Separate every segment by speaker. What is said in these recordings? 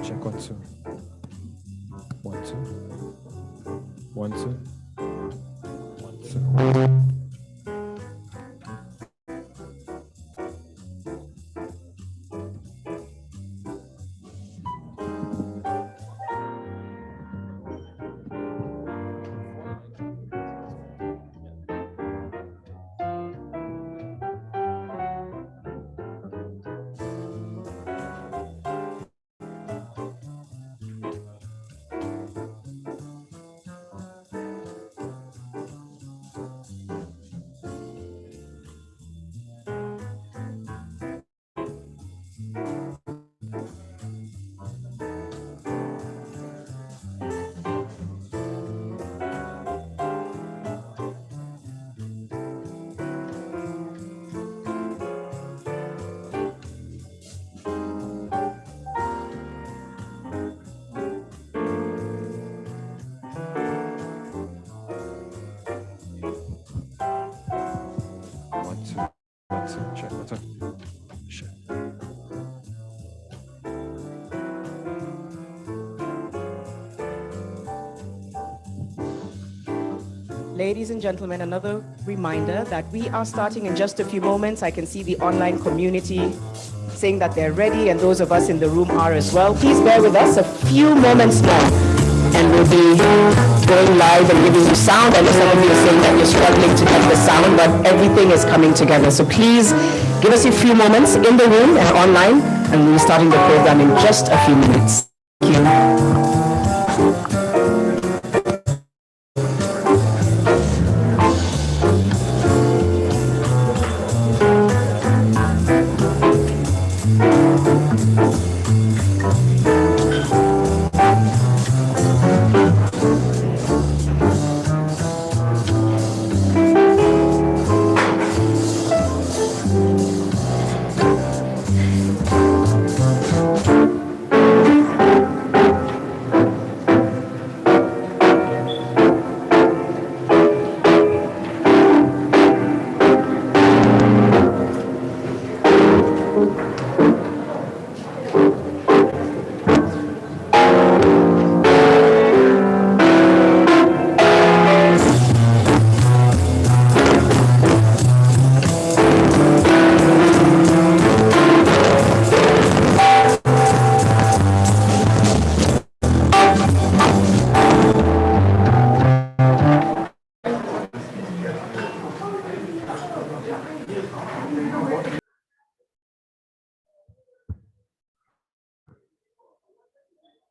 Speaker 1: Check 1 2. 1 2. 1 2. 1 2. Check 1 2. Shit.
Speaker 2: Ladies and gentlemen, another reminder that we are starting in just a few moments. I can see the online community saying that they're ready, and those of us in the room are as well. Please bear with us a few moments more, and we'll be going live and giving you sound. I know some of you are saying that you're struggling to get the sound, but everything is coming together. So please give us a few moments in the room and online, and we'll be starting the program in just a few minutes. Thank you.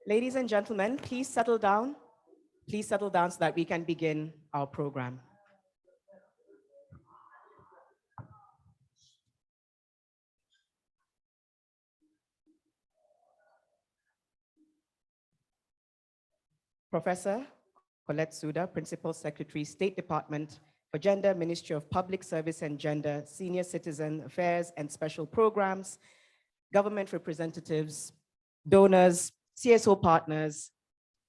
Speaker 2: Ladies and gentlemen, please settle down. Please settle down so that we can begin our program. Professor Colette Suda, Principal Secretary, State Department for Gender, Ministry of Public Service and Gender, Senior Citizen Affairs and Special Programs, government representatives, donors, CSO partners,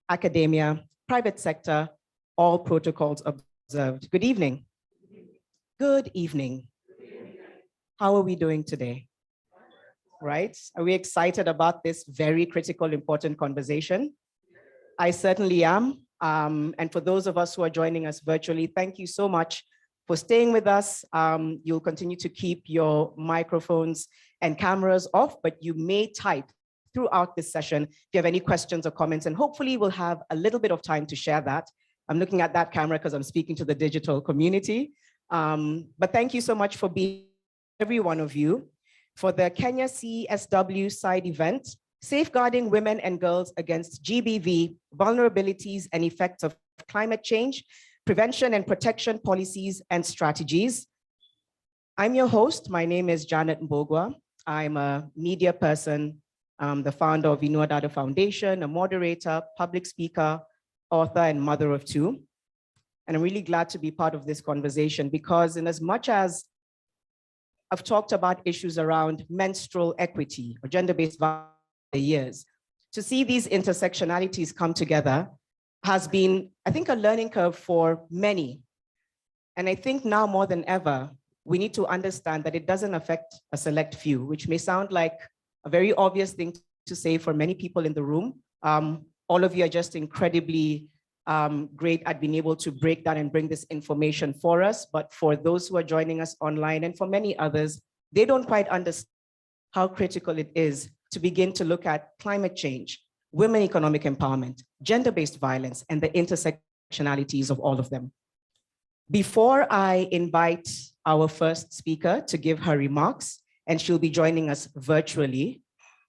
Speaker 2: academia, private sector, all protocols observed. Good evening. Good evening. How are we doing today? Right? Are we excited about this very critical, important conversation? I certainly am. And for those of us who are joining us virtually, thank you so much for staying with us. You'll continue to keep your microphones and cameras off, but you may type throughout this session if you have any questions or comments, and hopefully we'll have a little bit of time to share that. I'm looking at that camera because I'm speaking to the digital community. But thank you so much for being every one of you for the Kenya CSW side event, Safeguarding Women and Girls Against GBV, Vulnerabilities and Effects of Climate Change, Prevention and Protection Policies and Strategies. I'm your host. My name is Janet Mbogwa. I'm a media person, the founder of Inua Dada Foundation, a moderator, public speaker, author, and mother of two. And I'm really glad to be part of this conversation because in as much as I've talked about issues around menstrual equity or gender-based violence for years, to see these intersectionalities come together has been, I think, a learning curve for many. And I think now more than ever, we need to understand that it doesn't affect a select few, which may sound like a very obvious thing to say for many people in the room. All of you are just incredibly great at being able to break down and bring this information for us. But for those who are joining us online and for many others, they don't quite understand how critical it is to begin to look at climate change, women economic empowerment, gender-based violence, and the intersectionalities of all of them. Before I invite our first speaker to give her remarks, and she'll be joining us virtually,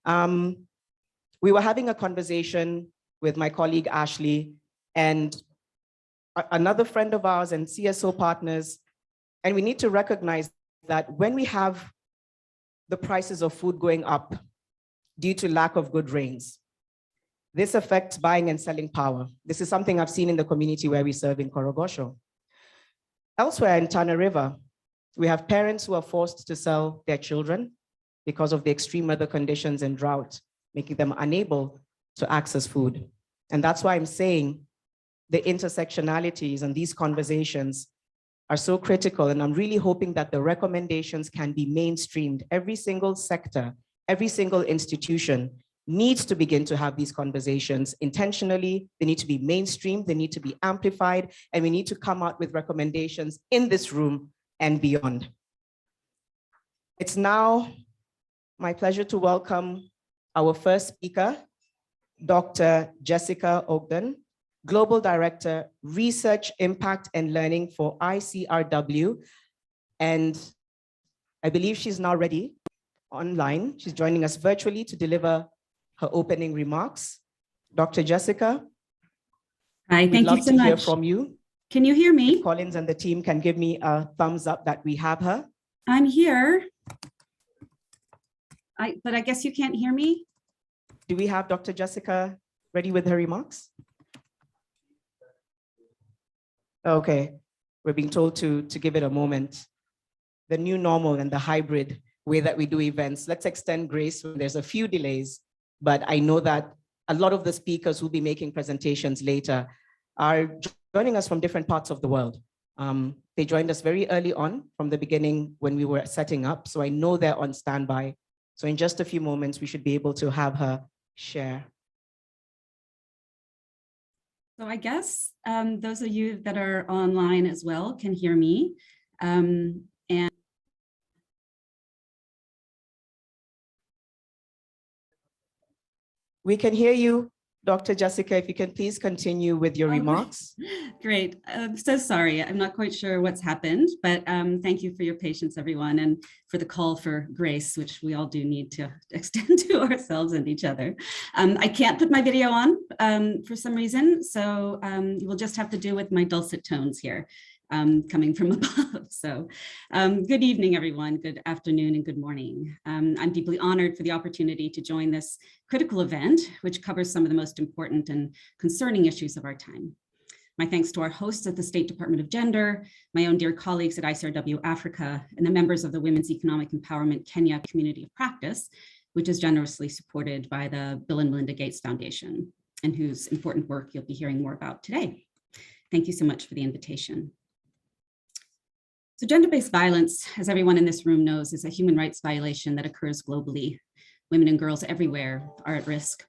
Speaker 2: we were having a conversation with my colleague Ashley and another friend of ours and CSO partners, and we need to recognize that when we have the prices of food going up due to lack of good rains, this affects buying and selling power. This is something I've seen in the community where we serve in Korogosho. Elsewhere in Tana River, we have parents who are forced to sell their children because of the extreme weather conditions and drought, making them unable to access food. And that's why I'm saying the intersectionalities and these conversations are so critical. And I'm really hoping that the recommendations can be mainstreamed. Every single sector, every single institution needs to begin to have these conversations intentionally. They need to be mainstreamed, they need to be amplified, and we need to come out with recommendations in this room and beyond. It's now my pleasure to welcome our first speaker, Dr. Jessica Ogden, Global Director, Research, Impact and Learning for ICRW. And I believe she's now ready online. She's joining us virtually to deliver her opening remarks. Dr. Jessica.
Speaker 3: Hi, thank you so much.
Speaker 2: We'd love to hear from you.
Speaker 3: Can you hear me?
Speaker 2: If Collins and the team can give me a thumbs up that we have her.
Speaker 3: I'm here. But I guess you can't hear me?
Speaker 2: Do we have Dr. Jessica ready with her remarks? Okay, we're being told to give it a moment. The new normal and the hybrid way that we do events. Let's extend grace when there's a few delays, but I know that a lot of the speakers who'll be making presentations later are joining us from different parts of the world. They joined us very early on from the beginning when we were setting up, so I know they're on standby. So in just a few moments, we should be able to have her share.
Speaker 3: So I guess those of you that are online as well can hear me. And
Speaker 2: we can hear you Dr. Jessica, if you can please continue with your remarks.
Speaker 3: Great. I'm so sorry. I'm not quite sure what's happened, but thank you for your patience, everyone, and for the call for grace, which we all do need to extend to ourselves and each other. I can't put my video on for some reason, so you will just have to deal with my dulcet tones here. Coming from above. So good evening, everyone. Good afternoon and good morning. I'm deeply honored for the opportunity to join this critical event, which covers some of the most important and concerning issues of our time. My thanks to our hosts at the State Department of Gender, my own dear colleagues at ICRW Africa, and the members of the Women's Economic Empowerment Kenya Community of Practice, which is generously supported by the Bill and Melinda Gates Foundation, and whose important work you'll be hearing more about today. Thank you so much for the invitation. So gender-based violence, as everyone in this room knows, is a human rights violation that occurs globally. Women and girls everywhere are at risk.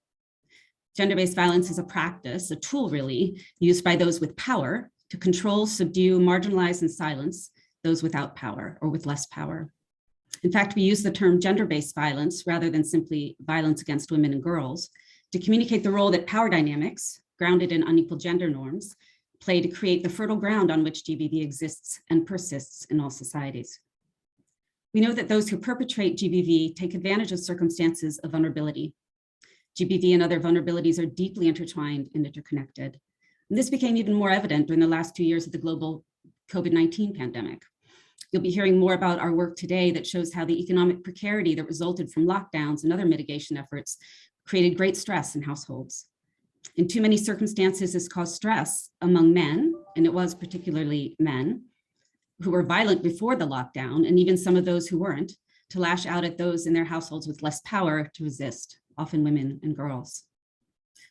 Speaker 3: Gender-based violence is a practice, a tool really, used by those with power to control, subdue, marginalize, and silence those without power or with less power. In fact, we use the term gender-based violence rather than simply violence against women and girls to communicate the role that power dynamics, grounded in unequal gender norms, play to create the fertile ground on which GBV exists and persists in all societies. We know that those who perpetrate GBV take advantage of circumstances of vulnerability. GBV and other vulnerabilities are deeply intertwined and interconnected. And this became even more evident during the last 2 years of the global COVID-19 pandemic. You'll be hearing more about our work today that shows how the economic precarity that resulted from lockdowns and other mitigation efforts created great stress in households. In too many circumstances, this caused stress among men, and it was particularly men, who were violent before the lockdown, and even some of those who weren't, to lash out at those in their households with less power to resist, often women and girls.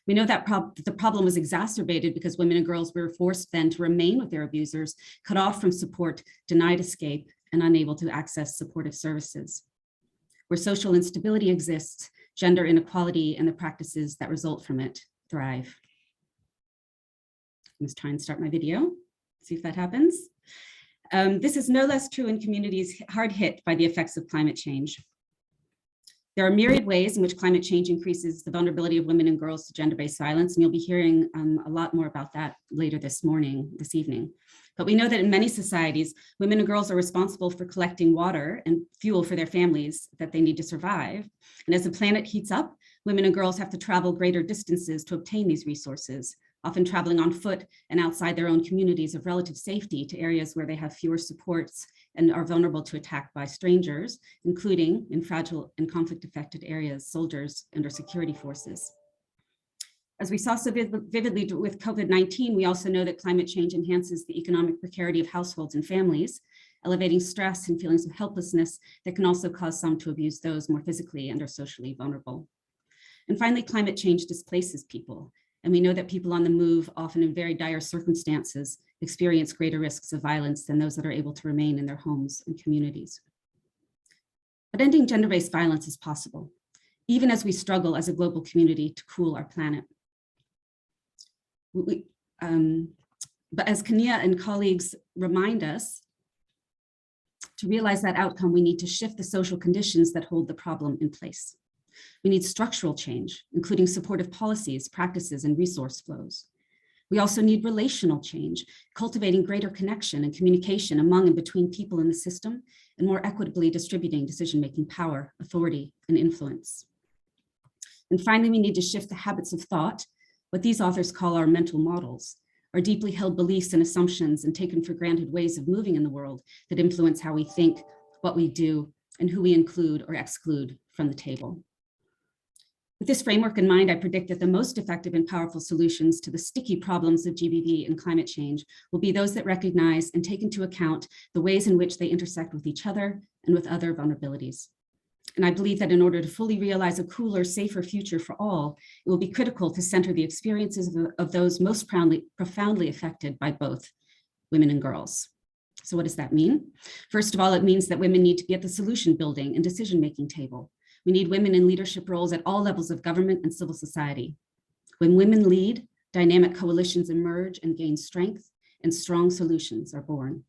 Speaker 3: We know that the problem was exacerbated because women and girls were forced then to remain with their abusers, cut off from support, denied escape, and unable to access supportive services. Where social instability exists, gender inequality and the practices that result from it thrive. Let's try and start my video, see if that happens. This is no less true in communities hard hit by the effects of climate change. There are myriad ways in which climate change increases the vulnerability of women and girls to gender-based violence, and you'll be hearing a lot more about that later this evening. But we know that in many societies, women and girls are responsible for collecting water and fuel for their families that they need to survive. And as the planet heats up, women and girls have to travel greater distances to obtain these resources, often traveling on foot and outside their own communities of relative safety to areas where they have fewer supports and are vulnerable to attack by strangers, including in fragile and conflict-affected areas, soldiers and our security forces. As we saw so vividly with COVID-19, we also know that climate change enhances the economic precarity of households and families, elevating stress and feelings of helplessness that can also cause some to abuse those more physically and are socially vulnerable. And finally, climate change displaces people. And we know that people on the move, often in very dire circumstances, experience greater risks of violence than those that are able to remain in their homes and communities. But ending gender-based violence is possible, even as we struggle as a global community to cool our planet. But as Kenya and colleagues remind us, to realize that outcome, we need to shift the social conditions that hold the problem in place. We need structural change, including supportive policies, practices, and resource flows. We also need relational change, cultivating greater connection and communication among and between people in the system, and more equitably distributing decision-making power, authority, and influence. And finally, we need to shift the habits of thought, what these authors call our mental models, our deeply held beliefs and assumptions and taken for granted ways of moving in the world that influence how we think, what we do, and who we include or exclude from the table. With this framework in mind, I predict that the most effective and powerful solutions to the sticky problems of GBV and climate change will be those that recognize and take into account the ways in which they intersect with each other and with other vulnerabilities. And I believe that in order to fully realize a cooler, safer future for all, it will be critical to center the experiences of those most profoundly affected by both women and girls. So what does that mean? First of all, it means that women need to be at the solution building and decision-making table. We need women in leadership roles at all levels of government and civil society. When women lead, dynamic coalitions emerge and gain strength, and strong solutions are born.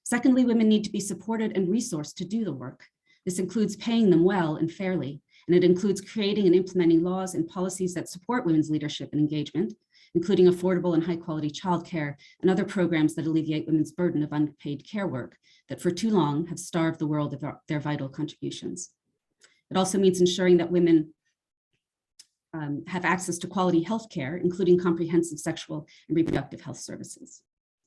Speaker 3: Secondly, women need to be supported and resourced to do the work. This includes paying them well and fairly, and it includes creating and implementing laws and policies that support women's leadership and engagement, including affordable and high-quality childcare and other programs that alleviate women's burden of unpaid care work that for too long have starved the world of their vital contributions. It also means ensuring that women have access to quality health care, including comprehensive sexual and reproductive health services.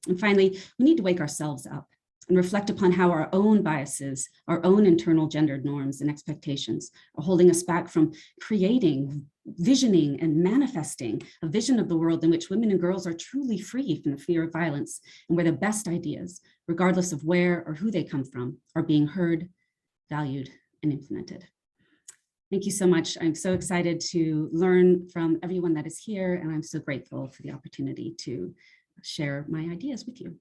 Speaker 3: And finally, we need to wake ourselves up and reflect upon how our own biases, our own internal gendered norms and expectations are holding us back from creating, visioning, and manifesting a vision of the world in which women and girls are truly free from the fear of violence, and where the best ideas, regardless of where or who they come from, are being heard, valued, and implemented. Thank you so much. I'm so excited to learn from everyone that is here, and I'm so grateful for the opportunity to share my ideas with you.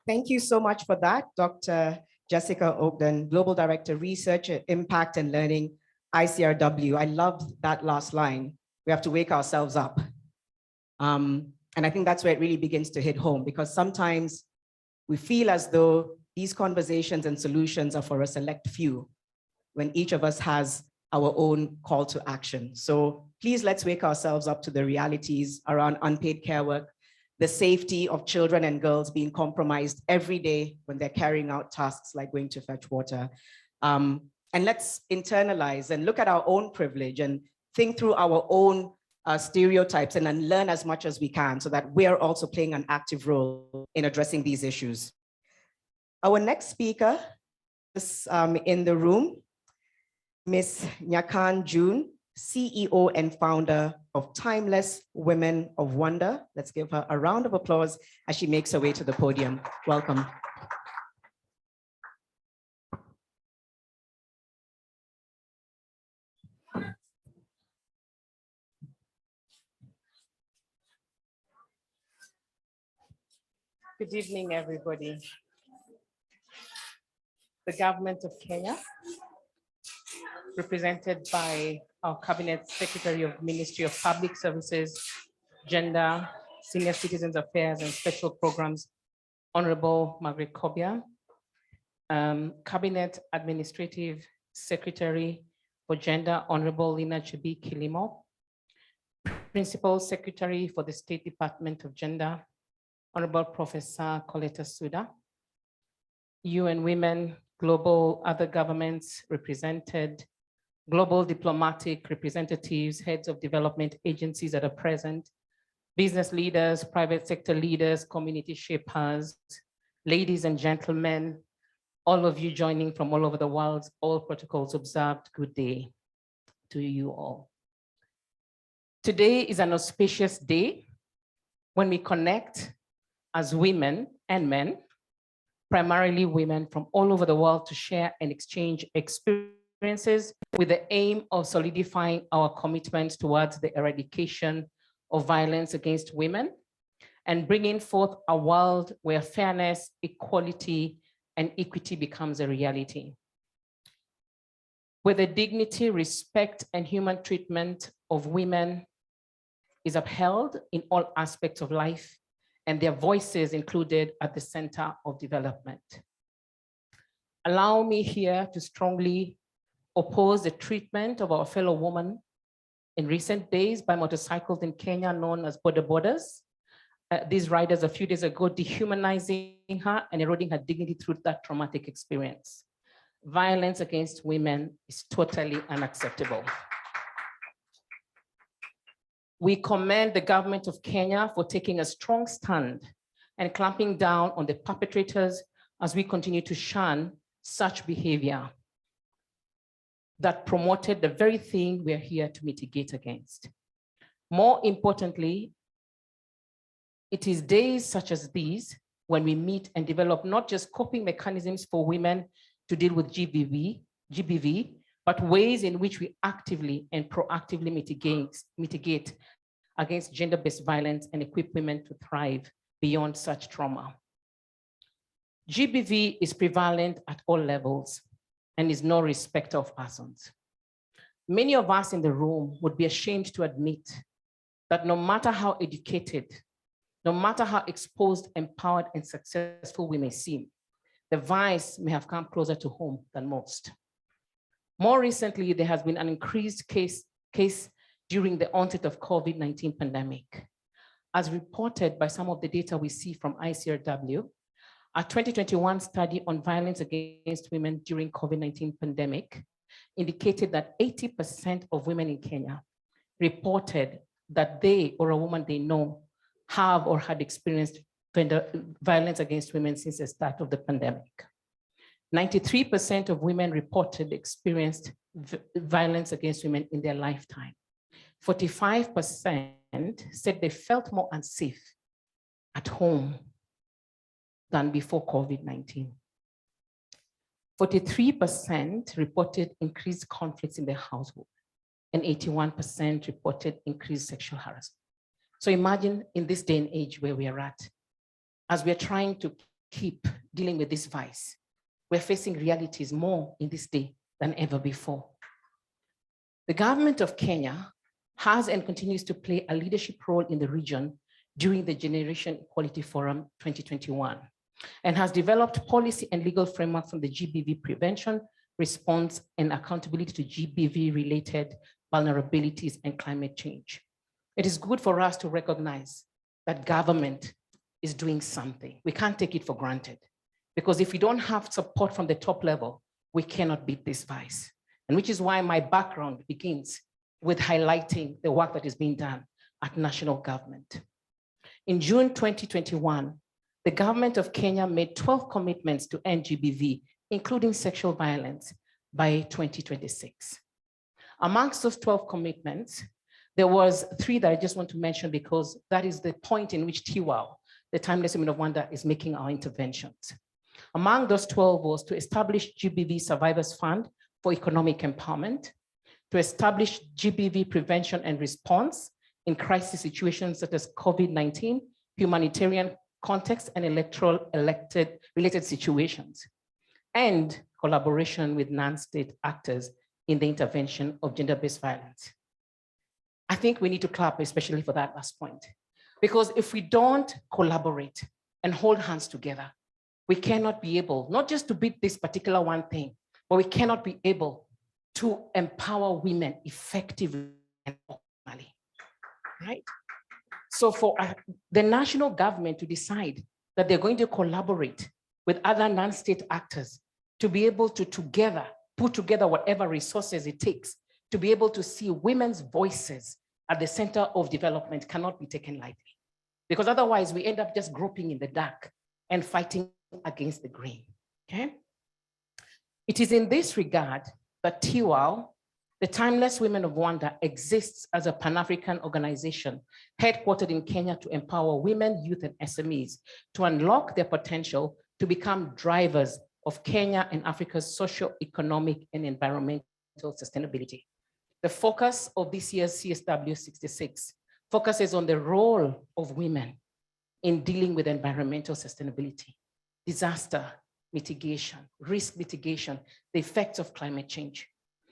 Speaker 2: Thank you so much for that, Dr. Jessica Ogden, Global Director, Research, Impact and Learning, ICRW. I love that last line. We have to wake ourselves up. And I think that's where it really begins to hit home, because sometimes we feel as though these conversations and solutions are for a select few, when each of us has our own call to action. So please, let's wake ourselves up to the realities around unpaid care work, the safety of children and girls being compromised every day when they're carrying out tasks like going to fetch water. And let's internalize and look at our own privilege and think through our own stereotypes and then learn as much as we can so that we're also playing an active role in addressing these issues. Our next speaker is in the room, Ms. Nyakan June, CEO and founder of Timeless Women of Wonder. Let's give her a round of applause as she makes her way to the podium. Welcome.
Speaker 4: Good evening, everybody. The government of Kenya, represented by our Cabinet Secretary of Ministry of Public Services, Gender, Senior Citizens Affairs and Special Programs, Honorable Margaret Kobia, Cabinet Administrative Secretary for Gender, Honorable Lina Chibi Kilimo, Principal Secretary for the State Department of Gender, Honorable Professor Coletta Suda, UN Women, global other governments represented, global diplomatic representatives, heads of development agencies that are present, business leaders, private sector leaders, community shapers, ladies and gentlemen, all of you joining from all over the world, all protocols observed, good day to you all. Today is an auspicious day when we connect as women and men, primarily women from all over the world, to share and exchange experiences with the aim of solidifying our commitment towards the eradication of violence against women and bringing forth a world where fairness, equality, and equity becomes a reality. Where the dignity, respect, and human treatment of women is upheld in all aspects of life, and their voices included at the center of development. Allow me here to strongly oppose the treatment of our fellow woman in recent days by motorcycles in Kenya known as border borders. These riders a few days ago dehumanizing her and eroding her dignity through that traumatic experience. Violence against women is totally unacceptable. We commend the government of Kenya for taking a strong stand and clamping down on the perpetrators as we continue to shun such behavior that promoted the very thing we are here to mitigate against. More importantly, it is days such as these when we meet and develop not just coping mechanisms for women to deal with GBV, but ways in which we actively and proactively mitigate against gender-based violence and equip women to thrive beyond such trauma. GBV is prevalent at all levels and is no respecter of persons. Many of us in the room would be ashamed to admit that no matter how educated, no matter how exposed, empowered, and successful we may seem, the vice may have come closer to home than most. More recently, there has been an increased case during the onset of COVID-19 pandemic. As reported by some of the data we see from ICRW, a 2021 study on violence against women during COVID-19 pandemic indicated that 80% of women in Kenya reported that they or a woman they know have or had experienced violence against women since the start of the pandemic. 93% of women reported experienced violence against women in their lifetime. 45% said they felt more unsafe at home than before COVID-19. 43% reported increased conflicts in their household, and 81% reported increased sexual harassment. So imagine in this day and age where we are at, as we're trying to keep dealing with this vice, we're facing realities more in this day than ever before. The government of Kenya has and continues to play a leadership role in the region during the Generation Equality Forum 2021, and has developed policy and legal framework from the GBV prevention, response, and accountability to GBV-related vulnerabilities and climate change. It is good for us to recognize that government is doing something. We can't take it for granted, because if we don't have support from the top level, we cannot beat this vice. And which is why my background begins with highlighting the work that is being done at national government. In June 2021, the government of Kenya made 12 commitments to end GBV, including sexual violence, by 2026. Amongst those 12 commitments, there was 3 that I just want to mention because that is the point in which TWOW, the Timeless Women of Wonder, is making our interventions. Among those 12 was to establish GBV Survivors Fund for economic empowerment, to establish GBV prevention and response in crisis situations such as COVID-19, humanitarian context, and related situations, and collaboration with non-state actors in the intervention of gender-based violence. I think we need to clap, especially for that last point, because if we don't collaborate and hold hands together, we cannot be able, not just to beat this particular one thing, but we cannot be able to empower women effectively and optimally, right? So for the national government to decide that they're going to collaborate with other non-state actors to be able to put together whatever resources it takes to be able to see women's voices at the center of development cannot be taken lightly, because otherwise we end up just groping in the dark and fighting against the grain, okay? It is in this regard that TWOW, the Timeless Women of Wonder, exists as a Pan-African organization headquartered in Kenya to empower women, youth, and SMEs to unlock their potential to become drivers of Kenya and Africa's socio-economic and environmental sustainability. The focus of this year's CSW 66 focuses on the role of women in dealing with environmental sustainability, disaster mitigation, risk mitigation, the effects of climate change.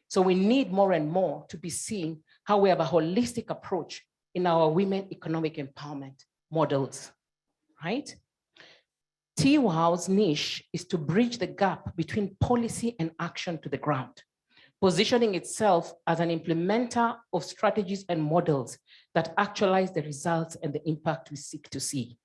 Speaker 4: So we need more and more to be seeing how we have a holistic approach in our women economic empowerment models, right? TWOW's niche is to bridge the gap between policy and action to the ground, positioning itself as an implementer of strategies and models that actualize the results and the impact we seek to see.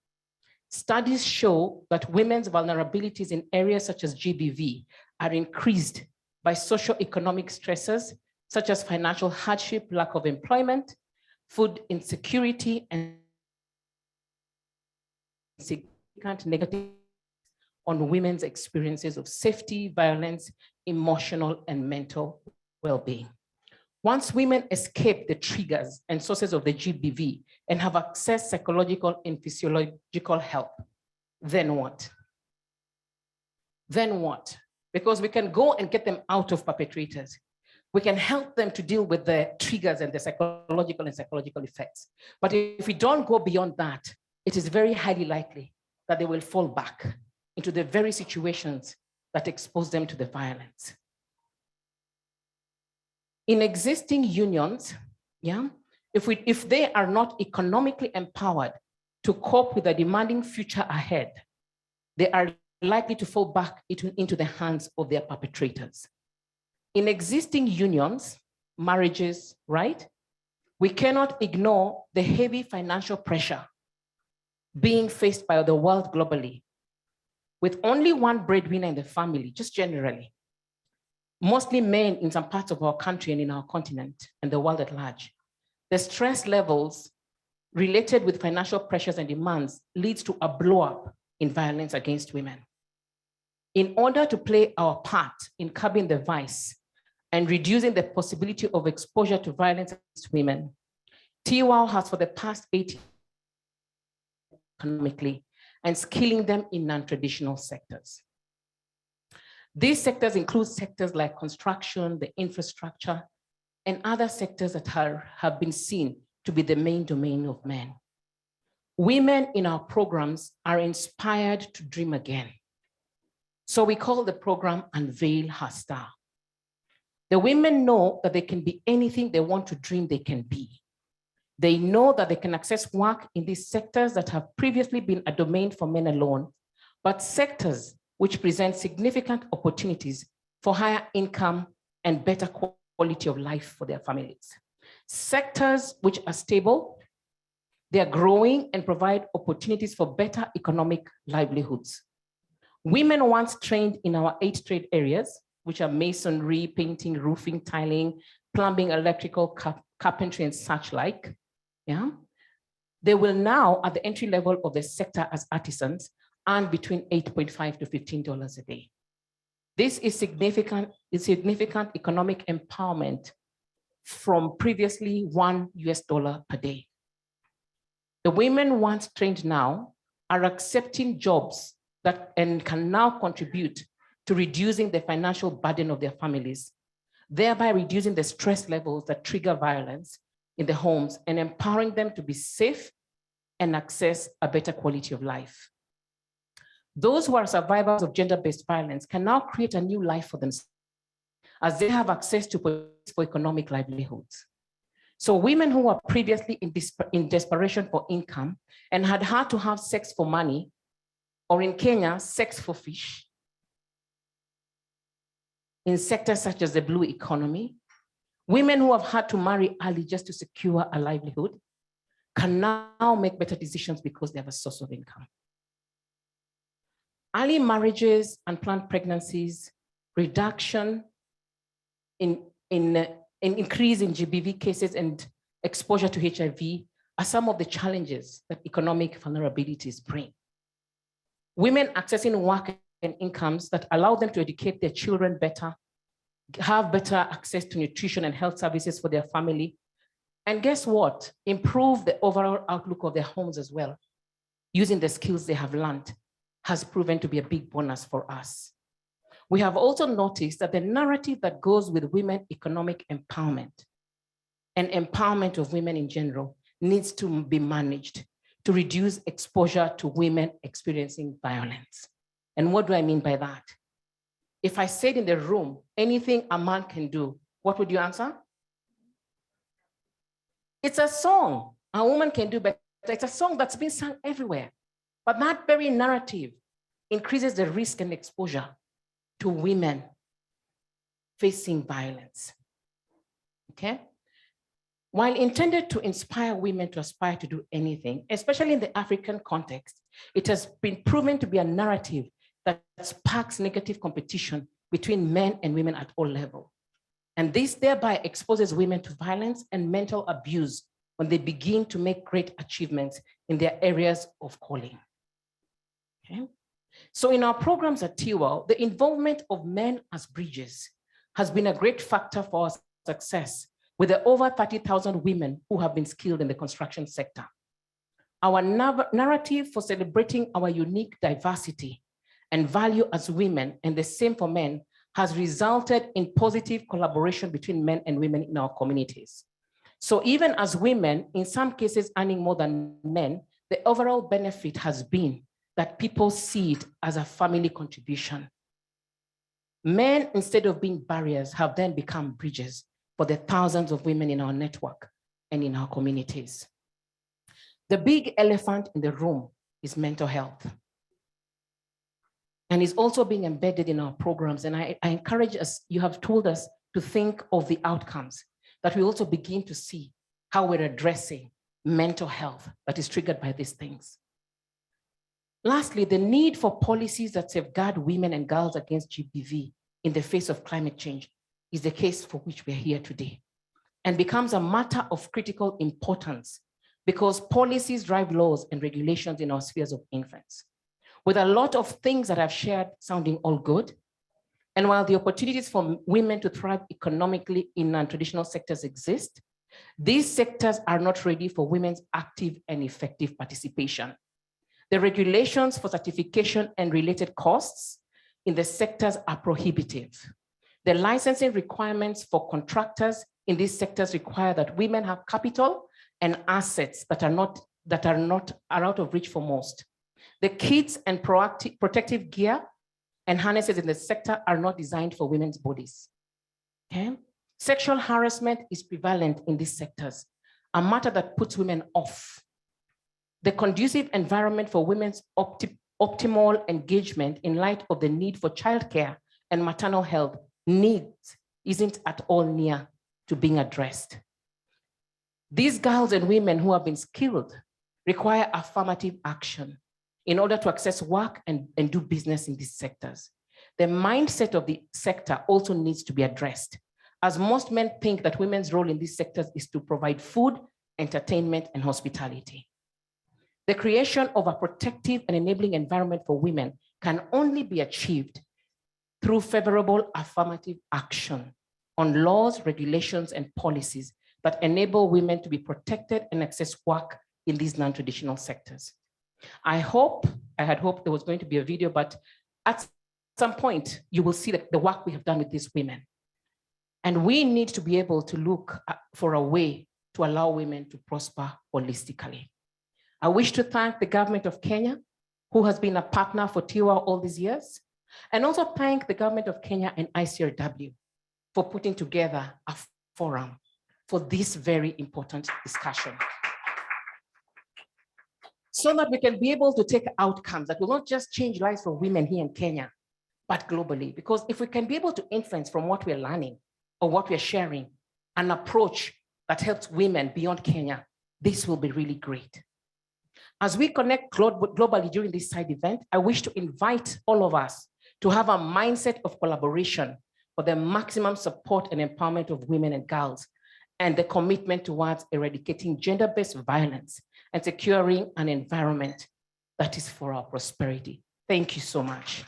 Speaker 4: Studies show that women's vulnerabilities in areas such as GBV are increased by socioeconomic stresses, such as financial hardship, lack of employment, food insecurity, and significant negative on women's experiences of safety, violence, emotional, and mental well-being. Once women escape the triggers and sources of the GBV and have accessed psychological and physiological help, then what? Then what? Because we can go and get them out of perpetrators. We can help them to deal with the triggers and the psychological effects. But if we don't go beyond that, it is very highly likely that they will fall back into the very situations that expose them to the violence. In existing unions, if they are not economically empowered to cope with the demanding future ahead, they are likely to fall back into the hands of their perpetrators. In existing unions, marriages, right? We cannot ignore the heavy financial pressure being faced by the world globally, with only one breadwinner in the family, just generally, mostly men in some parts of our country and in our continent and the world at large. The stress levels related with financial pressures and demands leads to a blow up in violence against women. In order to play our part in curbing the vice and reducing the possibility of exposure to violence against women, TWOW has for the past 8 years economically and skilling them in non-traditional sectors. These sectors include sectors like construction, the infrastructure, and other sectors that have been seen to be the main domain of men. Women in our programs are inspired to dream again. So we call the program Unveil Her Star. The women know that they can be anything they want to dream they can be. They know that they can access work in these sectors that have previously been a domain for men alone, but sectors which present significant opportunities for higher income and better quality of life for their families. Sectors which are stable, they are growing and provide opportunities for better economic livelihoods. Women once trained in our 8 trade areas, which are masonry, painting, roofing, tiling, plumbing, electrical, carpentry, and such like, yeah? They will now, at the entry level of the sector as artisans, earn between $8.5 to $15 a day. This is significant economic empowerment from previously $1 per day. The women once trained now are accepting jobs that and can now contribute to reducing the financial burden of their families, thereby reducing the stress levels that trigger violence in the homes and empowering them to be safe and access a better quality of life. Those who are survivors of gender-based violence can now create a new life for themselves as they have access to for economic livelihoods. So women who were previously in desperation for income and had to have sex for money, or in Kenya, sex for fish, in sectors such as the blue economy, women who have had to marry early just to secure a livelihood can now make better decisions because they have a source of income. Early marriages, unplanned pregnancies, reduction in increase in GBV cases and exposure to HIV are some of the challenges that economic vulnerabilities bring. Women accessing work and incomes that allow them to educate their children better, have better access to nutrition and health services for their family, and guess what? Improve the overall outlook of their homes as well, using the skills they have learned has proven to be a big bonus for us. We have also noticed that the narrative that goes with women economic empowerment and empowerment of women in general needs to be managed to reduce exposure to women experiencing violence. And what do I mean by that? If I said in the room, anything a man can do, what would you answer? It's a song a woman can do, but it's a song that's been sung everywhere. But that very narrative increases the risk and exposure to women facing violence, okay? While intended to inspire women to aspire to do anything, especially in the African context, it has been proven to be a narrative that sparks negative competition between men and women at all levels. And this thereby exposes women to violence and mental abuse when they begin to make great achievements in their areas of calling. Okay? So in our programs at TWOW, the involvement of men as bridges has been a great factor for our success with the over 30,000 women who have been skilled in the construction sector. Our narrative for celebrating our unique diversity and value as women, and the same for men, has resulted in positive collaboration between men and women in our communities. So even as women, in some cases earning more than men, the overall benefit has been that people see it as a family contribution. Men, instead of being barriers, have then become bridges for the thousands of women in our network and in our communities. The big elephant in the room is mental health. and is also being embedded in our programs. And I encourage us, you have told us to think of the outcomes, that we also begin to see how we're addressing mental health that is triggered by these things. Lastly, the need for policies that safeguard women and girls against GBV in the face of climate change is the case for which we're here today, and becomes a matter of critical importance because policies drive laws and regulations in our spheres of influence. With a lot of things that I've shared sounding all good, and while the opportunities for women to thrive economically in non-traditional sectors exist, these sectors are not ready for women's active and effective participation. The regulations for certification and related costs in the sectors are prohibitive. The licensing requirements for contractors in these sectors require that women have capital and assets that are out of reach for most. The kits and protective gear and harnesses in the sector are not designed for women's bodies. Okay? Sexual harassment is prevalent in these sectors, a matter that puts women off. The conducive environment for women's optimal engagement in light of the need for childcare and maternal health needs isn't at all near to being addressed. These girls and women who have been skilled require affirmative action in order to access work and do business in these sectors. The mindset of the sector also needs to be addressed, as most men think that women's role in these sectors is to provide food, entertainment, and hospitality. The creation of a protective and enabling environment for women can only be achieved through favorable affirmative action on laws, regulations, and policies that enable women to be protected and access work in these non-traditional sectors. I had hoped there was going to be a video, but at some point you will see the work we have done with these women. And we need to be able to look for a way to allow women to prosper holistically. I wish to thank the government of Kenya, who has been a partner for TIWA all these years, and also thank the government of Kenya and ICRW for putting together a forum for this very important discussion, so that we can be able to take outcomes that will not just change lives for women here in Kenya, but globally. Because if we can be able to influence from what we're learning or what we're sharing, an approach that helps women beyond Kenya, this will be really great. As we connect globally during this side event, I wish to invite all of us to have a mindset of collaboration for the maximum support and empowerment of women and girls, and the commitment towards eradicating gender-based violence and securing an environment that is for our prosperity. Thank you so much.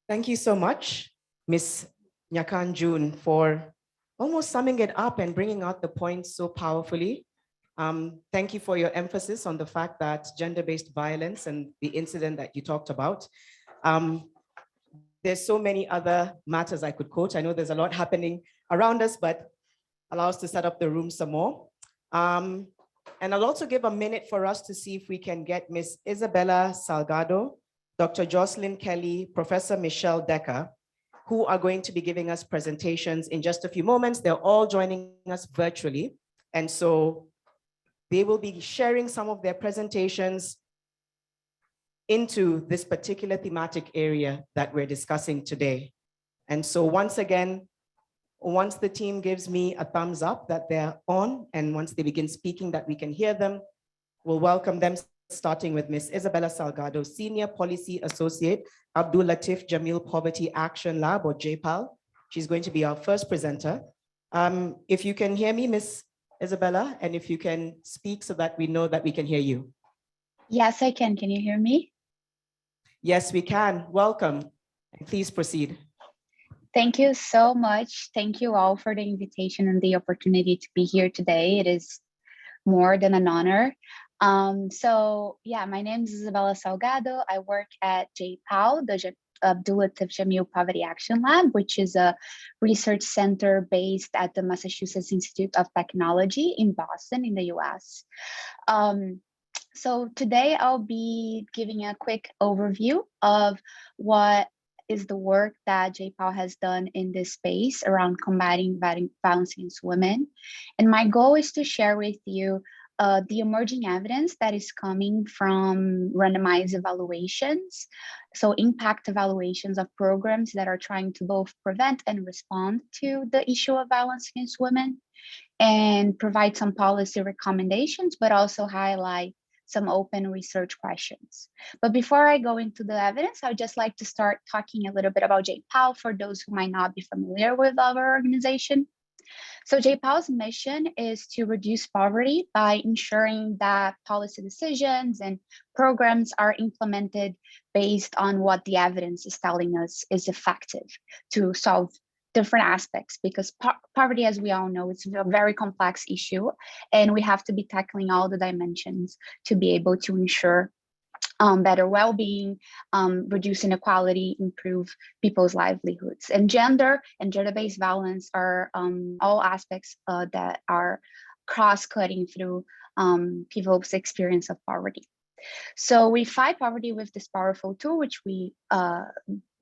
Speaker 2: Thank you so much, Ms. Nyakan June, for almost summing it up and bringing out the points so powerfully. Thank you for your emphasis on the fact that gender-based violence and the incident that you talked about. There's so many other matters I could quote. I know there's a lot happening around us, but allow us to set up the room some more. And I'll also give a minute for us to see if we can get Ms. Isabella Salgado, Dr. Jocelyn Kelly, Professor Michelle Decker, who are going to be giving us presentations in just a few moments. They're all joining us virtually. And so they will be sharing some of their presentations into this particular thematic area that we're discussing today. And so once again, once the team gives me a thumbs up that they're on, and once they begin speaking that we can hear them, we'll welcome them, starting with Ms. Isabella Salgado, Senior Policy Associate, Abdul Latif Jamil Poverty Action Lab, or JPAL. She's going to be our first presenter. If you can hear me, Ms. Isabella, and if you can speak so that we know that we can hear you.
Speaker 5: Yes, I can. Can you hear me?
Speaker 2: Yes, we can. Welcome, and please proceed.
Speaker 5: Thank you so much. Thank you all for the invitation and the opportunity to be here today. It is more than an honor. So yeah, my name is Isabella Salgado. I work at JPAL, the Abdul Latif Jamil Poverty Action Lab, which is a research center based at the Massachusetts Institute of Technology in Boston in the US. So today I'll be giving a quick overview of what is the work that JPAL has done in this space around combating violence against women. And my goal is to share with you the emerging evidence that is coming from randomized evaluations, so impact evaluations of programs that are trying to both prevent and respond to the issue of violence against women, and provide some policy recommendations, but also highlight some open research questions. But before I go into the evidence, I would just like to start talking a little bit about JPAL for those who might not be familiar with our organization. So JPAL's mission is to reduce poverty by ensuring that policy decisions and programs are implemented based on what the evidence is telling us is effective to solve different aspects, because poverty, as we all know, is a very complex issue, and we have to be tackling all the dimensions to be able to ensure better well-being, reduce inequality, improve people's livelihoods. And gender and gender-based violence are all aspects that are cross-cutting through people's experience of poverty. So we fight poverty with this powerful tool, which we,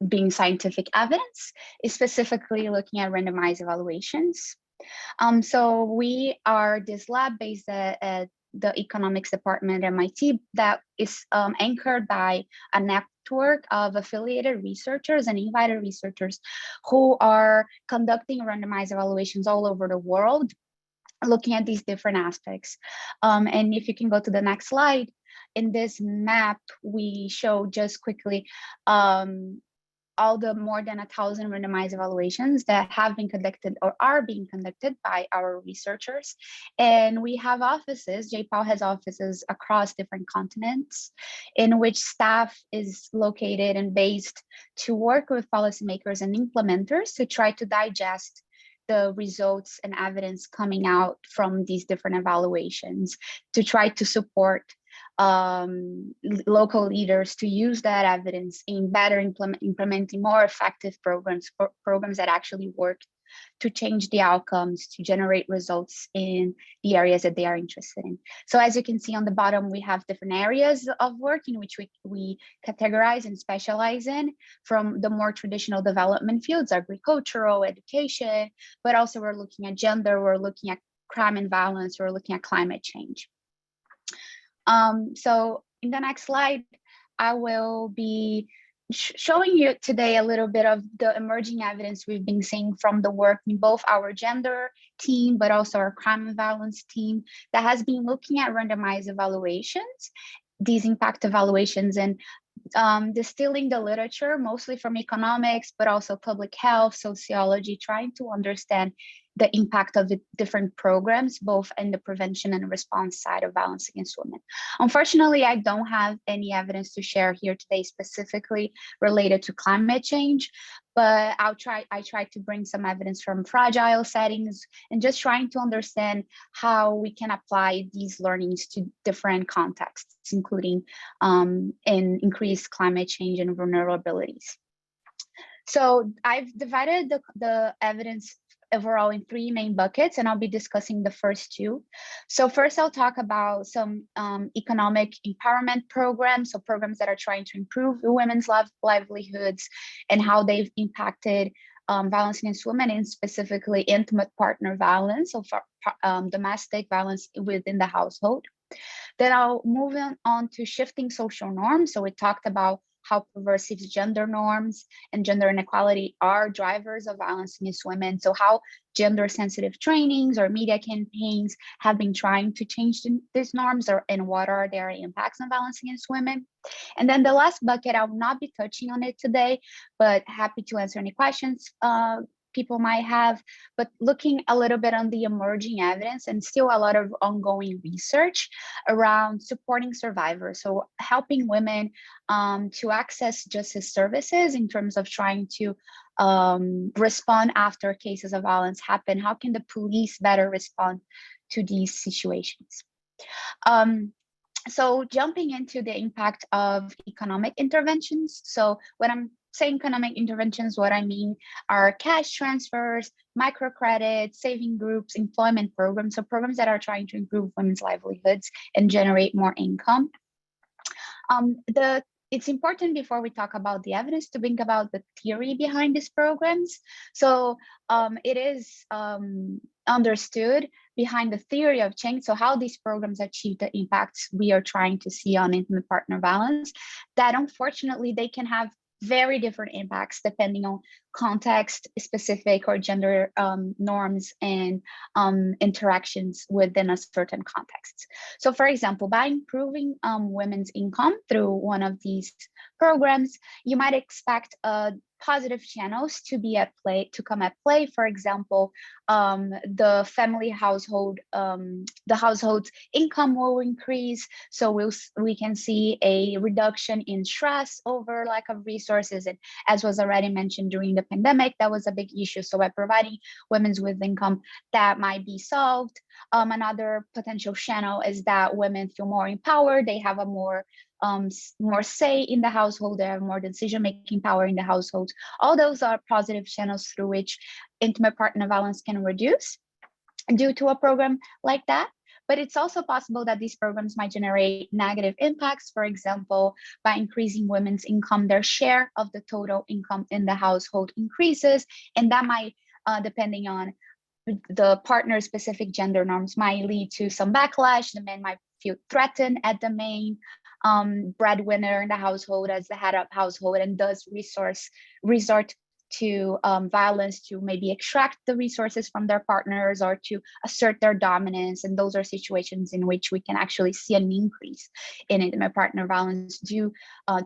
Speaker 5: being scientific evidence, is specifically looking at randomized evaluations. So we are this lab based at the economics department at MIT that is anchored by a network of affiliated researchers and invited researchers who are conducting randomized evaluations all over the world, looking at these different aspects. And if you can go to the next slide, in this map, we show just quickly all the more than 1,000 randomized evaluations that have been conducted or are being conducted by our researchers. And we have offices, JPAL has offices across different continents in which staff is located and based to work with policymakers and implementers to try to digest the results and evidence coming out from these different evaluations, to try to support local leaders to use that evidence in better implementing more effective programs that actually work to change the outcomes, to generate results in the areas that they are interested in. So as you can see on the bottom, we have different areas of work in which we categorize and specialize in, from the more traditional development fields, agricultural, education, but also we're looking at gender, we're looking at crime and violence, we're looking at climate change. So in the next slide, I will be showing you today a little bit of the emerging evidence we've been seeing from the work in both our gender team, but also our crime and violence team that has been looking at randomized evaluations, these impact evaluations, and distilling the literature, mostly from economics, but also public health, sociology, trying to understand the impact of the different programs, both in the prevention and response side of violence against women. Unfortunately, I don't have any evidence to share here today specifically related to climate change, but I try to bring some evidence from fragile settings and just trying to understand how we can apply these learnings to different contexts, including in increased climate change and vulnerabilities. So I've divided the evidence overall in 3 main buckets, and I'll be discussing the first 2. So first, I'll talk about some economic empowerment programs, so programs that are trying to improve women's livelihoods and how they've impacted violence against women, and specifically intimate partner violence, so for, domestic violence within the household. Then I'll move on to shifting social norms. So we talked about how pervasive gender norms and gender inequality are drivers of violence against women. So how gender sensitive trainings or media campaigns have been trying to change these norms, and what are their impacts on violence against women. And then the last bucket, I will not be touching on it today, but happy to answer any questions people might have, but looking a little bit on the emerging evidence and still a lot of ongoing research around supporting survivors. So helping women to access justice services in terms of trying to respond after cases of violence happen. How can the police better respond to these situations? So jumping into the impact of economic interventions. So when I'm saying economic interventions, what I mean are cash transfers, microcredit, saving groups, employment programs, so programs that are trying to improve women's livelihoods and generate more income. It's important before we talk about the evidence to think about the theory behind these programs. So it is understood behind the theory of change, so how these programs achieve the impacts we are trying to see on intimate partner violence, that unfortunately they can have very different impacts depending on context specific or gender norms and interactions within a certain context. So for example, by improving women's income through one of these programs, you might expect positive channels to be at play, to come at play. For example, the family household, the household's income will increase. So we can see a reduction in stress over lack of resources. And as was already mentioned during the pandemic, that was a big issue. So by providing women with income, that might be solved. Another potential channel is that women feel more empowered. They have a more say in the household, they have more decision-making power in the household. All those are positive channels through which intimate partner violence can reduce due to a program like that. But it's also possible that these programs might generate negative impacts. For example, by increasing women's income, their share of the total income in the household increases, and that might, depending on the partner's specific gender norms, might lead to some backlash. The men might feel threatened at the main breadwinner in the household as the head of household, and thus resort to violence to maybe extract the resources from their partners or to assert their dominance. And those are situations in which we can actually see an increase in intimate partner violence due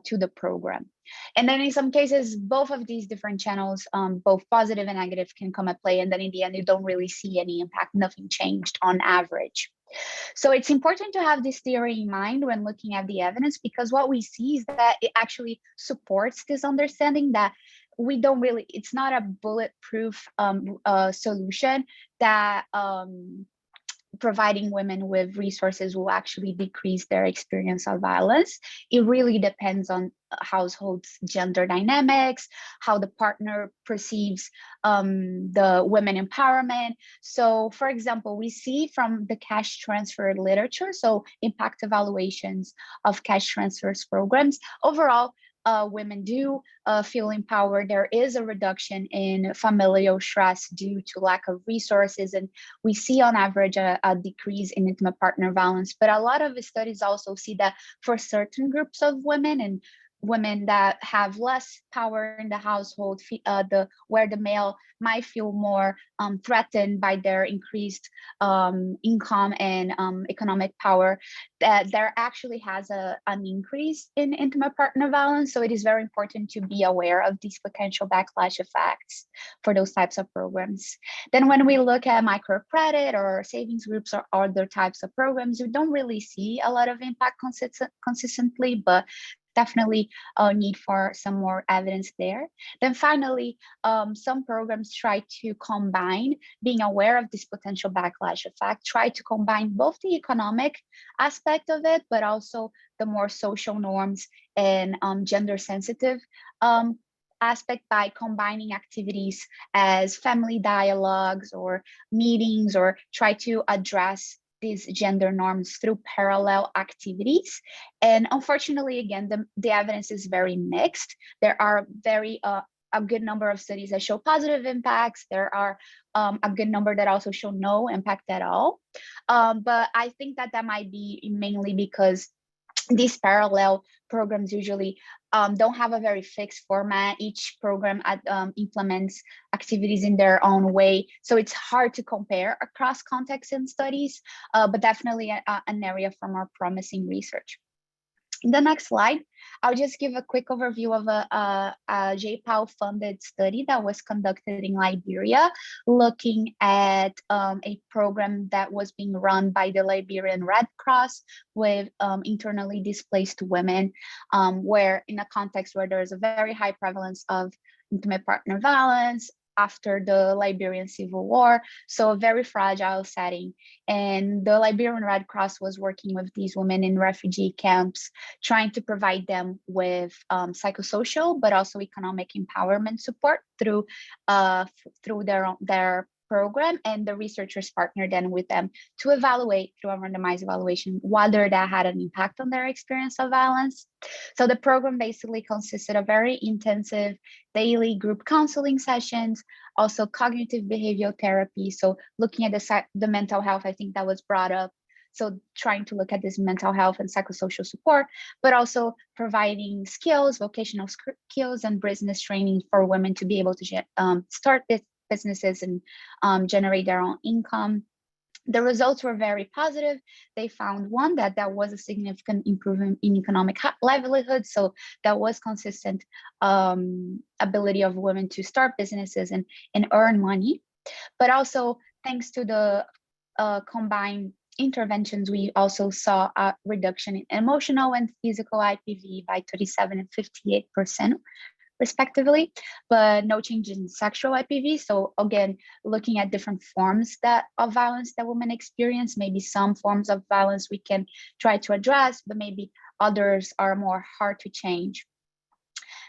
Speaker 5: to the program. And then in some cases, both of these different channels, both positive and negative, can come at play. And then in the end, you don't really see any impact, nothing changed on average. So it's important to have this theory in mind when looking at the evidence, because what we see is that it actually supports this understanding that we don't really, it's not a bulletproof solution that providing women with resources will actually decrease their experience of violence. It really depends on households' gender dynamics, how the partner perceives the women empowerment. So for example, we see from the cash transfer literature, so impact evaluations of cash transfers programs, overall, women do feel empowered. There is a reduction in familial stress due to lack of resources, and we see on average a decrease in intimate partner violence. But a lot of the studies also see that for certain groups of women, and women that have less power in the household, where the male might feel more threatened by their increased income and economic power, that there actually has an increase in intimate partner violence. So it is very important to be aware of these potential backlash effects for those types of programs. Then when we look at microcredit or savings groups or other types of programs, we don't really see a lot of impact consistently, but definitely a need for some more evidence there. Then finally, some programs try to combine being aware of this potential backlash effect, try to combine both the economic aspect of it, but also the more social norms and gender sensitive aspect by combining activities as family dialogues or meetings, or try to address these gender norms through parallel activities. And unfortunately, again, the evidence is very mixed. There are a good number of studies that show positive impacts. There are a good number that also show no impact at all. But I think that might be mainly because these parallel programs usually don't have a very fixed format. Each program implements activities in their own way. So it's hard to compare across contexts and studies, but definitely an area for more promising research. In the next slide, I'll just give a quick overview of a JPAL funded study that was conducted in Liberia, looking at a program that was being run by the Liberian Red Cross with internally displaced women, where in a context where there is a very high prevalence of intimate partner violence after the Liberian Civil War, so a very fragile setting. And the Liberian Red Cross was working with these women in refugee camps, trying to provide them with psychosocial, but also economic empowerment support through their program, and the researchers partnered then with them to evaluate through a randomized evaluation whether that had an impact on their experience of violence. So the program basically consisted of very intensive daily group counseling sessions, also cognitive behavioral therapy. So looking at the mental health, I think that was brought up. So trying to look at this mental health and psychosocial support, but also providing skills, vocational skills, and business training for women to be able to start businesses and generate their own income. The results were very positive. They found one, that there was a significant improvement in economic livelihood. So that was consistent ability of women to start businesses and earn money. But also thanks to the combined interventions, we also saw a reduction in emotional and physical IPV by 37 and 58%. Respectively, but no change in sexual IPV. So again, looking at different forms of violence that women experience, maybe some forms of violence we can try to address, but maybe others are more hard to change.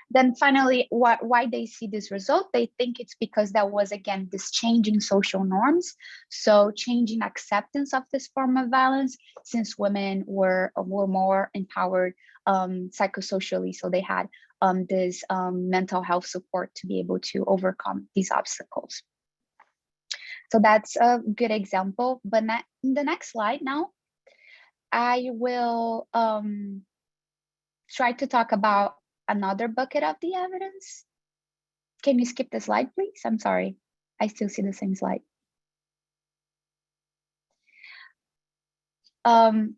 Speaker 5: Then finally, why they see this result, they think it's because that was, again, this changing social norms. So changing acceptance of this form of violence, since women were more empowered psychosocially. So they had this mental health support to be able to overcome these obstacles. So that's a good example. But in the next slide now, I will try to talk about another bucket of the evidence. Can you skip the slide, please? I'm sorry, I still see the same slide.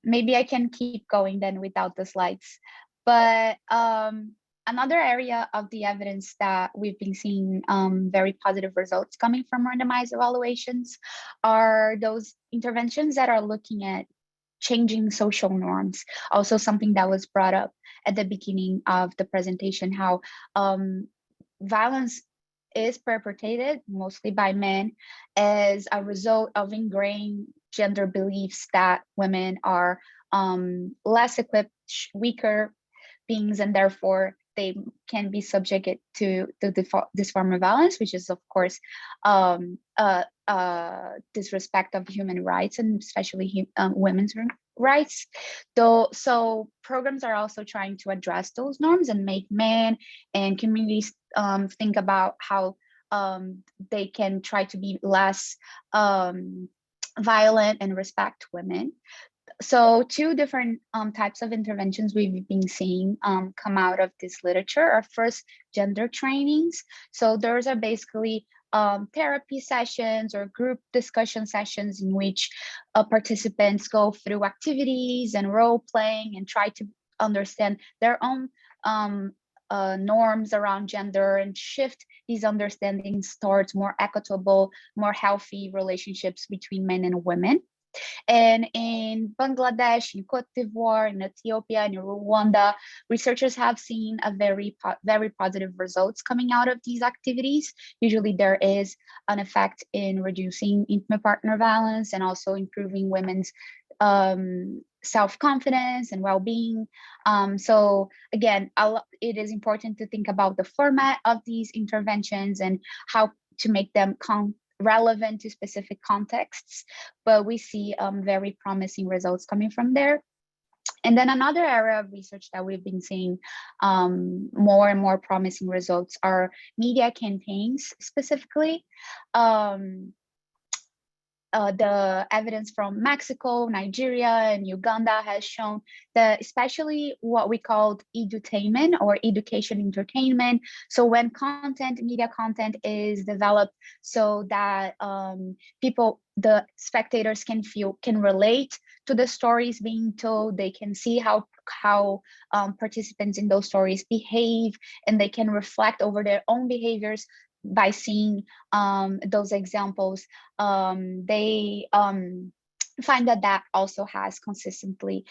Speaker 5: Maybe I can keep going then without the slides. But another area of the evidence that we've been seeing very positive results coming from randomized evaluations are those interventions that are looking at changing social norms. Also something that was brought up at the beginning of the presentation, how violence is perpetrated mostly by men as a result of ingrained gender beliefs that women are less equipped, weaker beings, and therefore they can be subjected to this form of violence, which is of course disrespect of human rights, and especially women's rights. So programs are also trying to address those norms and make men and communities think about how they can try to be less violent and respect women. So two different types of interventions we've been seeing come out of this literature are first gender trainings. So those are basically therapy sessions or group discussion sessions in which participants go through activities and role playing and try to understand their own norms around gender and shift these understandings towards more equitable, more healthy relationships between men and women. And in Bangladesh, in Cote d'Ivoire, in Ethiopia, and in Rwanda, researchers have seen a very positive results coming out of these activities. Usually there is an effect in reducing intimate partner violence and also improving women's self-confidence and well-being. So again, it is important to think about the format of these interventions and how to make them relevant to specific contexts, but we see very promising results coming from there. And then another area of research that we've been seeing more and more promising results are media campaigns, specifically. The evidence from Mexico, Nigeria, and Uganda has shown that especially what we called edutainment or education entertainment. So when media content is developed so that the spectators can relate to the stories being told, they can see how participants in those stories behave, and they can reflect over their own behaviors by seeing those examples. They find that also has consistently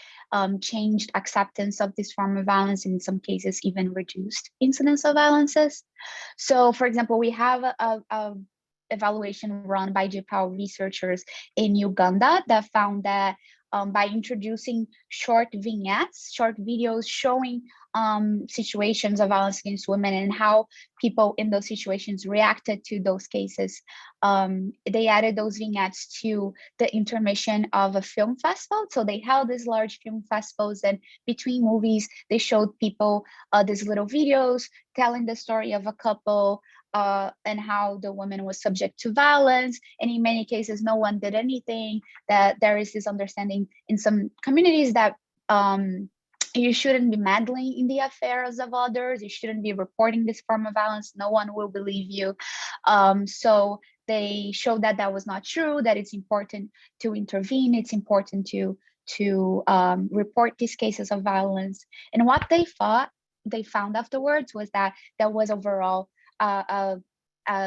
Speaker 5: changed acceptance of this form of violence, in some cases even reduced incidence of violences. So for example, we have a evaluation run by GPAL researchers in Uganda that found that by introducing short vignettes, short videos showing situations of violence against women and how people in those situations reacted to those cases. They added those vignettes to the intermission of a film festival. So they held these large film festivals, and between movies, they showed people these little videos telling the story of a couple and how the woman was subject to violence. And in many cases, no one did anything. That there is this understanding in some communities that you shouldn't be meddling in the affairs of others. You shouldn't be reporting this form of violence. No one will believe you. So they showed that that was not true, that it's important to intervene. It's important to report these cases of violence. And what they found afterwards was that there was overall a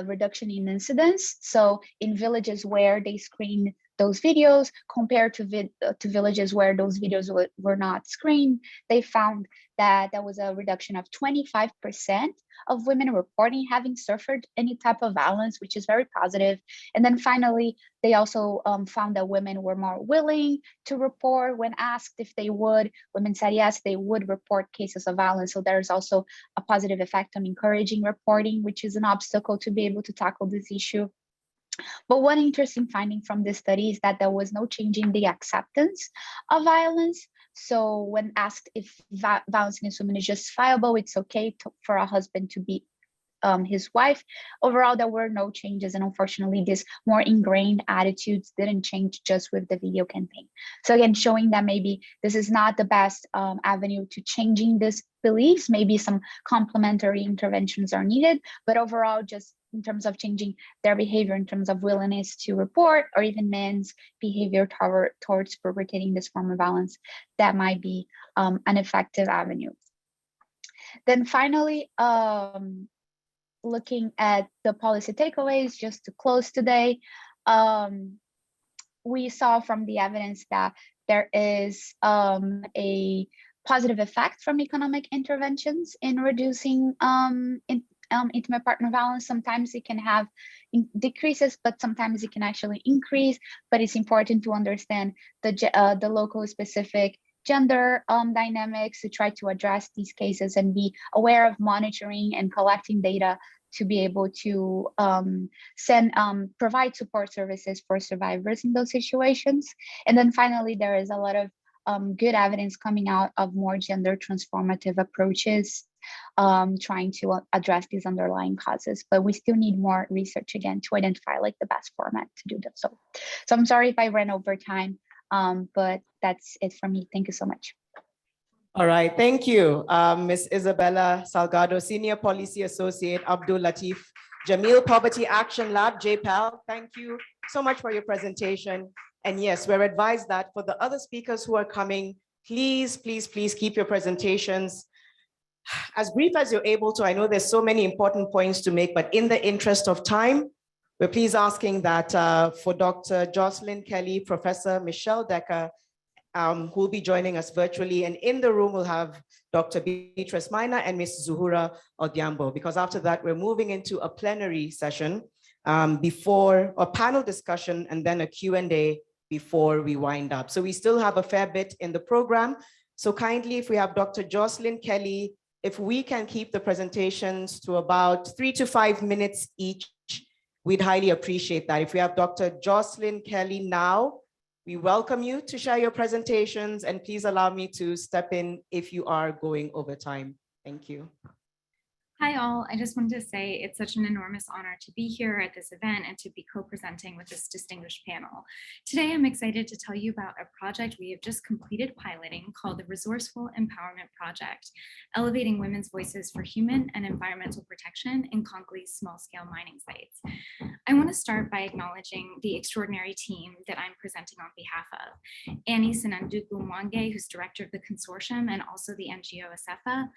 Speaker 5: reduction in incidents. So in villages where they screened those videos compared to villages where those videos were not screened, they found that there was a reduction of 25% of women reporting having suffered any type of violence, which is very positive. And then finally, they also found that women were more willing to report when asked if they would. Women said yes, they would report cases of violence. So there's also a positive effect on encouraging reporting, which is an obstacle to be able to tackle this issue. But one interesting finding from this study is that there was no change in the acceptance of violence. So when asked if violence against women is justifiable, it's okay for a husband to beat his wife, overall there were no changes, and unfortunately these more ingrained attitudes didn't change just with the video campaign. So again, showing that maybe this is not the best avenue to changing these beliefs. Maybe some complementary interventions are needed, but overall, just in terms of changing their behavior, in terms of willingness to report, or even men's behavior towards perpetrating this form of violence, that might be an effective avenue. Then finally, looking at the policy takeaways, just to close today, we saw from the evidence that there is a positive effect from economic interventions in reducing intimate partner violence. Sometimes it can have decreases, but sometimes it can actually increase. But it's important to understand the local specific gender dynamics to try to address these cases and be aware of monitoring and collecting data to be able to provide support services for survivors in those situations. And then finally, there is a lot of good evidence coming out of more gender transformative approaches trying to address these underlying causes, but we still need more research again to identify like the best format to do that. So I'm sorry if I ran over time, but that's it for me. Thank you so much.
Speaker 2: All right, thank you, Ms. Isabella Salgado, Senior Policy Associate, Abdul Latif Jamil, Poverty Action Lab, JPAL. Thank you so much for your presentation. And yes, we're advised that for the other speakers who are coming, please, please, please keep your presentations as brief as you're able to. I know there's so many important points to make, but in the interest of time, we're please asking that for Dr. Jocelyn Kelly, Professor Michelle Decker, who will be joining us virtually. And in the room, we'll have Dr. Beatrice Mina and Ms. Zuhura Odhiambo, because after that, we're moving into a plenary session before a panel discussion and then a Q&A before we wind up. So we still have a fair bit in the program. So kindly, if we have Dr. Jocelyn Kelly, if we can keep the presentations to about 3 to 5 minutes each, we'd highly appreciate that. If we have Dr. Jocelyn Kelly now, we welcome you to share your presentations, and please allow me to step in if you are going over time. Thank you.
Speaker 6: Hi all, I just wanted to say it's such an enormous honor to be here at this event and to be co-presenting with this distinguished panel. Today, I'm excited to tell you about a project we have just completed piloting called the Resourceful Empowerment Project, elevating women's voices for human and environmental protection in Congolese small-scale mining sites. I want to start by acknowledging the extraordinary team that I'm presenting on behalf of. Annie Sinanduku Mwange, who's director of the consortium and also the NGO ASEFA,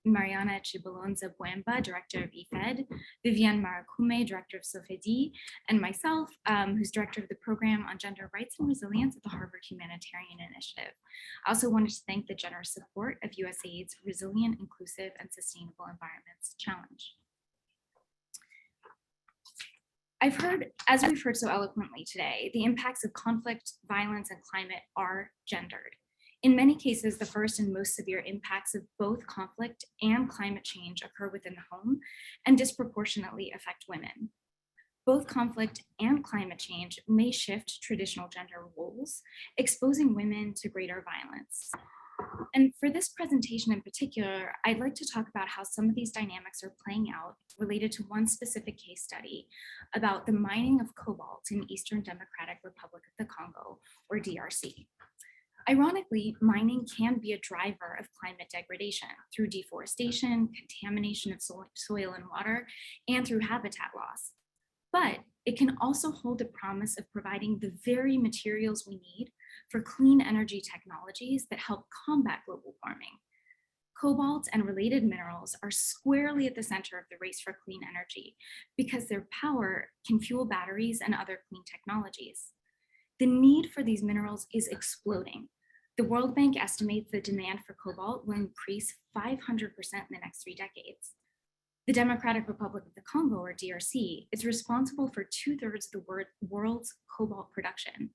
Speaker 6: Mariana Chibalonza Buemba, director of IFED, Viviane Marakume, director of SOFEDI, and myself, who's director of the program on gender rights and resilience at the Harvard Humanitarian Initiative. I also wanted to thank the generous support of USAID's Resilient, Inclusive, and Sustainable Environments Challenge. As we've heard so eloquently today, the impacts of conflict, violence, and climate are gendered. In many cases, the first and most severe impacts of both conflict and climate change occur within the home and disproportionately affect women. Both conflict and climate change may shift traditional gender roles, exposing women to greater violence. And for this presentation in particular, I'd like to talk about how some of these dynamics are playing out related to one specific case study about the mining of cobalt in Eastern Democratic Republic of the Congo, or DRC. Ironically, mining can be a driver of climate degradation through deforestation, contamination of soil and water, and through habitat loss. But it can also hold the promise of providing the very materials we need for clean energy technologies that help combat global warming. Cobalt and related minerals are squarely at the center of the race for clean energy because their power can fuel batteries and other clean technologies. The need for these minerals is exploding. The World Bank estimates the demand for cobalt will increase 500% in the next 3 decades. The Democratic Republic of the Congo, or DRC, is responsible for 2/3 of the world's cobalt production.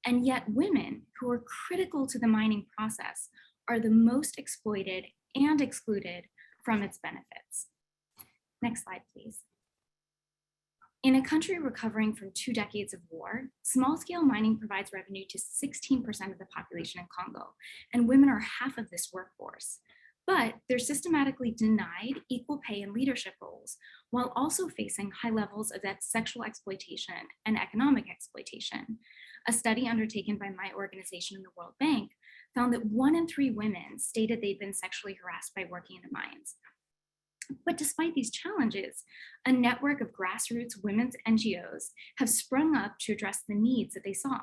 Speaker 6: And yet women, who are critical to the mining process, are the most exploited and excluded from its benefits. Next slide, please. In a country recovering from 2 decades of war, small-scale mining provides revenue to 16% of the population in Congo, and women are half of this workforce. But they're systematically denied equal pay and leadership roles, while also facing high levels of that sexual exploitation and economic exploitation. A study undertaken by my organization and the World Bank found that 1 in 3 women stated they'd been sexually harassed by working in the mines. But despite these challenges, a network of grassroots women's NGOs have sprung up to address the needs that they saw.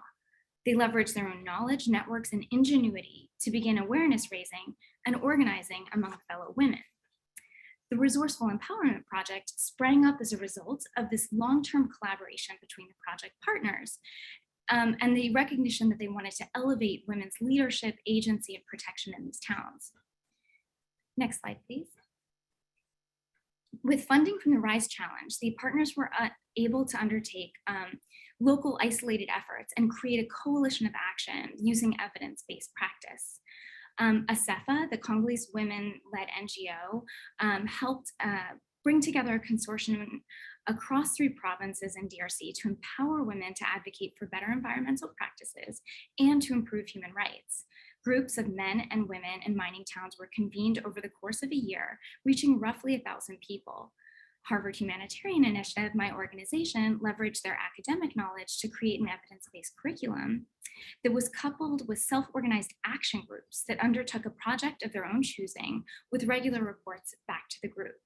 Speaker 6: They leveraged their own knowledge, networks, and ingenuity to begin awareness raising and organizing among fellow women. The Resourceful Empowerment Project sprang up as a result of this long-term collaboration between the project partners and the recognition that they wanted to elevate women's leadership, agency, and protection in these towns. Next slide, please. With funding from the RISE Challenge, the partners were able to undertake local isolated efforts and create a coalition of action using evidence-based practice. ASEFA, the Congolese women-led NGO, helped bring together a consortium across 3 provinces in DRC to empower women to advocate for better environmental practices and to improve human rights. Groups of men and women in mining towns were convened over the course of a year, reaching roughly 1,000 people. Harvard Humanitarian Initiative, my organization, leveraged their academic knowledge to create an evidence-based curriculum that was coupled with self-organized action groups that undertook a project of their own choosing with regular reports back to the group.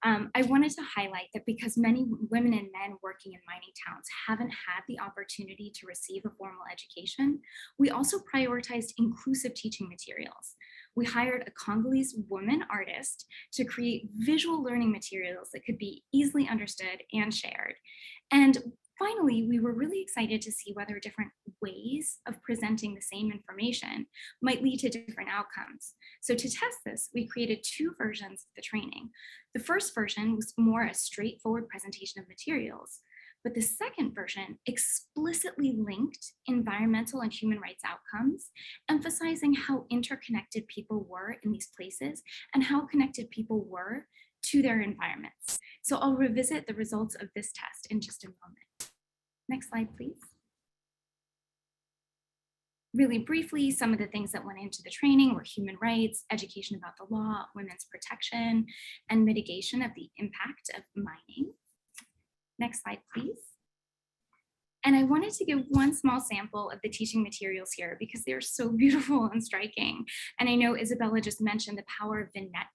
Speaker 6: I wanted to highlight that because many women and men working in mining towns haven't had the opportunity to receive a formal education, we also prioritized inclusive teaching materials. We hired a Congolese woman artist to create visual learning materials that could be easily understood and shared. And finally, we were really excited to see whether different ways of presenting the same information might lead to different outcomes. So to test this, we created 2 versions of the training. The first version was more a straightforward presentation of materials, but the second version explicitly linked environmental and human rights outcomes, emphasizing how interconnected people were in these places and how connected people were to their environments. So I'll revisit the results of this test in just a moment. Next slide, please. Really briefly, some of the things that went into the training were human rights, education about the law, women's protection, and mitigation of the impact of mining. Next slide, please. And I wanted to give one small sample of the teaching materials here because they're so beautiful and striking. And I know Isabella just mentioned the power of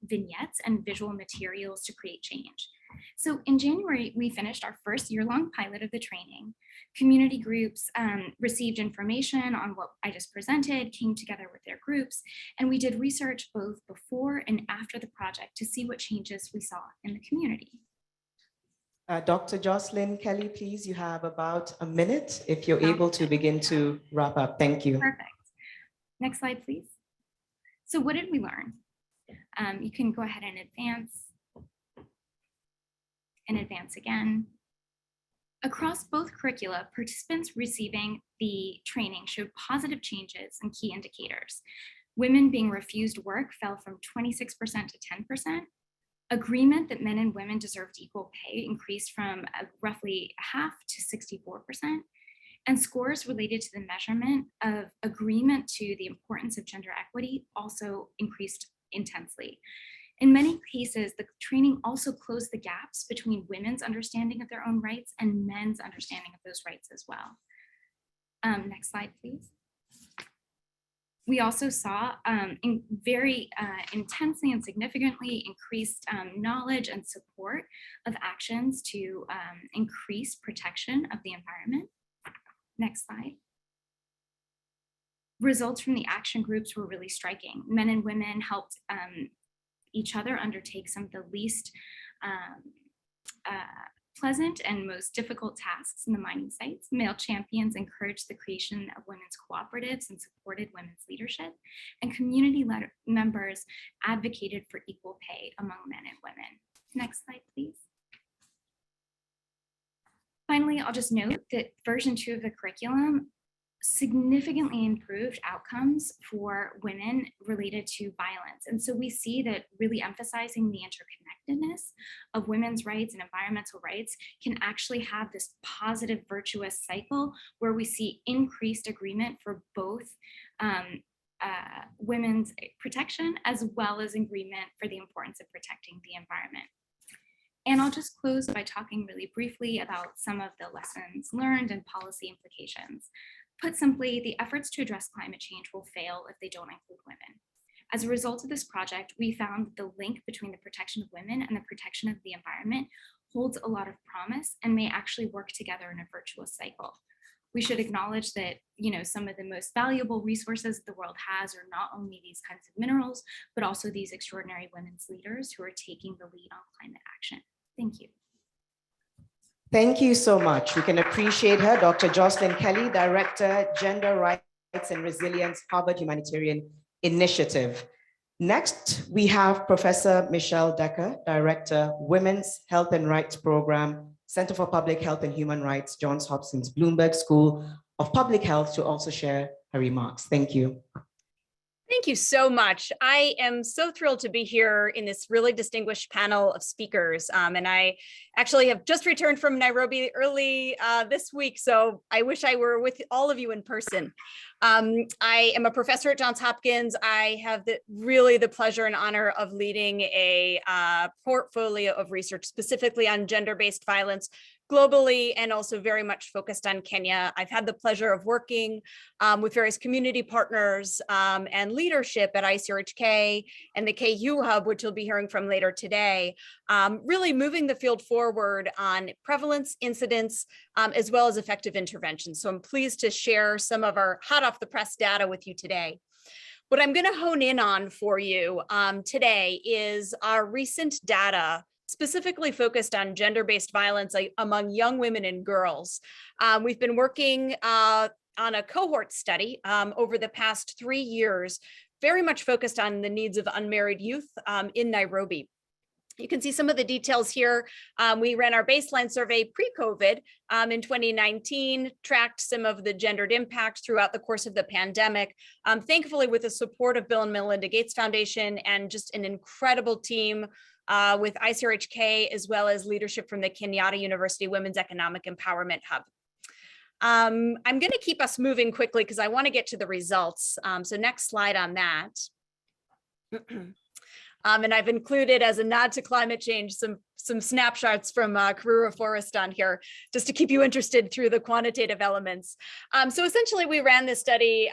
Speaker 6: vignettes and visual materials to create change. So in January, we finished our first year-long pilot of the training. Community groups received information on what I just presented, came together with their groups, and we did research both before and after the project to see what changes we saw in the community.
Speaker 2: Dr. Jocelyn Kelly, please, you have about a minute if you're able to begin to wrap up. Thank you.
Speaker 6: Perfect. Next slide, please. So what did we learn? You can go ahead and advance again. Across both curricula, participants receiving the training showed positive changes in key indicators. Women being refused work fell from 26% to 10%. Agreement that men and women deserved equal pay increased from roughly half to 64%. And scores related to the measurement of agreement to the importance of gender equity also increased intensely. In many cases, the training also closed the gaps between women's understanding of their own rights and men's understanding of those rights as well. Next slide, please. We also saw very intensely and significantly increased knowledge and support of actions to increase protection of the environment. Next slide. Results from the action groups were really striking. Men and women helped each other undertake some of the least pleasant and most difficult tasks in the mining sites. Male champions encouraged the creation of women's cooperatives and supported women's leadership. And community members advocated for equal pay among men and women. Next slide, please. Finally, I'll just note that version 2 of the curriculum significantly improved outcomes for women related to violence. And so we see that really emphasizing the interconnectedness of women's rights and environmental rights can actually have this positive virtuous cycle where we see increased agreement for both women's protection as well as agreement for the importance of protecting the environment. And I'll just close by talking really briefly about some of the lessons learned and policy implications. Put simply, the efforts to address climate change will fail if they don't include women. As a result of this project, we found the link between the protection of women and the protection of the environment holds a lot of promise and may actually work together in a virtuous cycle. We should acknowledge that, some of the most valuable resources the world has are not only these kinds of minerals, but also these extraordinary women's leaders who are taking the lead on climate action. Thank you.
Speaker 2: Thank you so much. We can appreciate her, Dr. Jocelyn Kelly, Director, Gender Rights and Resilience, Harvard Humanitarian Initiative. Next, we have Professor Michelle Decker, Director, Women's Health and Rights Program, Center for Public Health and Human Rights, Johns Hopkins Bloomberg School of Public Health, to also share her remarks. Thank you.
Speaker 7: Thank you so much. I am so thrilled to be here in this really distinguished panel of speakers. And I actually have just returned from Nairobi early this week, so I wish I were with all of you in person. I am a professor at Johns Hopkins. I have really the pleasure and honor of leading a portfolio of research specifically on gender-based violence globally and also very much focused on Kenya. I've had the pleasure of working with various community partners and leadership at ICRHK and the KU Hub, which you'll be hearing from later today, really moving the field forward on prevalence, incidence, as well as effective intervention. So I'm pleased to share some of our hot off the press data with you today. What I'm going to hone in on for you today is our recent data specifically focused on gender-based violence among young women and girls. We've been working on a cohort study over the past 3 years, very much focused on the needs of unmarried youth in Nairobi. You can see some of the details here. We ran our baseline survey pre-COVID in 2019, tracked some of the gendered impact throughout the course of the pandemic, thankfully with the support of Bill and Melinda Gates Foundation and just an incredible team with ICRHK, as well as leadership from the Kenyatta University Women's Economic Empowerment Hub. I'm going to keep us moving quickly because I want to get to the results. So next slide on that. And I've included, as a nod to climate change, some snapshots from Karura Forest on here, just to keep you interested through the quantitative elements. So essentially, we ran this study,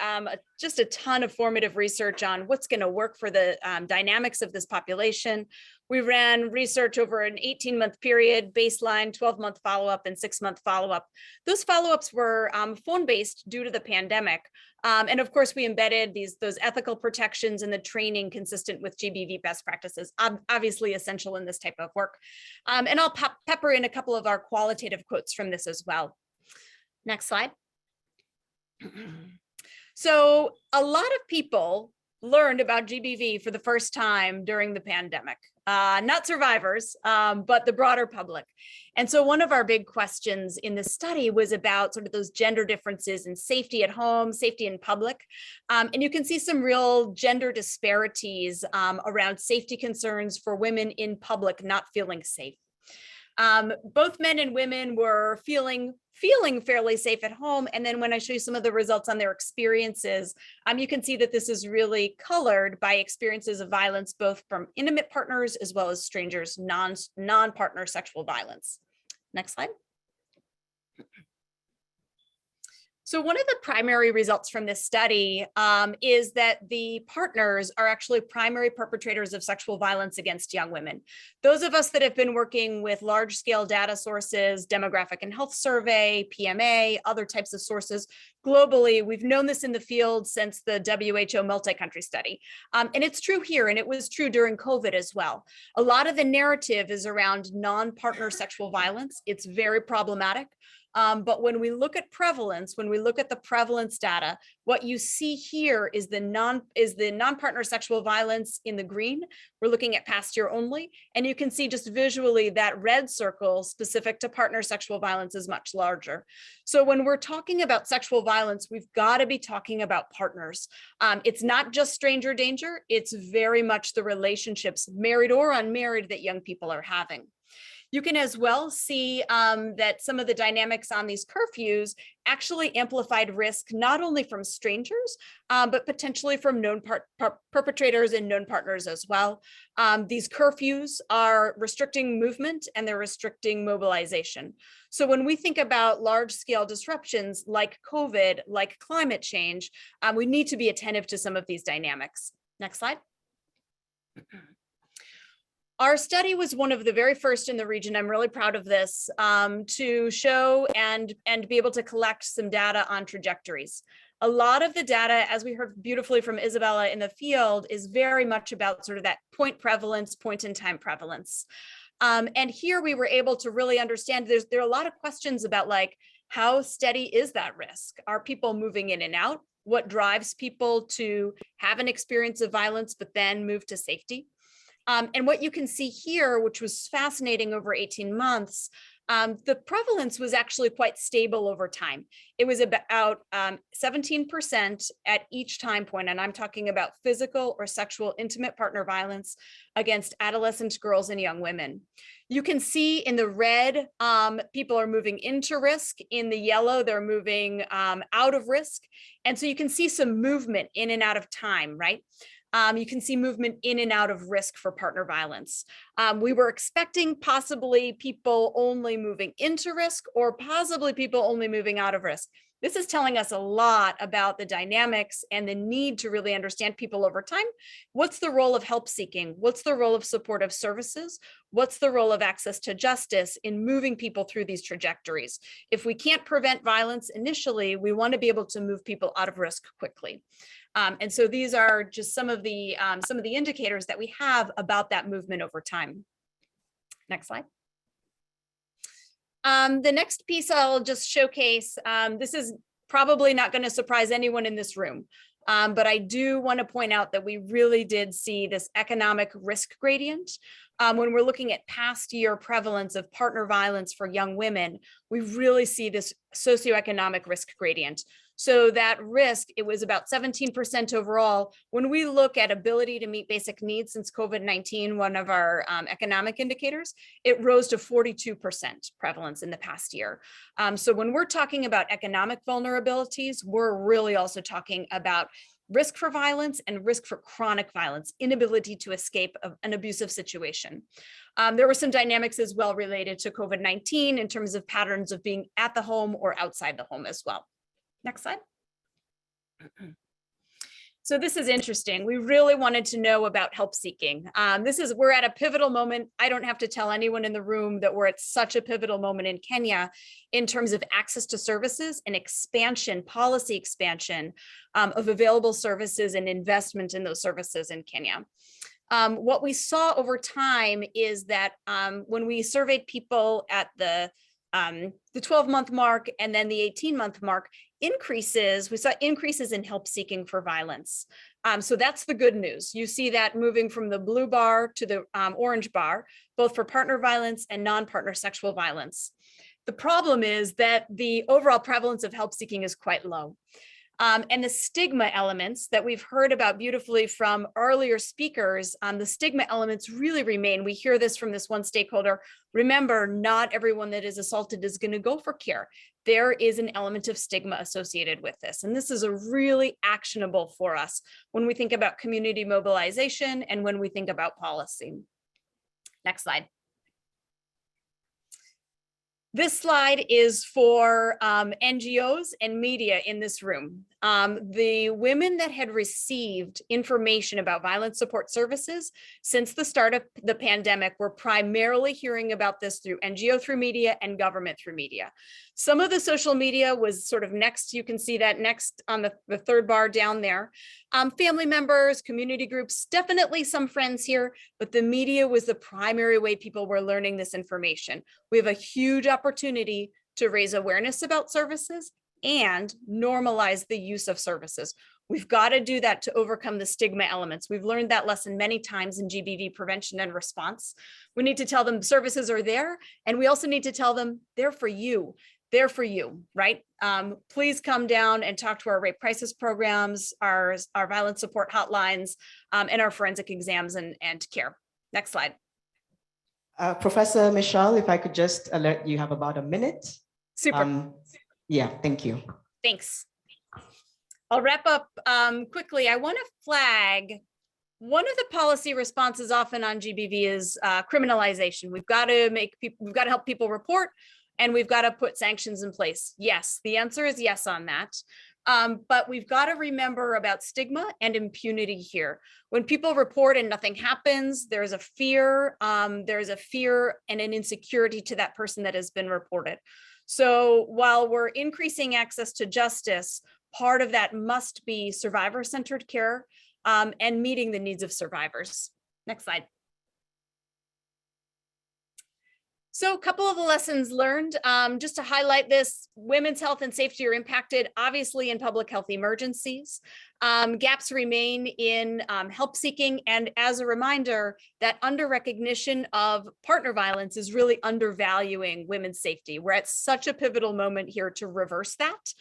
Speaker 7: just a ton of formative research on what's going to work for the dynamics of this population. We ran research over an 18-month period, baseline, 12-month follow-up, and 6-month follow-up. Those follow-ups were phone-based due to the pandemic. And of course, we embedded those ethical protections and the training consistent with GBV best practices, obviously essential in this type of work. And I'll pepper in a couple of our qualitative quotes from this as well. Next slide. So a lot of people learned about GBV for the first time during the pandemic. Not survivors, but the broader public. And so one of our big questions in this study was about sort of those gender differences in safety at home, safety in public. And you can see some real gender disparities around safety concerns for women in public not feeling safe. Both men and women were feeling fairly safe at home. And then when I show you some of the results on their experiences, you can see that this is really colored by experiences of violence, both from intimate partners as well as strangers, non-partner sexual violence. Next slide. So one of the primary results from this study is that the partners are actually primary perpetrators of sexual violence against young women. Those of us that have been working with large-scale data sources, demographic and health survey, PMA, other types of sources globally, we've known this in the field since the WHO multi-country study. And it's true here, and it was true during COVID as well. A lot of the narrative is around non-partner sexual violence. It's very problematic. But when we look at prevalence, when we look at the prevalence data, what you see here is the non-partner sexual violence in the green. We're looking at past year only, and you can see just visually that red circle specific to partner sexual violence is much larger. So when we're talking about sexual violence, we've got to be talking about partners. It's not just stranger danger, it's very much the relationships, married or unmarried, that young people are having. You can as well see that some of the dynamics on these curfews actually amplified risk, not only from strangers, but potentially from known perpetrators and known partners as well. These curfews are restricting movement and they're restricting mobilization. So when we think about large scale disruptions like COVID, like climate change, we need to be attentive to some of these dynamics. Next slide. Our study was one of the very first in the region, I'm really proud of this, to show and be able to collect some data on trajectories. A lot of the data, as we heard beautifully from Isabella in the field, is very much about sort of that point prevalence, point in time prevalence. And here we were able to really understand there are a lot of questions about like, how steady is that risk? Are people moving in and out? What drives people to have an experience of violence, but then move to safety? And what you can see here, which was fascinating over 18 months, the prevalence was actually quite stable over time. It was about 17% at each time point, and I'm talking about physical or sexual intimate partner violence against adolescent girls and young women. You can see in the red, people are moving into risk. In the yellow, they're moving out of risk. And so you can see some movement in and out of time, right? You can see movement in and out of risk for partner violence. We were expecting possibly people only moving into risk or possibly people only moving out of risk. This is telling us a lot about the dynamics and the need to really understand people over time. What's the role of help seeking? What's the role of supportive services? What's the role of access to justice in moving people through these trajectories? If we can't prevent violence initially, we want to be able to move people out of risk quickly. And so these are just some of the indicators that we have about that movement over time. Next slide. The next piece I'll just showcase, this is probably not going to surprise anyone in this room, but I do want to point out that we really did see this economic risk gradient. When we're looking at past year prevalence of partner violence for young women, we really see this socioeconomic risk gradient. So that risk, it was about 17% overall. When we look at ability to meet basic needs since COVID-19, one of our economic indicators, it rose to 42% prevalence in the past year. So when we're talking about economic vulnerabilities, we're really also talking about risk for violence and risk for chronic violence, inability to escape an abusive situation. There were some dynamics as well related to COVID-19 in terms of patterns of being at the home or outside the home as well. Next slide. So this is interesting. We really wanted to know about help seeking. We're at a pivotal moment. I don't have to tell anyone in the room that we're at such a pivotal moment in Kenya in terms of access to services and expansion, policy expansion of available services and investment in those services in Kenya. What we saw over time is that when we surveyed people at the 12-month mark and then the 18-month mark, we saw increases in help seeking for violence. So that's the good news. You see that moving from the blue bar to the orange bar, both for partner violence and non-partner sexual violence. The problem is that the overall prevalence of help seeking is quite low. And the stigma elements that we've heard about beautifully from earlier speakers, the stigma elements really remain. We hear this from this one stakeholder. Remember, not everyone that is assaulted is going to go for care. There is an element of stigma associated with this. And this is a really actionable for us when we think about community mobilization and when we think about policy. Next slide. This slide is for NGOs and media in this room. The women that had received information about violence support services since the start of the pandemic were primarily hearing about this through NGO through media and government through media. Some of the social media was sort of next, you can see that next on the third bar down there. Family members, community groups, definitely some friends here, but the media was the primary way people were learning this information. We have a huge opportunity to raise awareness about services and normalize the use of services. We've got to do that to overcome the stigma elements. We've learned that lesson many times in GBV prevention and response. We need to tell them services are there, and we also need to tell them they're for you. They're for you, right? Please come down and talk to our rape crisis programs, our violence support hotlines, and our forensic exams and care. Next slide.
Speaker 2: Professor Michelle, if I could just alert you, have about a minute.
Speaker 7: Super.
Speaker 2: Yeah, thank you.
Speaker 7: Thanks. I'll wrap up quickly. I want to flag one of the policy responses often on GBV is criminalization. We've got to help people report, and we've got to put sanctions in place. Yes, the answer is yes on that. But we've got to remember about stigma and impunity here. When people report and nothing happens, there's a fear and an insecurity to that person that has been reported. So while we're increasing access to justice, part of that must be survivor-centered care and meeting the needs of survivors. Next slide. So a couple of the lessons learned, just to highlight this, women's health and safety are impacted, obviously, in public health emergencies. Gaps remain in help seeking. And as a reminder, that under recognition of partner violence is really undervaluing women's safety. We're at such a pivotal moment here to reverse that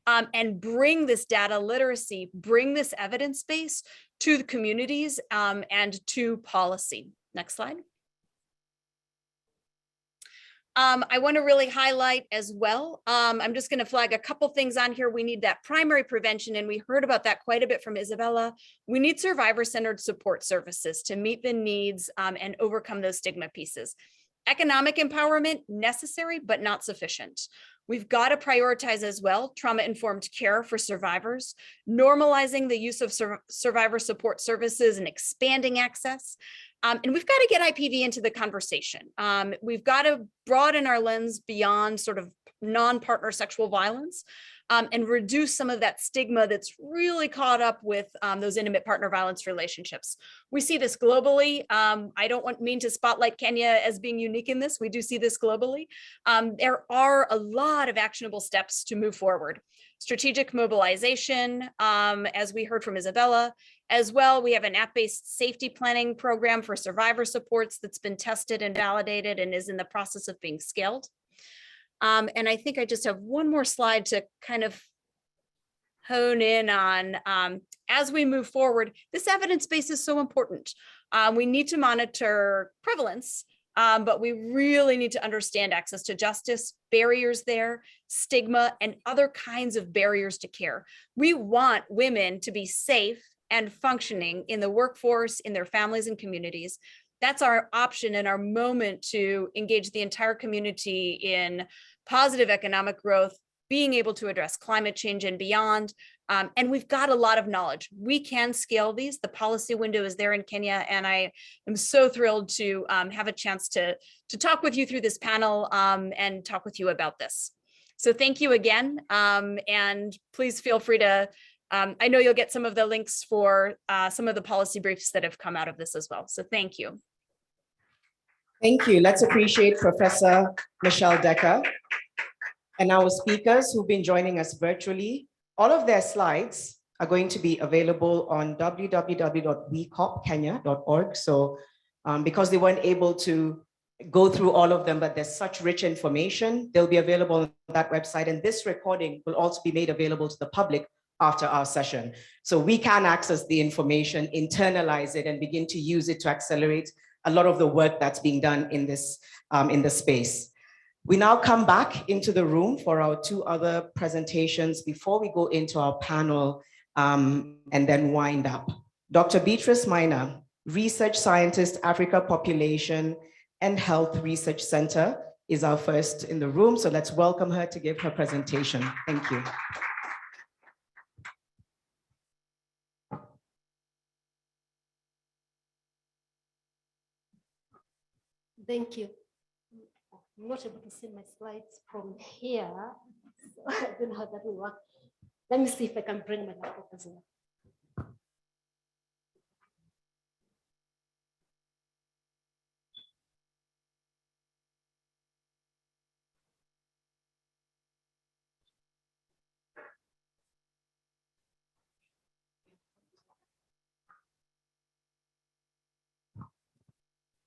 Speaker 7: and bring this data literacy, bring this evidence base to the communities and to policy. Next slide. I want to really highlight as well. I'm just going to flag a couple things on here. We need that primary prevention, and we heard about that quite a bit from Isabella. We need survivor-centered support services to meet the needs and overcome those stigma pieces. Economic empowerment, necessary, but not sufficient. We've got to prioritize as well trauma-informed care for survivors, normalizing the use of survivor support services and expanding access. And we've got to get IPV into the conversation. We've got to broaden our lens beyond sort of non-partner sexual violence and reduce some of that stigma that's really caught up with those intimate partner violence relationships. We see this globally. I don't mean to spotlight Kenya as being unique in this. We do see this globally. There are a lot of actionable steps to move forward. Strategic mobilization, as we heard from Isabella. As well, we have an app-based safety planning program for survivor supports that's been tested and validated and is in the process of being scaled. And I think I just have one more slide to kind of hone in on as we move forward. This evidence base is so important. We need to monitor prevalence, but we really need to understand access to justice, barriers there, stigma, and other kinds of barriers to care. We want women to be safe and functioning in the workforce, in their families and communities. That's our option and our moment to engage the entire community in positive economic growth, being able to address climate change and beyond. And we've got a lot of knowledge. We can scale these. The policy window is there in Kenya, and I am so thrilled to have a chance to talk with you through this panel and talk with you about this. So thank you again, and please feel free to I know you'll get some of the links for some of the policy briefs that have come out of this as well. So thank you.
Speaker 2: Thank you. Let's appreciate Professor Michelle Decker. And our speakers who've been joining us virtually, all of their slides are going to be available on www.wecopkenya.org. So because they weren't able to go through all of them, but there's such rich information, they'll be available on that website. And this recording will also be made available to the public after our session. So we can access the information, internalize it, and begin to use it to accelerate a lot of the work that's being done in this space. We now come back into the room for our two other presentations before we go into our panel and then wind up. Dr. Beatrice Minor, Research Scientist, Africa Population and Health Research Center, is our first in the room. So let's welcome her to give her presentation. Thank you.
Speaker 8: Thank you. I'm not able to see my slides from here, so I don't know how that will work. Let me see if I can bring my laptop as well.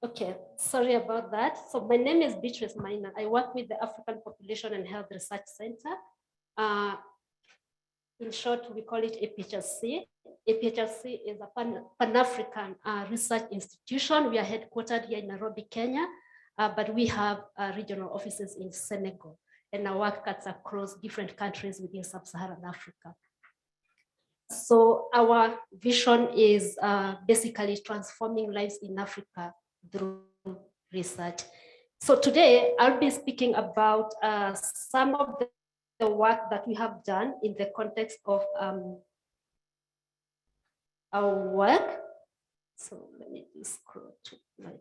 Speaker 8: Okay, sorry about that. So my name is Beatrice Minor. I work with the African Population and Health Research Center. In short, we call it APHRC. APHRC is a Pan-African research institution. We are headquartered here in Nairobi, Kenya, but we have regional offices in Senegal, and our work cuts across different countries within sub-Saharan Africa. So our vision is basically transforming lives in Africa through research. So today I'll be speaking about some of the work that we have done in the context of our work. So let me just scroll to my.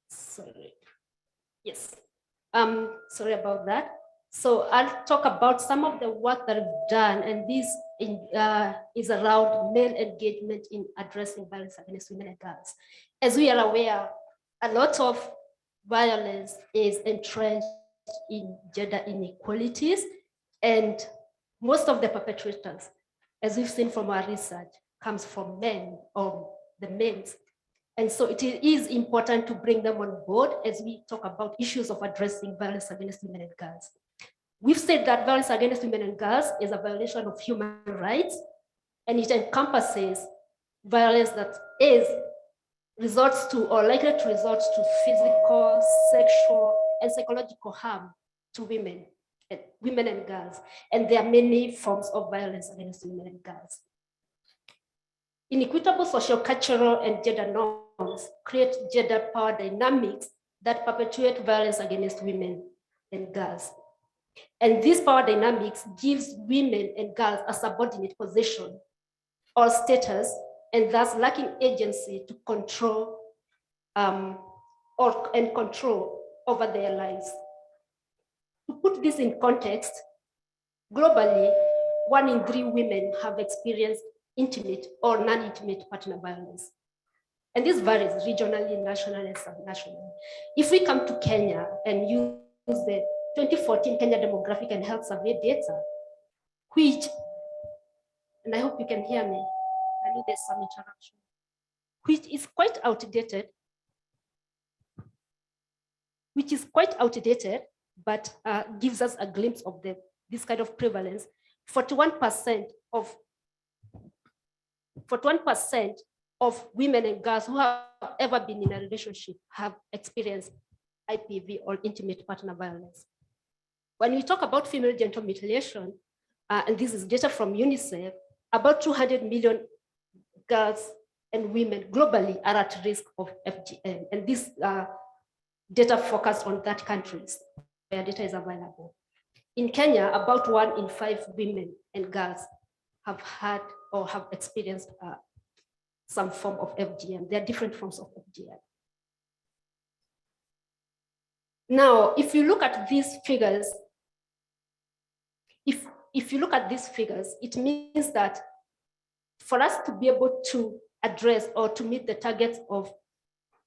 Speaker 8: Sorry. Yes. Sorry about that. So I'll talk about some of the work that we've done, and this is around male engagement in addressing violence against women and girls. As we are aware, a lot of violence is entrenched in gender inequalities, and most of the perpetrators, as we've seen from our research, comes from men or the males. And so it is important to bring them on board as we talk about issues of addressing violence against women and girls. We've said that violence against women and girls is a violation of human rights, and it encompasses violence that results to or likely to result to physical, sexual, and psychological harm to women and girls. And there are many forms of violence against women and girls. Inequitable social, cultural, and gender norms create gender power dynamics that perpetuate violence against women and girls. And this power dynamics gives women and girls a subordinate position or status, and thus lacking agency to control control over their lives. To put this in context, globally, 1 in 3 women have experienced intimate or non-intimate partner violence. And this varies regionally, nationally, and subnationally. If we come to Kenya and use the 2014 Kenya Demographic and Health Survey data, which, and I hope you can hear me, I know there's some interruption, which is quite outdated, but gives us a glimpse of this kind of prevalence. 41% of women and girls who have ever been in a relationship have experienced IPV or intimate partner violence. When we talk about female genital mutilation, and this is data from UNICEF, about 200 million girls and women globally are at risk of FGM. And this data focused on 30 countries where data is available. In Kenya, about 1 in 5 women and girls have had or have experienced some form of FGM. There are different forms of FGM. Now, if you look at these figures, if you look at these figures, it means that for us to be able to address or to meet the targets of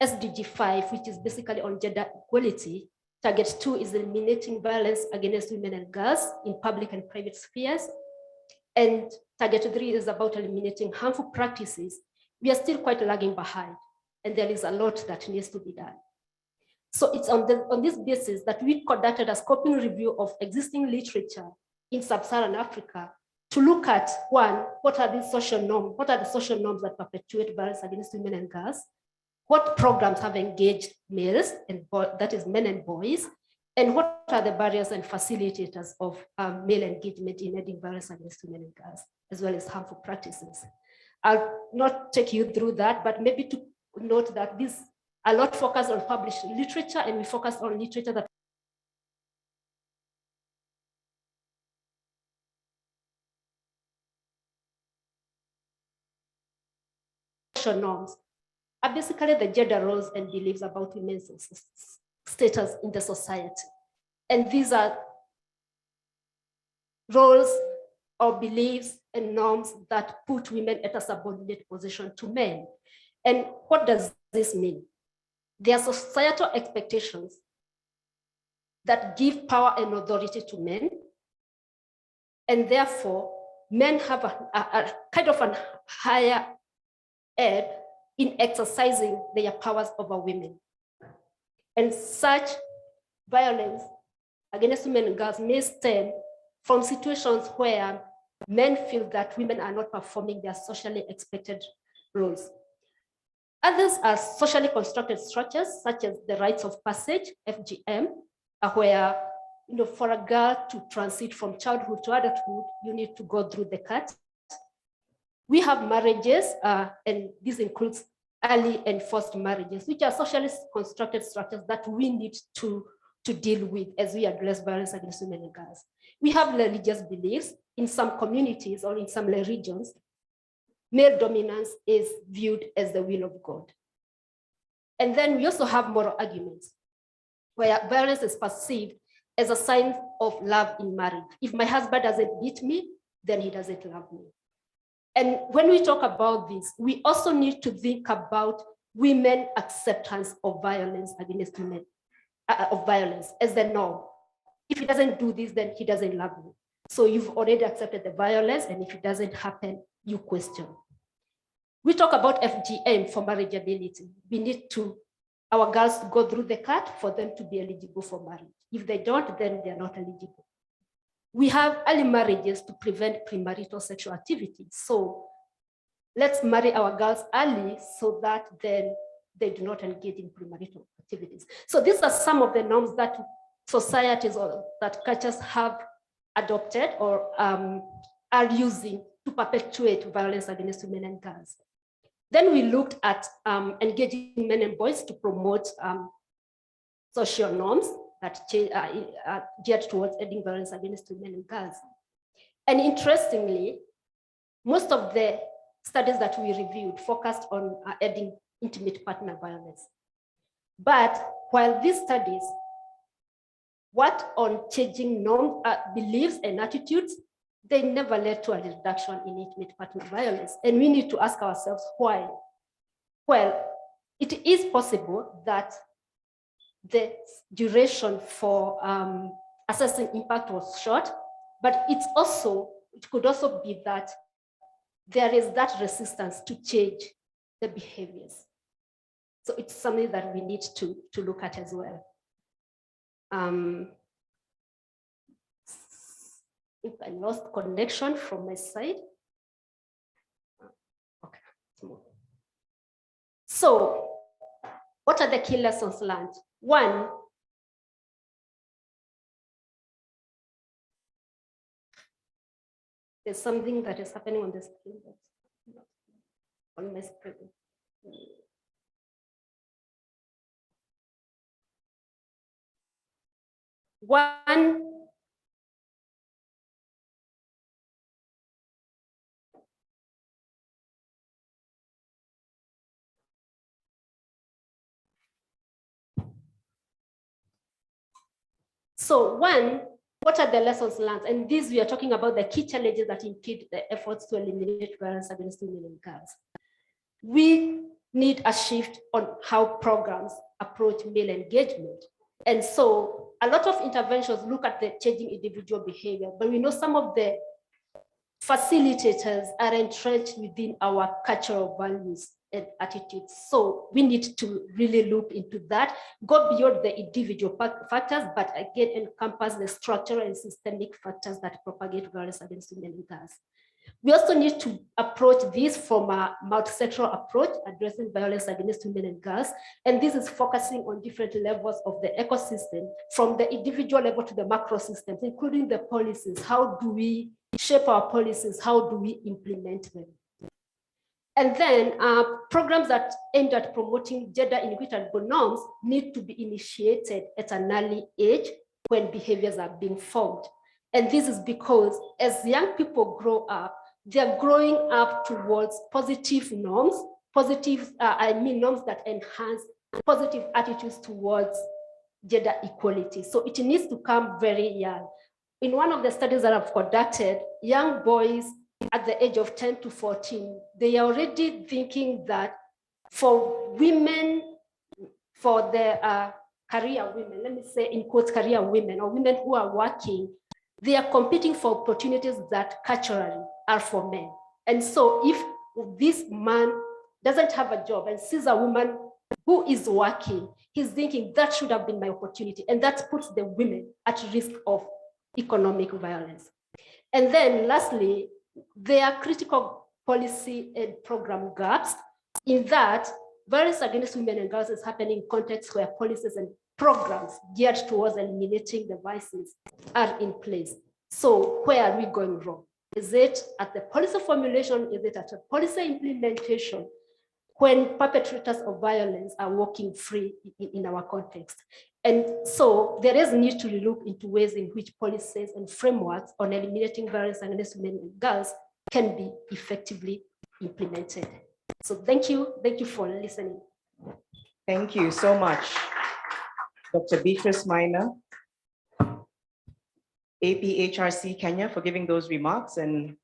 Speaker 8: SDG 5, which is basically on gender equality. Target 2 is eliminating violence against women and girls in public and private spheres. And target 3 is about eliminating harmful practices. We are still quite lagging behind, and there is a lot that needs to be done. So it's on this basis that we conducted a scoping review of existing literature in sub-Saharan Africa to look at, one, what are the social norms that perpetuate violence against women and girls? What programs have engaged males, and that is men and boys, and what are the barriers and facilitators of male engagement in ending violence against women and girls, as well as harmful practices. I'll not take you through that, but maybe to note that this a lot focused on published literature, and we focus on literature that social norms are basically the gender roles and beliefs about women's status in the society. And these are roles or beliefs and norms that put women at a subordinate position to men. And what does this mean? There are societal expectations that give power and authority to men, and therefore men have a kind of a higher ed in exercising their powers over women. And such violence against women and girls may stem from situations where men feel that women are not performing their socially expected roles. Others are socially constructed structures, such as the rites of passage, FGM, where for a girl to transit from childhood to adulthood, you need to go through the cut. We have marriages, and this includes early and forced marriages, which are socially constructed structures that we need to deal with as we address violence against women and girls. We have religious beliefs. In some communities or in some regions, male dominance is viewed as the will of God. And then we also have moral arguments, where violence is perceived as a sign of love in marriage. If my husband doesn't beat me, then he doesn't love me. And when we talk about this, we also need to think about women's acceptance of violence against women, of violence as the norm. If he doesn't do this, then he doesn't love me. So you've already accepted the violence, and if it doesn't happen, you question. We talk about FGM for marriageability. We need our girls to go through the cut for them to be eligible for marriage. If they don't, then they're not eligible. We have early marriages to prevent premarital sexual activity. So let's marry our girls early so that then they do not engage in premarital activities. So these are some of the norms that societies or that cultures have adopted or are using to perpetuate violence against women and girls. Then we looked at engaging men and boys to promote social norms that are geared towards ending violence against women and girls. And interestingly, most of the studies that we reviewed focused on ending intimate partner violence. But while these studies worked on changing norms, beliefs and attitudes, they never led to a reduction in intimate partner violence. And we need to ask ourselves why. Well, it is possible that the duration for assessing impact was short, but it could also be that there is that resistance to change the behaviors. So it's something that we need to look at as well. I think I lost connection from my side. Okay. So what are the key lessons learned? One, there's something that is happening on the screen that's not on my screen. One, what are the lessons learned? And these, we are talking about the key challenges that impede the efforts to eliminate violence against women and girls. we need a shift on how programs approach male engagement. And so a lot of interventions look at the changing individual behavior, but we know some of the facilitators are entrenched within our cultural values and attitudes. So we need to really look into that, go beyond the individual factors, but again, encompass the structural and systemic factors that propagate violence against women and girls. We also need to approach this from a multisectoral approach, addressing violence against women and girls. And this is focusing on different levels of the ecosystem, from the individual level to the macro systems, including the policies. How do we shape our policies? How do we implement them? And then programs that aimed at promoting gender inequitable norms need to be initiated at an early age when behaviors are being formed. And this is because as young people grow up, they're growing up towards positive norms, norms that enhance positive attitudes towards gender equality. So it needs to come very young. In one of the studies that I've conducted, young boys at the age of 10 to 14, they are already thinking that for women, for the career women, let me say in quotes, career women or women who are working, they are competing for opportunities that culturally are for men. And so if this man doesn't have a job and sees a woman who is working, he's thinking that should have been my opportunity. And that puts the women at risk of economic violence. And then lastly, there are critical policy and program gaps in that violence against women and girls is happening in contexts where policies and programs geared towards eliminating the vices are in place. So where are we going wrong? Is it at the policy formulation? Is it at the policy implementation when perpetrators of violence are walking free in our context? And so there is a need to look into ways in which policies and frameworks on eliminating violence against women and girls can be effectively implemented. So thank you for listening.
Speaker 2: Thank you so much, Dr. Beatrice Minor, APHRC Kenya, for giving those remarks, and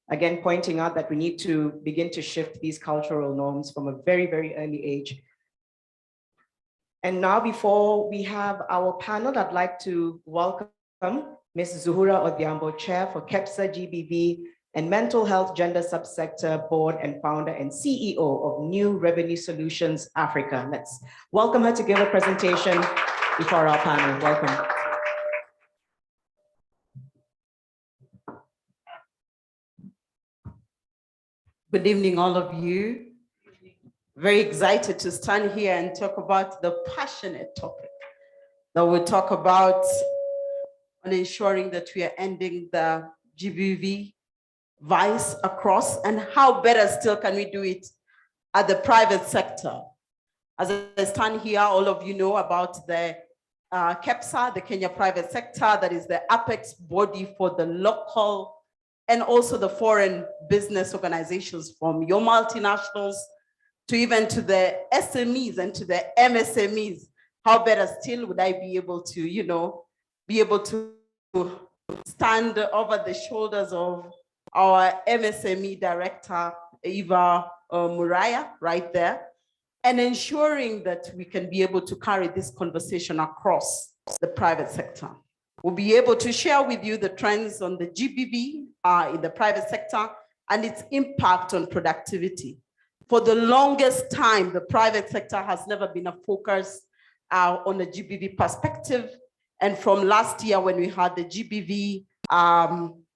Speaker 2: again, pointing out that we need to begin to shift these cultural norms from a very, very early age. And now, before we have our panel, I'd like to welcome Ms. Zuhura Odhiambo, Chair for KEPSA GBV and Mental Health Gender Subsector Board and Founder and CEO of New Revenue Solutions Africa. Let's welcome her to give a presentation before our panel. Welcome.
Speaker 9: Good evening, all of you. Very excited to stand here and talk about the passionate topic that we'll talk about on ensuring that we are ending the GBV vice across, and how better still can we do it at the private sector. As I stand here, all of you know about the KEPSA, the Kenya Private Sector, that is the apex body for the local and also the foreign business organizations, from your multinationals to even to the SMEs and to the MSMEs. How better still would I be able to, be able to stand over the shoulders of our MSME director, Eva Muraya, right there, and ensuring that we can be able to carry this conversation across the private sector. We'll be able to share with you the trends on the GBV in the private sector and its impact on productivity. For the longest time, the private sector has never been a focus on the GBV perspective. And from last year, when we had the GBV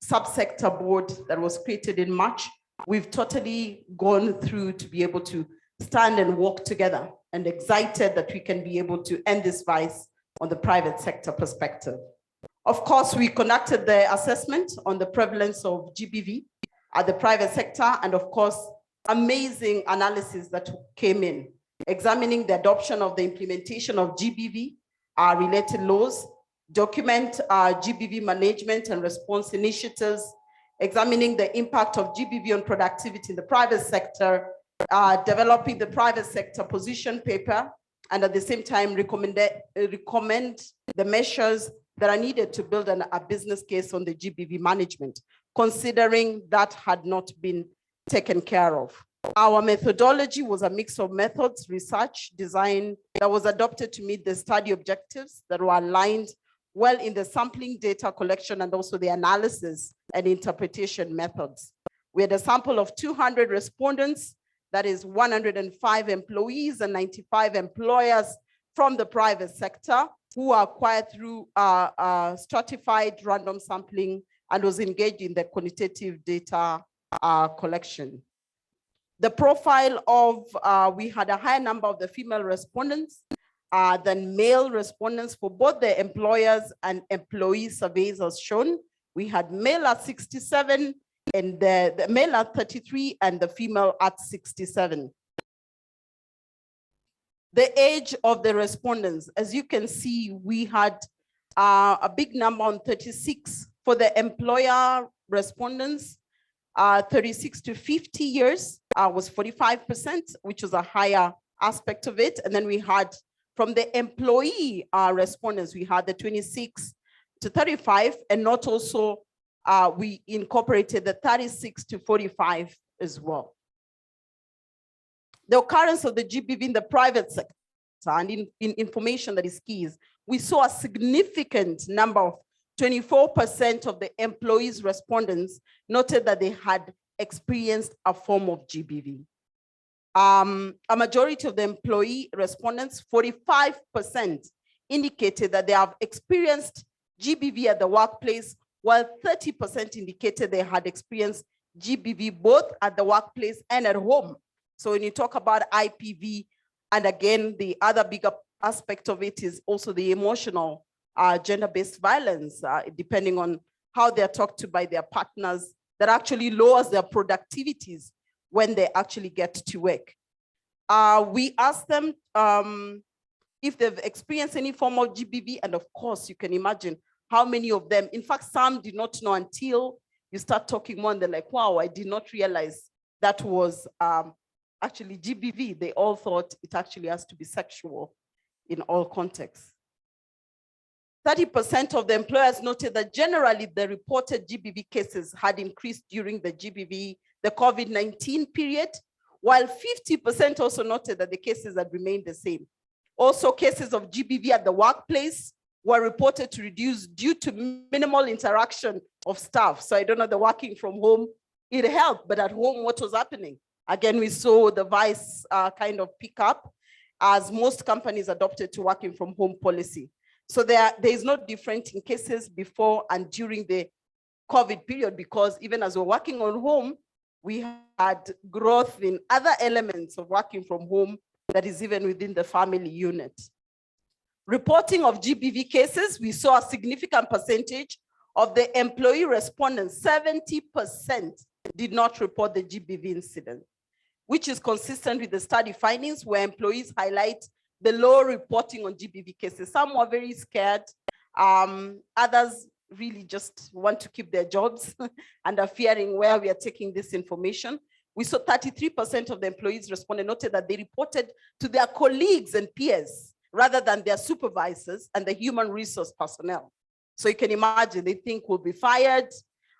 Speaker 9: subsector board that was created in March, we've totally gone through to be able to stand and work together, and excited that we can be able to end this vice on the private sector perspective. Of course, we conducted the assessment on the prevalence of GBV at the private sector, and of course, amazing analysis that came in, examining the adoption of the implementation of GBV, related laws, document GBV management and response initiatives, examining the impact of GBV on productivity in the private sector, developing the private sector position paper, and at the same time recommend the measures that are needed to build a business case on the GBV management, considering that had not been taken care of. Our methodology was a mix of methods, research, design that was adopted to meet the study objectives that were aligned well in the sampling, data collection, and also the analysis and interpretation methods. We had a sample of 200 respondents, that is 105 employees and 95 employers from the private sector who are acquired through stratified random sampling and was engaged in the quantitative data collection. The profile of, we had a higher number of the female respondents than male respondents for both the employers and employee surveys as shown. We had male at 67 and the male at 33 and the female at 67. The age of the respondents, as you can see, we had a big number on 36 for the employer respondents. 36 to 50 years was 45%, which was a higher aspect of it. And then we had from the employee respondents, we had the 26 to 35, and not also, we incorporated the 36 to 45 as well. The occurrence of the GBV in the private sector and in information that is key is we saw a significant number of 24% of the employees respondents noted that they had experienced a form of GBV. A majority of the employee respondents, 45%, indicated that they have experienced GBV at the workplace, while 30% indicated they had experienced GBV both at the workplace and at home. So when you talk about IPV, and again, the other bigger aspect of it is also the emotional gender-based violence, depending on how they're talked to by their partners, that actually lowers their productivities when they actually get to work. We asked them if they've experienced any form of GBV, and of course, you can imagine how many of them, in fact, some did not know until you start talking more and they're like, wow, I did not realize that was actually GBV. They all thought it actually has to be sexual in all contexts. 30% of the employers noted that generally the reported GBV cases had increased during the COVID-19 period, while 50% also noted that the cases had remained the same. Also, cases of GBV at the workplace were reported to reduce due to minimal interaction of staff. So I don't know, the working from home, it helped, but at home, what was happening? Again, we saw the vice kind of pick up as most companies adopted to working from home policy. So there is no difference in cases before and during the COVID period, because even as we're working on home, we had growth in other elements of working from home that is even within the family unit. Reporting of GBV cases, we saw a significant percentage of the employee respondents, 70% did not report the GBV incident, which is consistent with the study findings where employees highlight the low reporting on GBV cases. Some were very scared. Others really just want to keep their jobs and are fearing where we are taking this information. We saw 33% of the employees responded, noted that they reported to their colleagues and peers rather than their supervisors and the human resource personnel. So you can imagine, they think we'll be fired.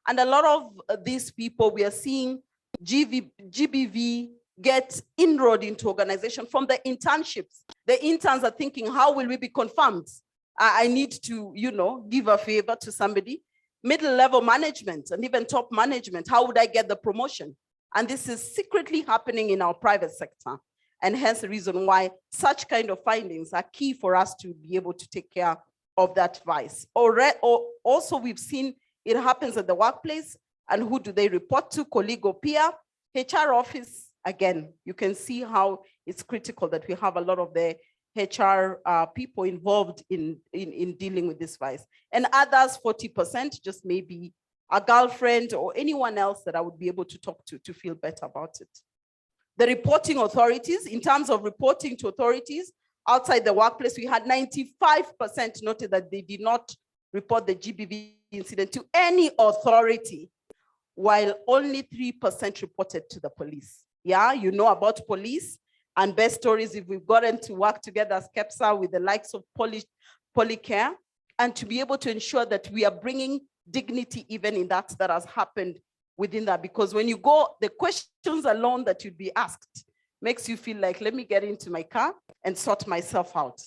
Speaker 9: And a lot of these people, we are seeing GBV get inroad into organization from the internships. The interns are thinking, how will we be confirmed? I need to, give a favor to somebody. Middle level management and even top management, how would I get the promotion? And this is secretly happening in our private sector. And hence the reason why such kind of findings are key for us to be able to take care of that vice. Also, we've seen it happens at the workplace, and who do they report to? Colleague or peer? HR office, again, you can see how it's critical that we have a lot of the HR people involved in dealing with this vice. And others, 40%, just maybe a girlfriend or anyone else that I would be able to talk to feel better about it. The reporting authorities, in terms of reporting to authorities outside the workplace, we had 95% noted that they did not report the GBV incident to any authority, while only 3% reported to the police. Yeah, you know about police, and best stories if we've gotten to work together as KEPSA with the likes of Polycare, and to be able to ensure that we are bringing dignity even in that has happened within that, because when you go, the questions alone that you'd be asked makes you feel like, let me get into my car and sort myself out.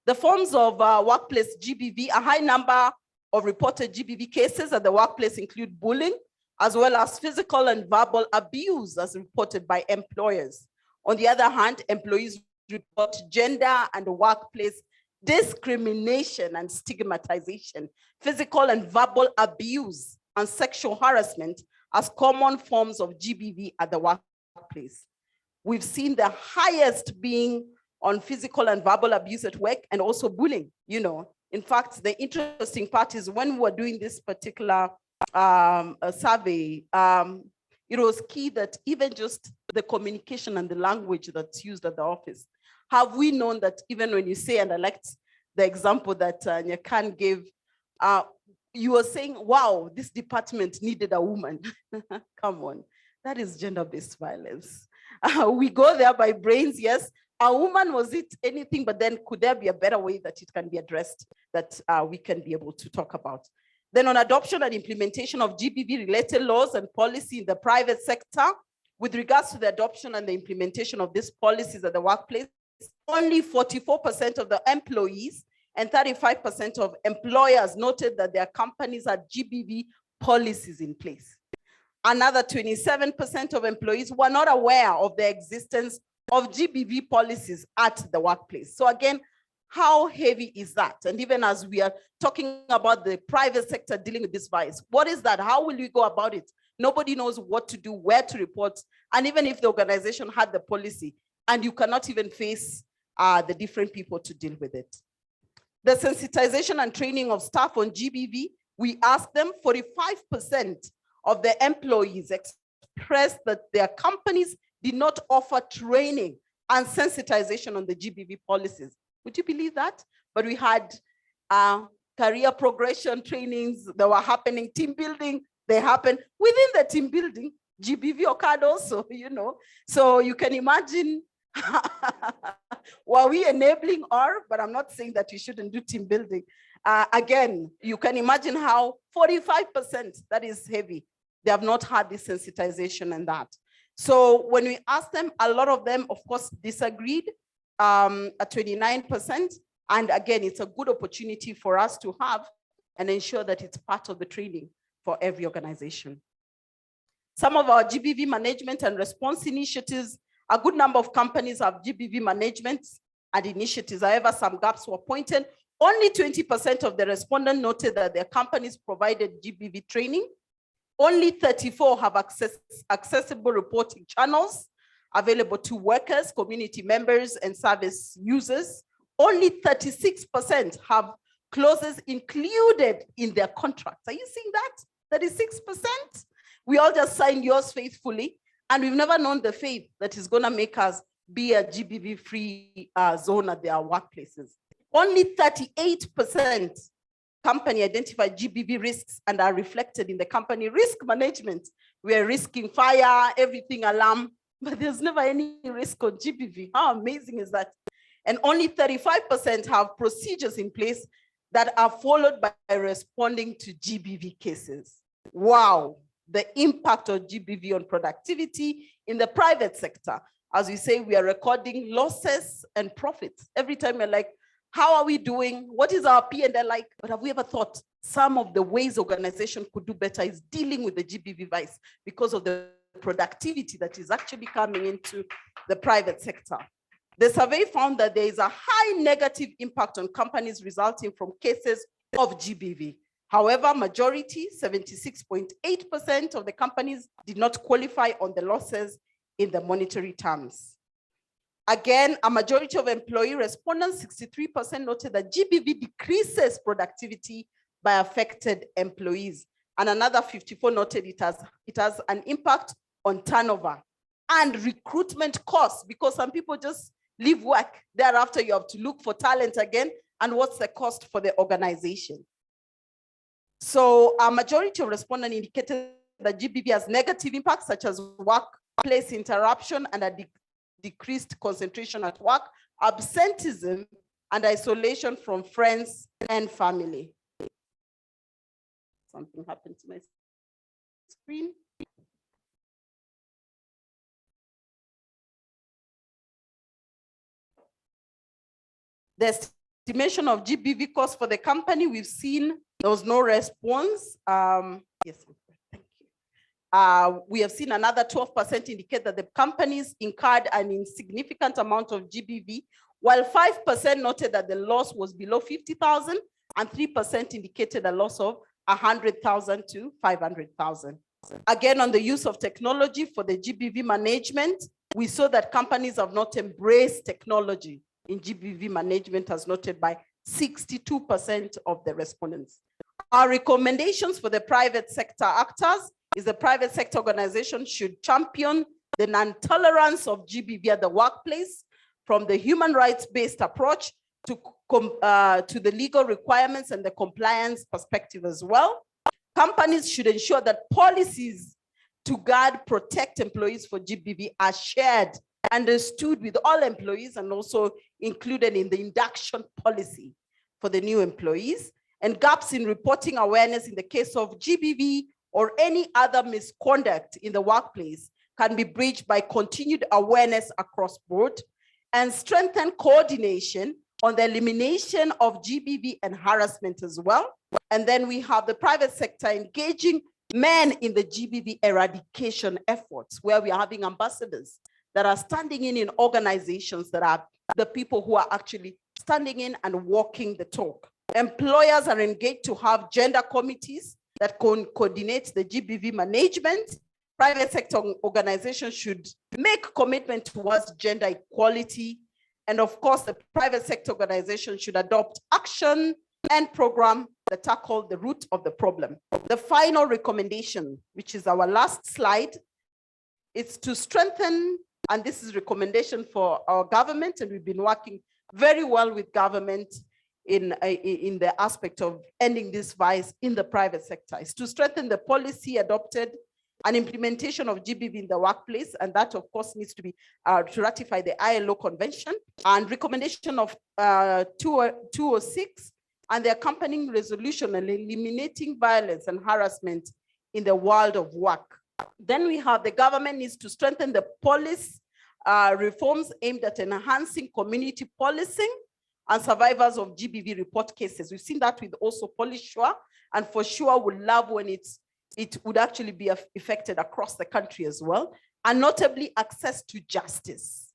Speaker 9: The forms of workplace GBV, a high number of reported GBV cases at the workplace include bullying, as well as physical and verbal abuse as reported by employers. On the other hand, employees report gender and workplace discrimination and stigmatization, physical and verbal abuse, and sexual harassment as common forms of GBV at the workplace. We've seen the highest being on physical and verbal abuse at work, and also bullying. You know, in fact, the interesting part is when we were doing this particular survey, it was key that even just the communication and the language that's used at the office. Have we known that even when you say, and I liked the example that Nyakan gave, you were saying, wow, this department needed a woman. Come on, that is gender-based violence. We go there by brains, yes. A woman, was it anything, but then could there be a better way that it can be addressed that we can be able to talk about? Then on adoption and implementation of GBV-related laws and policy in the private sector, with regards to the adoption and the implementation of these policies at the workplace, only 44% of the employees and 35% of employers noted that their companies had GBV policies in place. Another 27% of employees were not aware of the existence of GBV policies at the workplace. So again, how heavy is that? And even as we are talking about the private sector dealing with this virus, what is that? How will we go about it? Nobody knows what to do, where to report. And even if the organization had the policy, and you cannot even face the different people to deal with it. The sensitization and training of staff on GBV, we asked them, 45% of the employees expressed that their companies did not offer training and sensitization on the GBV policies. Would you believe that? But we had career progression trainings that were happening, team building, they happen within the team building. GBV occurred also, you know. So you can imagine, were we enabling but I'm not saying that you shouldn't do team building. Again, you can imagine how 45%, that is heavy. They have not had this sensitization and that. So when we asked them, a lot of them, of course, disagreed at 29%. And again, it's a good opportunity for us to have and ensure that it's part of the training for every organization. Some of our GBV management and response initiatives, a good number of companies have GBV management and initiatives. However, some gaps were pointed. Only 20% of the respondents noted that their companies provided GBV training. Only 34 have accessible reporting channels available to workers, community members, and service users. Only 36% have clauses included in their contracts. Are you seeing that? 36%? We all just signed yours faithfully, and we've never known the faith that is going to make us be a GBV-free zone at their workplaces. Only 38% company identify GBV risks and are reflected in the company risk management. We are risking fire, everything alarm, but there's never any risk on GBV. How amazing is that? And only 35% have procedures in place that are followed by responding to GBV cases. Wow, the impact of GBV on productivity in the private sector. As we say, we are recording losses and profits. Every time we're like, how are we doing? What is our P&L like? But have we ever thought some of the ways organization could do better is dealing with the GBV virus because of the productivity that is actually coming into the private sector? The survey found that there is a high negative impact on companies resulting from cases of GBV. However, majority, 76.8% of the companies did not qualify on the losses in the monetary terms. Again, a majority of employee respondents, 63%, noted that GBV decreases productivity by affected employees. And another 54 noted it has an impact on turnover and recruitment costs, because some people just leave work. Thereafter, you have to look for talent again. And what's the cost for the organization? So a majority of respondents indicated that GBV has negative impacts such as workplace interruption and a decreased concentration at work, absenteeism, and isolation from friends and family. Something happened to my screen. The estimation of GBV cost for the company, we've seen there was no response. Yes, thank you. We have seen another 12% indicate that the companies incurred an insignificant amount of GBV, while 5% noted that the loss was below 50,000 and 3% indicated a loss of 100,000 to 500,000. Again, on the use of technology for the GBV management, we saw that companies have not embraced technology in GBV management, as noted by 62% of the respondents. Our recommendations for the private sector actors is the private sector organization should champion the non-tolerance of GBV at the workplace, from the human rights-based approach to the legal requirements and the compliance perspective as well. Companies should ensure that policies to guard, protect employees for GBV are shared, understood with all employees, and also included in the induction policy for the new employees. And gaps in reporting awareness in the case of GBV or any other misconduct in the workplace can be bridged by continued awareness across board, and strengthen coordination on the elimination of GBV and harassment as well. And then we have the private sector engaging men in the GBV eradication efforts, where we are having ambassadors that are standing in organizations that are the people who are actually standing in and walking the talk. Employers are engaged to have gender committees that can coordinate the GBV management. Private sector organizations should make commitment towards gender equality. And of course, the private sector organization should adopt action and program that tackle the root of the problem. The final recommendation, which is our last slide, is to strengthen, and this is recommendation for our government, and we've been working very well with government in the aspect of ending this vice in the private sector, is to strengthen the policy adopted and implementation of GBV in the workplace, and that of course needs to be to ratify the ILO convention, and recommendation of 206 and the accompanying resolution on eliminating violence and harassment in the world of work. Then we have the government needs to strengthen the policy reforms aimed at enhancing community policing and survivors of GBV report cases. We've seen that with also Police Sure, and for sure would love when it would actually be affected across the country as well, and notably access to justice,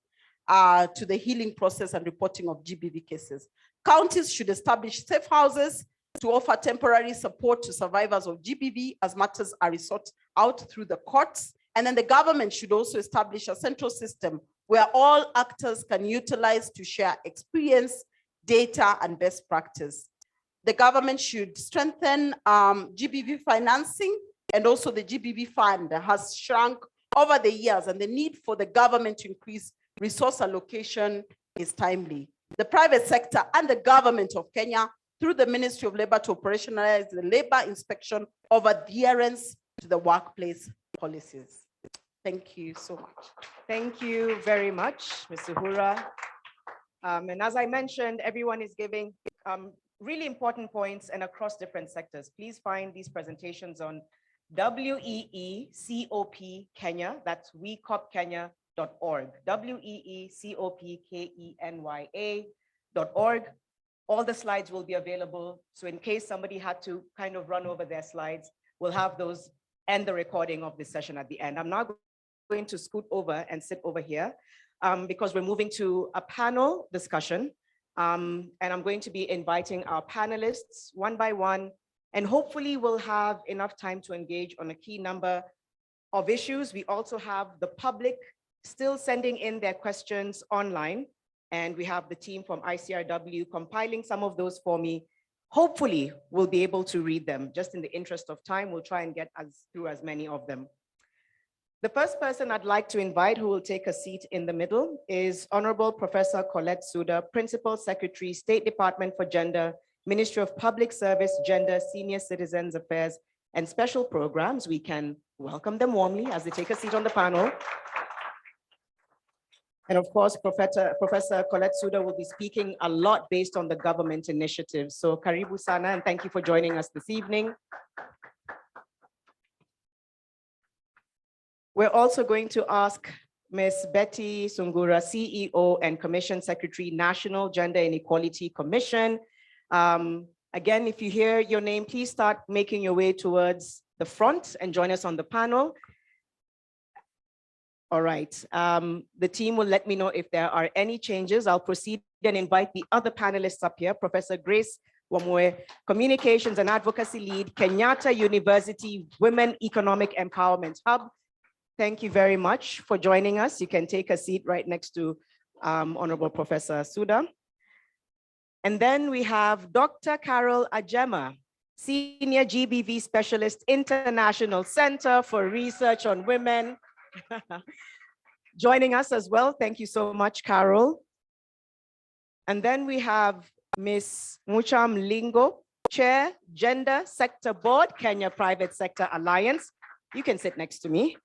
Speaker 9: to the healing process and reporting of GBV cases. Counties should establish safe houses to offer temporary support to survivors of GBV as matters are sought out through the courts. And then the government should also establish a central system where all actors can utilize to share experience, data, and best practice. The government should strengthen GBV financing, and also the GBV fund has shrunk over the years, and the need for the government to increase resource allocation is timely. The private sector and the government of Kenya, through the Ministry of Labor, to operationalize the labor inspection of adherence to the workplace policies. Thank you so much.
Speaker 2: Thank you very much, Ms. Uhura. And as I mentioned, everyone is giving really important points and across different sectors. Please find these presentations on WEECOP Kenya, that's wecopkenya.org, WEECOPKENYA.org. All the slides will be available. So in case somebody had to kind of run over their slides, we'll have those and the recording of this session at the end. I'm now going to scoot over and sit over here because we're moving to a panel discussion. And I'm going to be inviting our panelists one by one, and hopefully we'll have enough time to engage on a key number of issues. We also have the public still sending in their questions online, and we have the team from ICRW compiling some of those for me. Hopefully we'll be able to read them. Just in the interest of time, we'll try and get through as many of them. The first person I'd like to invite who will take a seat in the middle is Honorable Professor Colette Suda, Principal Secretary, State Department for Gender, Ministry of Public Service, Gender, Senior Citizens Affairs, and Special Programs. We can welcome them warmly as they take a seat on the panel. And of course, Professor Colette Suda will be speaking a lot based on the government initiatives. So karibu sana, and thank you for joining us this evening. We're also going to ask Ms. Betty Sungura, CEO and Commission Secretary, National Gender Inequality Commission. Again, if you hear your name, please start making your way towards the front and join us on the panel. All right, the team will let me know if there are any changes. I'll proceed and invite the other panelists up here. Professor Grace Wamwe, Communications and Advocacy Lead, Kenyatta University Women Economic Empowerment Hub. Thank you very much for joining us. You can take a seat right next to Honorable Professor Suda. And then we have Dr. Carol Ajema, Senior GBV Specialist, International Center for Research on Women. Joining us as well. Thank you so much, Carol. And then we have Ms. Mucham Lingo, Chair, Gender Sector Board, Kenya Private Sector Alliance. You can sit next to me.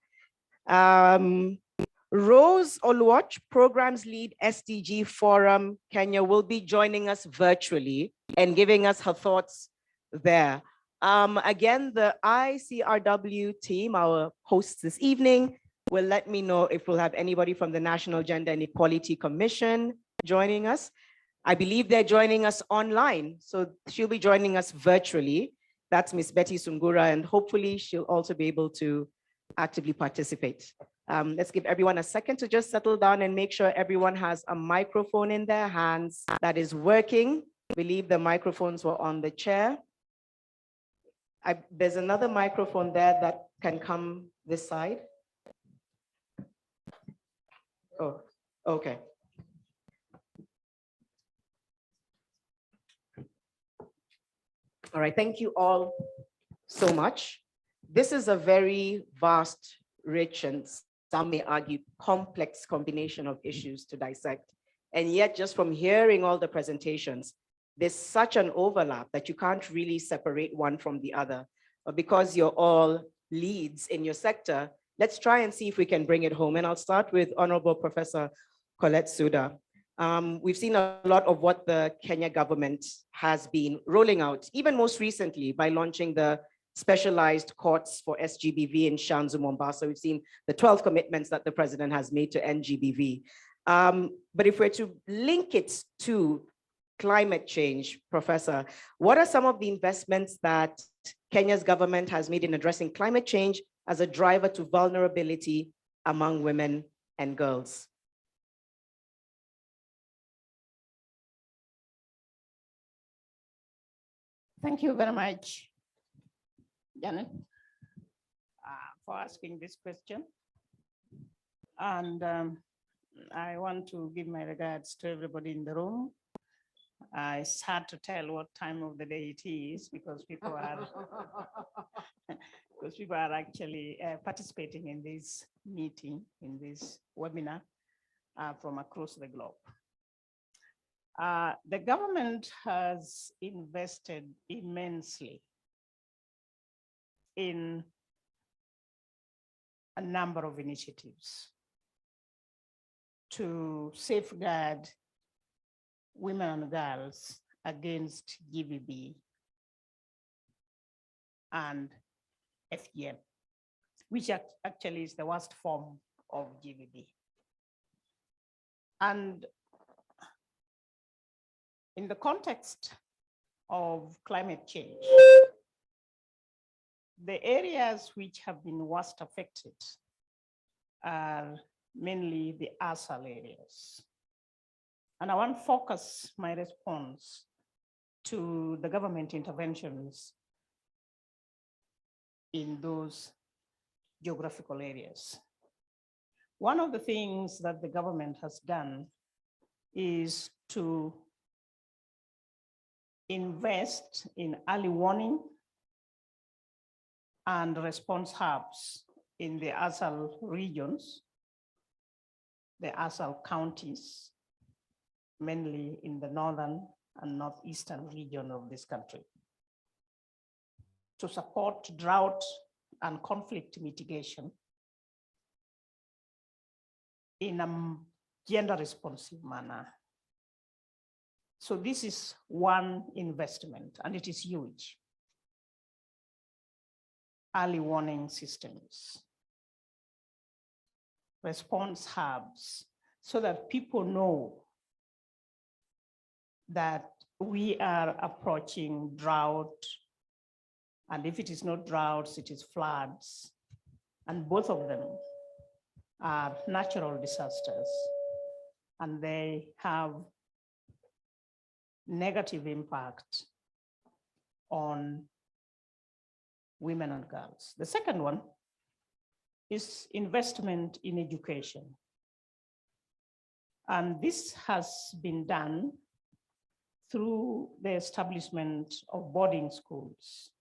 Speaker 2: Rose Oluoch, Programs Lead, SDG Forum, Kenya, will be joining us virtually and giving us her thoughts there. Again, the ICRW team, our hosts this evening, will let me know if we'll have anybody from the National Gender and Equality Commission joining us. I believe they're joining us online, so she'll be joining us virtually. That's Ms. Betty Sungura, and hopefully she'll also be able to actively participate. Let's give everyone a second to just settle down and make sure everyone has a microphone in their hands that is working. I believe the microphones were on the chair. There's another microphone there that can come this side. Oh, okay. All right, thank you all so much. This is a very vast, rich, and some may argue complex combination of issues to dissect. And yet, just from hearing all the presentations, there's such an overlap that you can't really separate one from the other. But because you're all leads in your sector, let's try and see if we can bring it home. And I'll start with Honorable Professor Colette Suda. We've seen a lot of what the Kenya government has been rolling out, even most recently by launching the specialized courts for SGBV in Shanzu, Mombasa. We've seen the 12 commitments that the president has made to end GBV. But if we're to link it to climate change, Professor, what are some of the investments that Kenya's government has made in addressing climate change as a driver to vulnerability among women and girls?
Speaker 10: Thank you very much, Janet, for asking this question. And I want to give my regards to everybody in the room. It's hard to tell what time of the day it is because people are actually participating in this meeting, in this webinar from across the globe. The government has invested immensely in a number of initiatives to safeguard women and girls against GBV and FGM, which actually is the worst form of GBV. And in the context of climate change, the areas which have been worst affected are mainly the ASAL areas. And I want to focus my response to the government interventions in those geographical areas. One of the things that the government has done is to invest in early warning and response hubs in the ASAL regions, the ASAL counties, mainly in the northern and northeastern region of this country, to support drought and conflict mitigation in a gender responsive manner. So this is one investment, and it is huge. Early warning systems. response hubs so that people know that we are approaching drought. And if it is not droughts, it is floods. And both of them are natural disasters. And they have negative impact on women and girls. The second one is investment in education. And this has been done through the establishment of boarding schools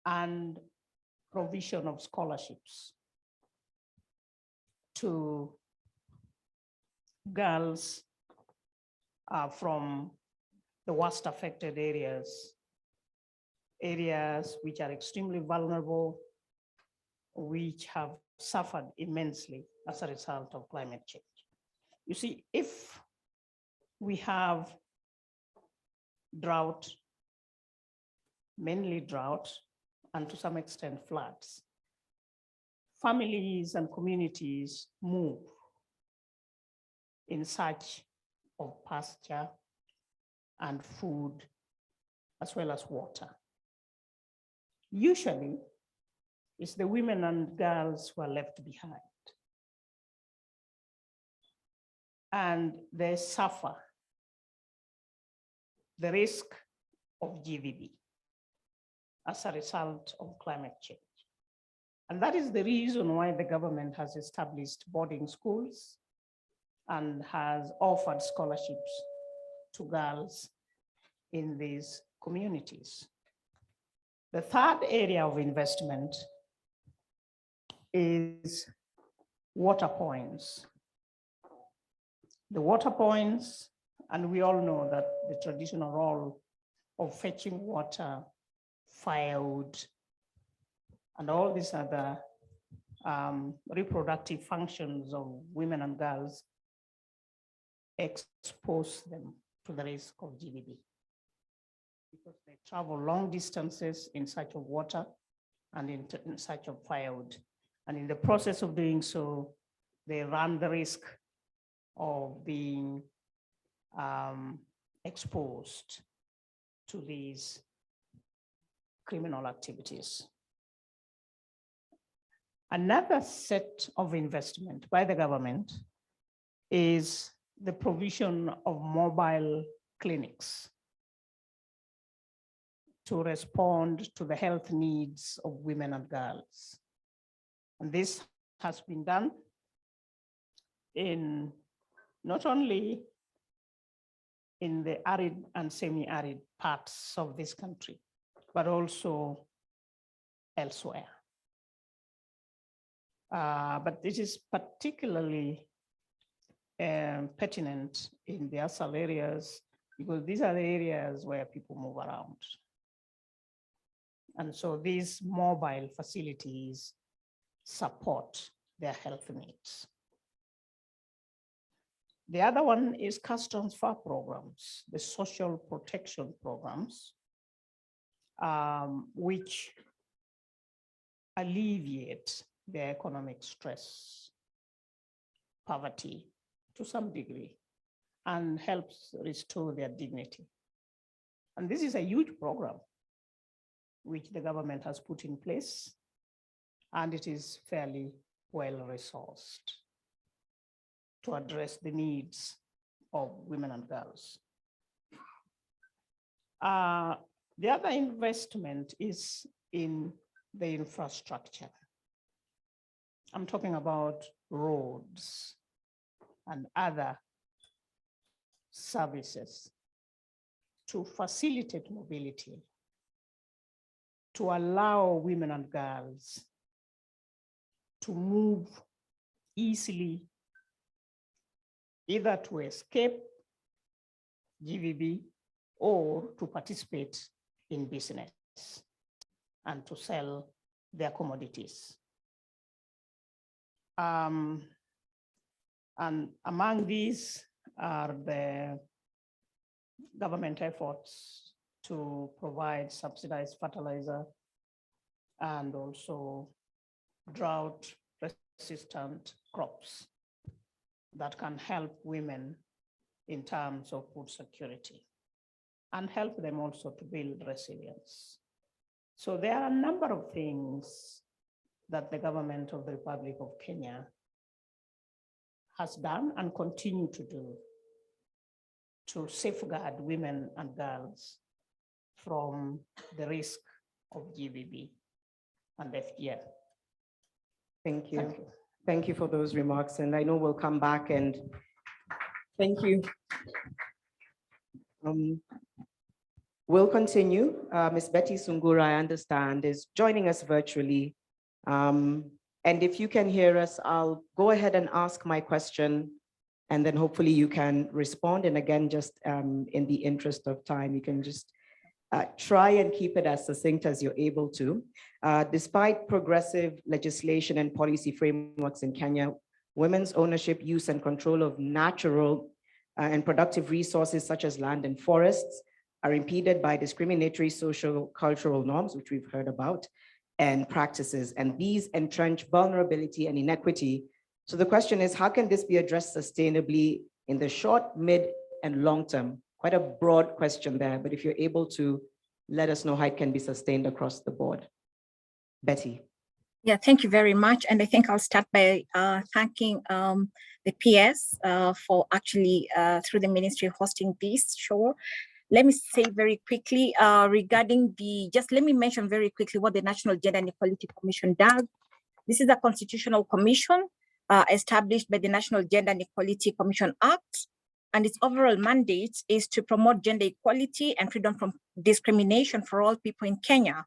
Speaker 10: and provision of scholarships to girls from the worst affected areas which are extremely vulnerable, which have suffered immensely as a result of climate change. You see, if we have drought, mainly drought, and to some extent floods, families and communities move in search of pasture and food, as well as water. Usually, it's the women and girls who are left behind. And they suffer the risk of GBV as a result of climate change. And that is the reason why the government has established boarding schools and has offered scholarships to girls in these communities. The third area of investment is water points. The water points, and we all know that the traditional role of fetching water, firewood, and all these other reproductive functions of women and girls expose them to the risk of GBV, because they travel long distances in search of water and in search of firewood. And in the process of doing so, they run the risk of being exposed to these criminal activities. Another set of investment by the government is the provision of mobile clinics to respond to the health needs of women and girls. And this has been done in not only in the arid and semi-arid parts of this country, but also elsewhere. But this is particularly pertinent in the ASAL areas, because these are the areas where people move around. And so these mobile facilities support their health needs. The other one is cash transfer programs, the social protection programs, which alleviate their economic stress, poverty to some degree, and helps restore their dignity. And this is a huge program which the government has put in place, and it is fairly well resourced to address the needs of women and girls. The other investment is in the infrastructure. I'm talking about roads and other services to facilitate mobility, to allow women and girls to move easily, either to escape GBV or to participate in business and to sell their commodities. And among these are the government efforts to provide subsidized fertilizer and also drought resistant crops that can help women in terms of food security and help them also to build resilience. So there are a number of things that the government of the Republic of Kenya has done and continue to do to safeguard women and girls from the risk of GBV and FGM.
Speaker 2: Thank you.
Speaker 10: Thank you.
Speaker 2: Thank you for those remarks. And I know we'll come back and thank you. We'll continue. Ms. Betty Sungura, I understand, is joining us virtually. And if you can hear us, I'll go ahead and ask my question, and then hopefully you can respond. And again, just in the interest of time, you can just try and keep it as succinct as you're able to. Despite progressive legislation and policy frameworks in Kenya, women's ownership, use, and control of natural and productive resources such as land and forests are impeded by discriminatory social cultural norms, which we've heard about, and practices, and these entrench vulnerability and inequity. So the question is, how can this be addressed sustainably in the short, mid, and long term? Quite a broad question there, but if you're able to let us know how it can be sustained across the board. Betty.
Speaker 11: Yeah, thank you very much. And I think I'll start by thanking the PS for actually, through the ministry, hosting this show. Let me say very quickly regarding let me mention very quickly what the National Gender and Equality Commission does. This is a constitutional commission established by the National Gender and Equality Commission Act. And its overall mandate is to promote gender equality and freedom from discrimination for all people in Kenya,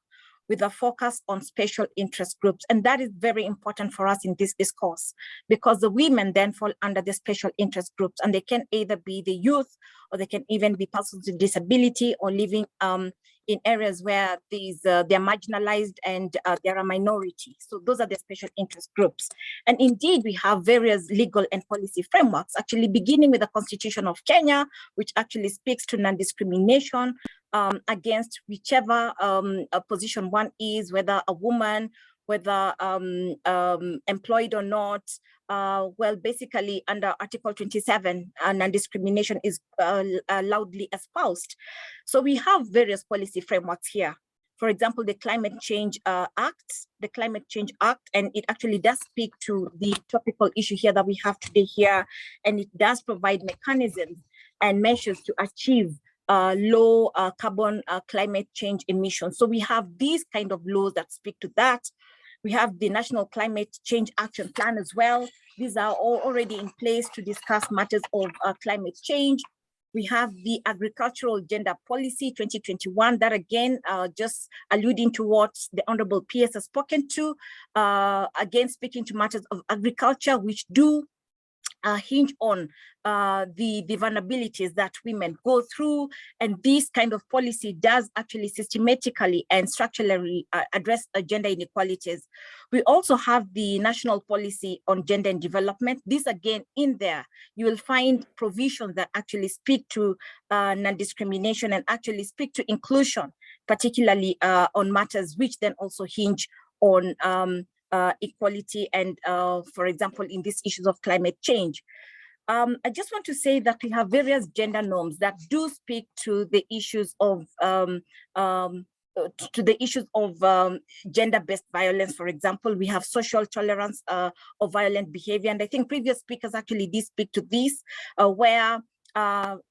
Speaker 11: with a focus on special interest groups. And that is very important for us in this discourse, because the women then fall under the special interest groups, and they can either be the youth, or they can even be persons with disability, or living in areas where they're marginalized and they're a minority. So those are the special interest groups. And indeed, we have various legal and policy frameworks, actually beginning with the Constitution of Kenya, which actually speaks to non-discrimination against whichever position one is, whether a woman, whether employed or not. Well, basically under Article 27, non-discrimination is loudly espoused. So we have various policy frameworks here. For example, the Climate Change Act, and it actually does speak to the topical issue here that we have today here, and it does provide mechanisms and measures to achieve low carbon climate change emissions. So we have these kind of laws that speak to that. We have the National Climate Change Action Plan as well. These are all already in place to discuss matters of climate change. We have the Agricultural Gender Policy 2021, that again, just alluding to what the Honorable PS has spoken to, again, speaking to matters of agriculture, which do hinge on the vulnerabilities that women go through. And this kind of policy does actually systematically and structurally address gender inequalities. We also have the National Policy on Gender and Development. This again, in there, you will find provisions that actually speak to non-discrimination and actually speak to inclusion, particularly on matters which then also hinge on equality and, for example, in these issues of climate change. I just want to say that we have various gender norms that do speak to the issues of gender-based violence. For example, we have social tolerance of violent behavior, and I think previous speakers actually did speak to this, where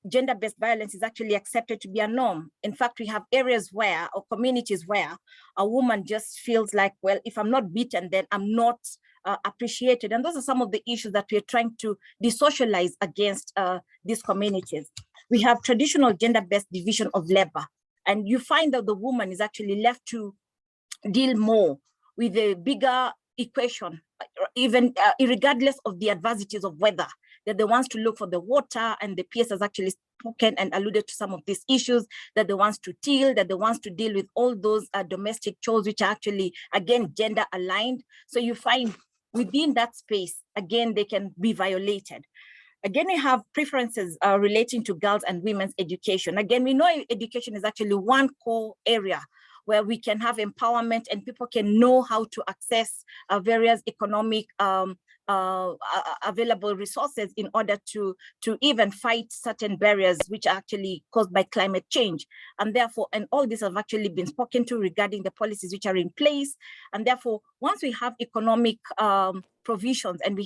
Speaker 11: gender-based violence is actually accepted to be a norm. In fact, we have areas where, or communities where, a woman just feels like, well, if I'm not beaten, then I'm not appreciated. And those are some of the issues that we're trying to desocialize against these communities. We have traditional gender-based division of labor, and you find that the woman is actually left to deal more with the bigger equation, even regardless of the adversities of weather. They're the ones to look for the water, and the PS has actually spoken and alluded to some of these issues, that the ones to till, that the ones to deal with all those domestic chores, which are actually, again, gender aligned. So you find within that space, again, they can be violated. Again, we have preferences relating to girls and women's education. Again, we know education is actually one core area where we can have empowerment and people can know how to access various economic available resources in order to even fight certain barriers which are actually caused by climate change. And therefore, and all this have actually been spoken to regarding the policies which are in place. And therefore, once we have economic provisions and we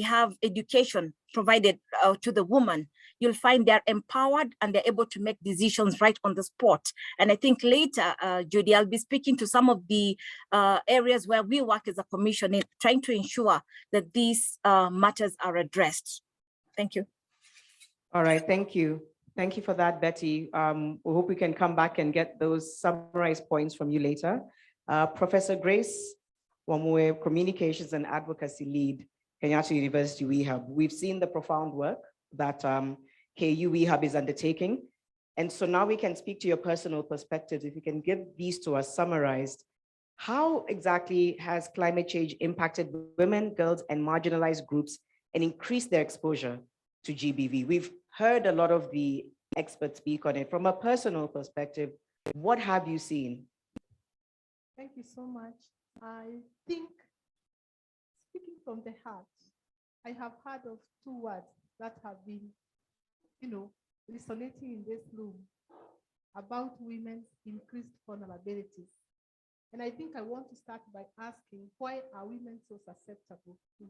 Speaker 11: have education provided to the woman, you'll find they're empowered and they're able to make decisions right on the spot. And I think later, Judy, I'll be speaking to some of the areas where we work as a commission in trying to ensure that these matters are addressed. Thank you.
Speaker 2: All right, thank you. Thank you for that, Betty. We hope we can come back and get those summarized points from you later. Professor Grace Wamue, Communications and Advocacy Lead, Kenyatta University WeHub. We've seen the profound work that KU WeHub is undertaking. And so now we can speak to your personal perspectives. If you can give these to us summarized, how exactly has climate change impacted women, girls, and marginalized groups and increased their exposure to GBV? We've heard a lot of the experts speak on it. From a personal perspective, what have you seen?
Speaker 12: Thank you so much. I think, speaking from the heart, I have heard of two words that have been, resonating in this room about women's increased vulnerabilities. And I think I want to start by asking, why are women so susceptible to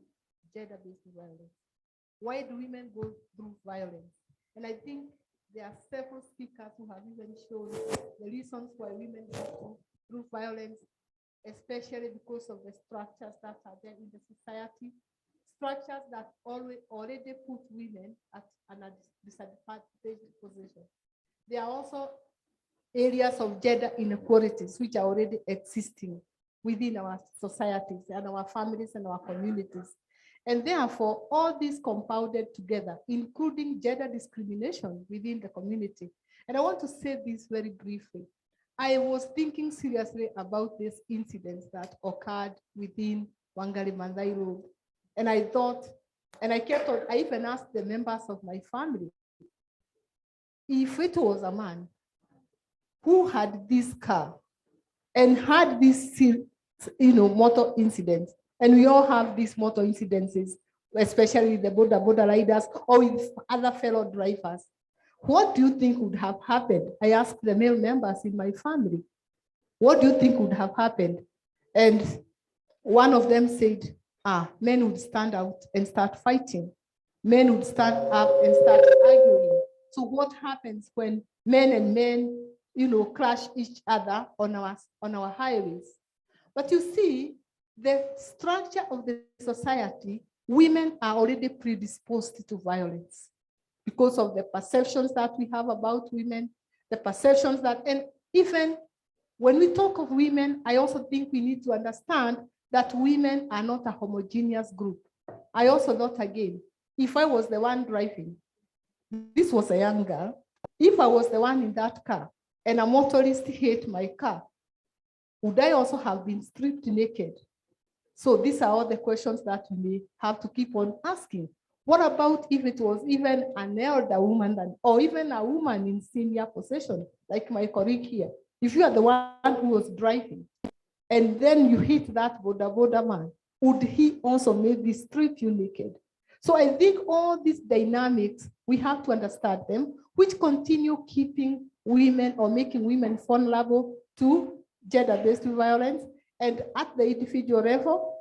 Speaker 12: gender-based violence? Why do women go through violence? And I think there are several speakers who have even shown the reasons why women go through violence, especially because of the structures that are there in the society, structures that already put women at a disadvantaged position. There are also areas of gender inequalities which are already existing within our societies and our families and our communities. And therefore, all these compounded together, including gender discrimination within the community. And I want to say this very briefly. I was thinking seriously about this incident that occurred within Wangari Maathai Road. And I thought, and I kept on, I even asked the members of my family, if it was a man who had this car and had this, motor incident, and we all have these motor incidences, especially with the border riders or with other fellow drivers, what do you think would have happened? I asked the male members in my family, what do you think would have happened? And one of them said, men would stand out and start fighting. Men would stand up and start arguing. So what happens when men and men, clash each other on our highways? But you see, the structure of the society, women are already predisposed to violence because of the perceptions that we have about women, the perceptions that, and even when we talk of women, I also think we need to understand that women are not a homogeneous group. I also thought again, if I was the one driving, this was a young girl, if I was the one in that car and a motorist hit my car, would I also have been stripped naked? So these are all the questions that we may have to keep on asking. What about if it was even an elder woman or even a woman in senior position, like my colleague here? If you are the one who was driving and then you hit that border man, would he also maybe strip you naked? So I think all these dynamics, we have to understand them, which continue keeping women or making women vulnerable to gender-based violence, and at the individual level,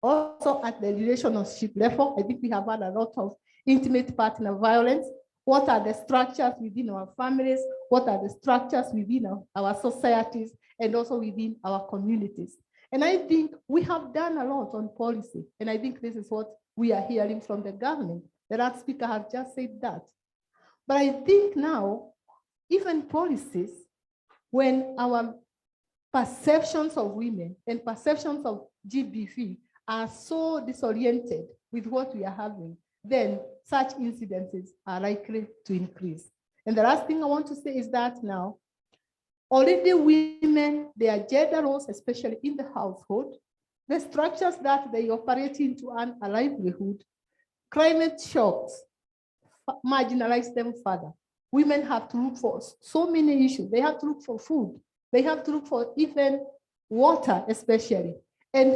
Speaker 12: also at the relationship level. I think we have had a lot of intimate partner violence. What are the structures within our families? What are the structures within our societies and also within our communities? And I think we have done a lot on policy. And I think this is what we are hearing from the government. The last speaker has just said that. But I think now, even policies, when our perceptions of women and perceptions of GBV are so disoriented with what we are having, then such incidences are likely to increase. And the last thing I want to say is that now, already women, their gender roles, especially in the household, the structures that they operate in to earn a livelihood, climate shocks marginalize them further. women have to look for so many issues. They have to look for food. They have to look for even water, especially. And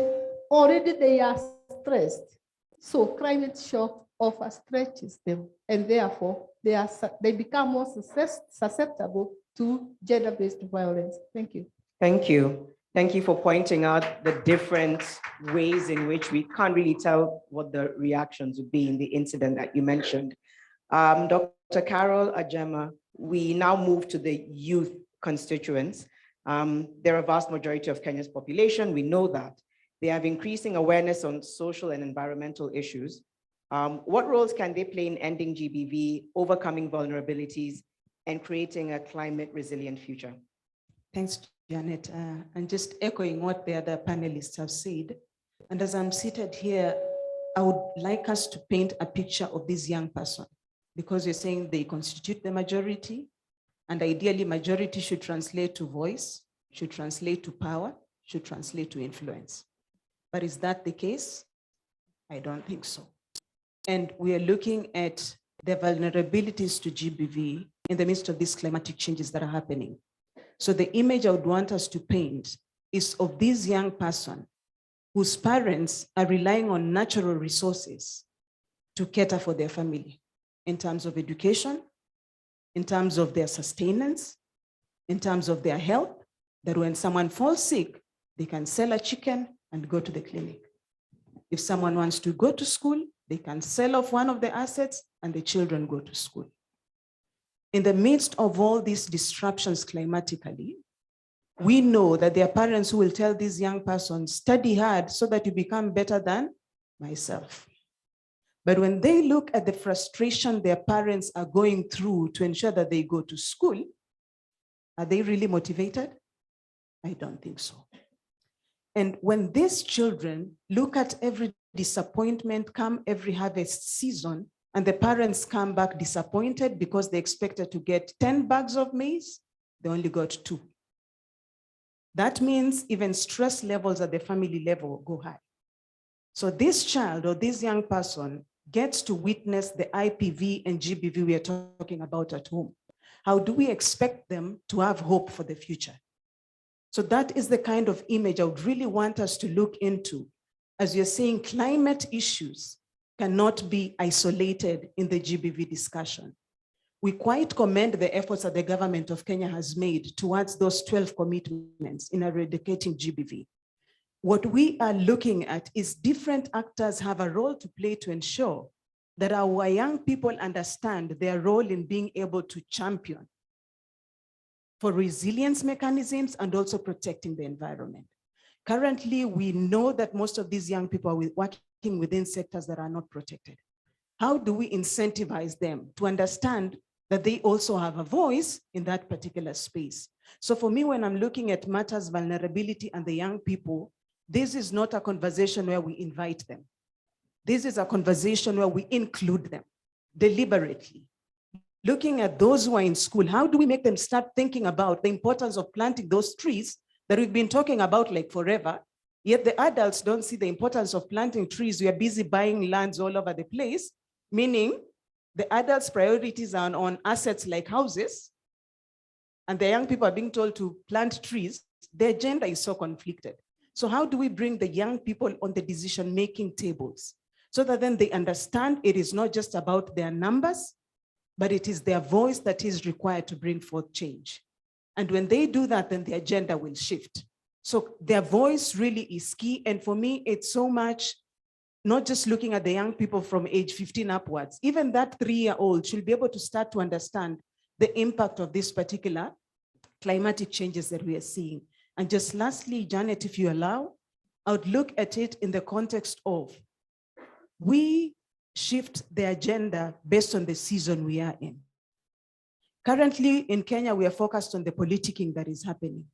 Speaker 12: already they are stressed. So climate shock overstretches them, and therefore they become more susceptible to gender-based violence. Thank you.
Speaker 2: Thank you. Thank you for pointing out the different ways in which we can't really tell what the reactions would be in the incident that you mentioned. Dr. Carol Ajema, we now move to the youth constituents. They're a vast majority of Kenya's population. We know that. They have increasing awareness on social and environmental issues. What roles can they play in ending GBV, overcoming vulnerabilities, and creating a climate resilient future?
Speaker 13: Thanks, Janet. And just echoing what the other panelists have said. And as I'm seated here, I would like us to paint a picture of this young person, because you're saying they constitute the majority, and ideally majority should translate to voice, should translate to power, should translate to influence. But is that the case? I don't think so. And we are looking at the vulnerabilities to GBV in the midst of these climatic changes that are happening. So the image I would want us to paint is of this young person whose parents are relying on natural resources to cater for their family in terms of education, in terms of their sustenance, in terms of their health, that when someone falls sick, they can sell a chicken and go to the clinic. If someone wants to go to school, they can sell off one of the assets and the children go to school. In the midst of all these disruptions climatically, we know that there are parents who will tell this young person, study hard so that you become better than myself. But when they look at the frustration their parents are going through to ensure that they go to school, are they really motivated? I don't think so. And when these children look at every disappointment come every harvest season, and the parents come back disappointed because they expected to get 10 bags of maize, they only got 2. That means even stress levels at the family level go high. So this child or this young person gets to witness the IPV and GBV we are talking about at home. How do we expect them to have hope for the future? So that is the kind of image I would really want us to look into. As you're saying, climate issues cannot be isolated in the GBV discussion. We quite commend the efforts that the government of Kenya has made towards those 12 commitments in eradicating GBV. What we are looking at is different actors have a role to play to ensure that our young people understand their role in being able to champion for resilience mechanisms and also protecting the environment. Currently, we know that most of these young people are working within sectors that are not protected. How do we incentivize them to understand that they also have a voice in that particular space? So for me, when I'm looking at matters, vulnerability and the young people, this is not a conversation where we invite them. This is a conversation where we include them deliberately. Looking at those who are in school, how do we make them start thinking about the importance of planting those trees that we've been talking about like forever, yet the adults don't see the importance of planting trees. We are busy buying lands all over the place, meaning the adults' priorities are on assets like houses, and the young people are being told to plant trees. The agenda is so conflicted. So how do we bring the young people on the decision-making tables so that then they understand it is not just about their numbers, but it is their voice that is required to bring forth change. And when they do that, then the agenda will shift. So their voice really is key. And for me, it's so much not just looking at the young people from age 15 upwards. Even that 3-year-old should be able to start to understand the impact of this particular climatic changes that we are seeing. And just lastly, Janet, if you allow, I would look at it in the context of we shift the agenda based on the season we are in. Currently in Kenya, we are focused on the politicking that is happening.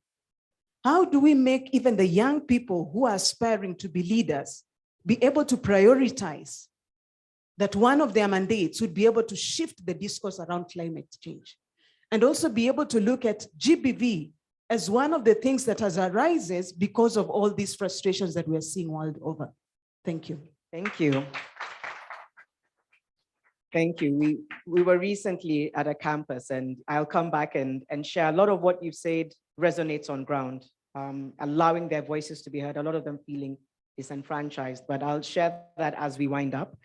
Speaker 13: How do we make even the young people who are aspiring to be leaders be able to prioritize that one of their mandates would be able to shift the discourse around climate change, and also be able to look at GBV as one of the things that has arises because of all these frustrations that we are seeing world over. Thank you.
Speaker 2: Thank you. Thank you. We were recently at a campus, and I'll come back and share a lot of what you've said resonates on ground, allowing their voices to be heard, a lot of them feeling disenfranchised, but I'll share that as we wind up.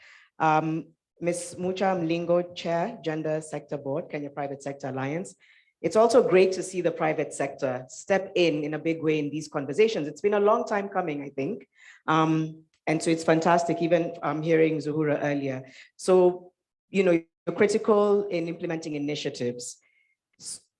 Speaker 2: Ms. Mucha Mlingo, Chair, Gender Sector Board, Kenya Private Sector Alliance. It's also great to see the private sector step in a big way in these conversations. It's been a long time coming, I think. And so it's fantastic, even hearing Zuhura earlier. So, you know, you're critical in implementing initiatives.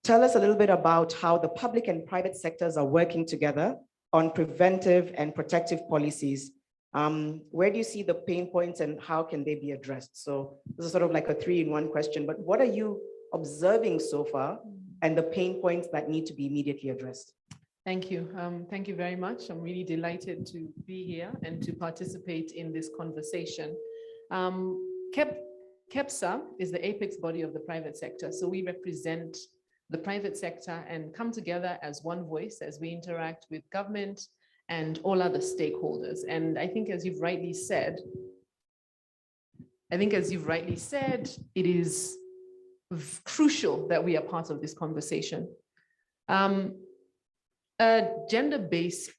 Speaker 2: Tell us a little bit about how the public and private sectors are working together on preventive and protective policies. Where do you see the pain points and how can they be addressed? So this is sort of like a 3-in-1 question, but what are you observing so far and the pain points that need to be immediately addressed?
Speaker 14: Thank you. Thank you very much. I'm really delighted to be here and to participate in this conversation. KEPSA is the apex body of the private sector. So we represent the private sector and come together as one voice as we interact with government and all other stakeholders. And I think as you've rightly said, it is crucial that we are part of this conversation. A gender-based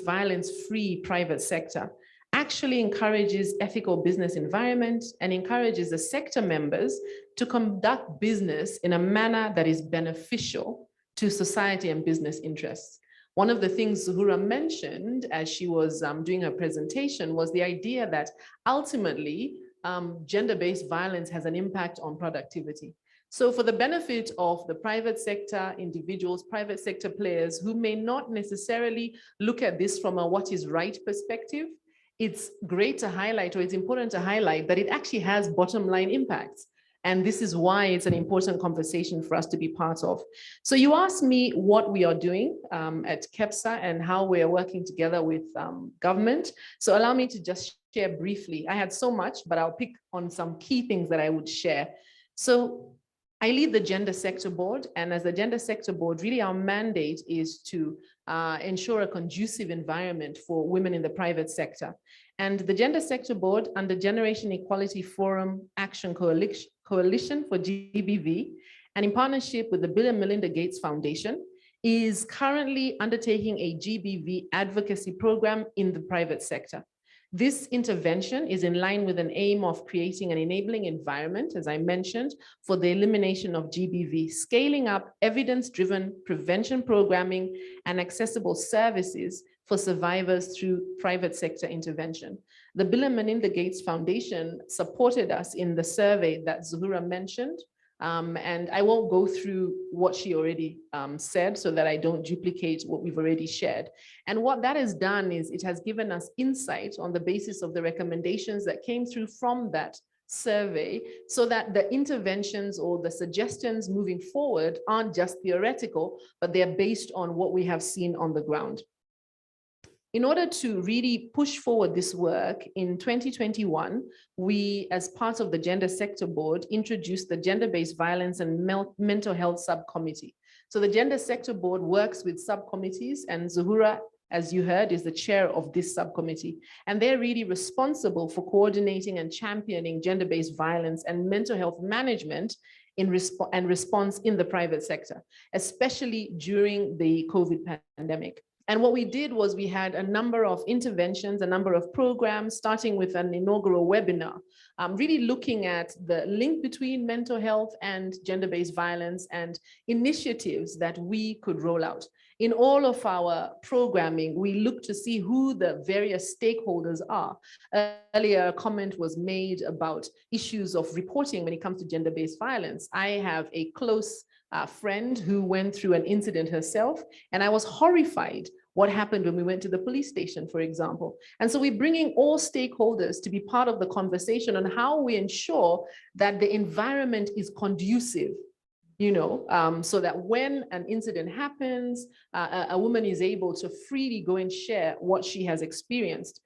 Speaker 14: violence-free private sector actually encourages ethical business environment and encourages the sector members to conduct business in a manner that is beneficial to society and business interests. One of the things Zuhura mentioned as she was doing her presentation was the idea that ultimately gender-based violence has an impact on productivity. So for the benefit of the private sector individuals, private sector players who may not necessarily look at this from a what is right perspective, it's great to highlight, or it's important to highlight, that it actually has bottom line impacts. And this is why it's an important conversation for us to be part of. So you asked me what we are doing at KEPSA and how we are working together with government. So allow me to just share briefly. I had so much, but I'll pick on some key things that I would share. So I lead the Gender Sector Board, and as the Gender Sector Board, really our mandate is to ensure a conducive environment for women in the private sector. And the Gender Sector Board, under Generation Equality Forum Action Coalition for GBV, and in partnership with the Bill and Melinda Gates Foundation, is currently undertaking a GBV advocacy program in the private sector. This intervention is in line with an aim of creating an enabling environment, as I mentioned, for the elimination of GBV, scaling up evidence-driven prevention programming and accessible services for survivors through private sector intervention. The Bill and Melinda Gates Foundation supported us in the survey that Zuhura mentioned. And I won't go through what she already said so that I don't duplicate what we've already shared. And what that has done is it has given us insight on the basis of the recommendations that came through from that survey, so that the interventions or the suggestions moving forward aren't just theoretical, but they're based on what we have seen on the ground. In order to really push forward this work, in 2021, we, as part of the Gender Sector Board, introduced the Gender-Based Violence and Mental Health Subcommittee. So the Gender Sector Board works with subcommittees, and Zuhura, as you heard, is the chair of this subcommittee. And they're really responsible for coordinating and championing gender-based violence and mental health management in response in the private sector, especially during the COVID pandemic. And what we did was we had a number of interventions, a number of programs, starting with an inaugural webinar, really looking at the link between mental health and gender-based violence and initiatives that we could roll out. In all of our programming, we look to see who the various stakeholders are. Earlier, a comment was made about issues of reporting when it comes to gender-based violence. I have a close friend who went through an incident herself, and I was horrified what happened when we went to the police station, for example. And so we're bringing all stakeholders to be part of the conversation on how we ensure that the environment is conducive, you know, so that when an incident happens, a woman is able to freely go and share what she has experienced.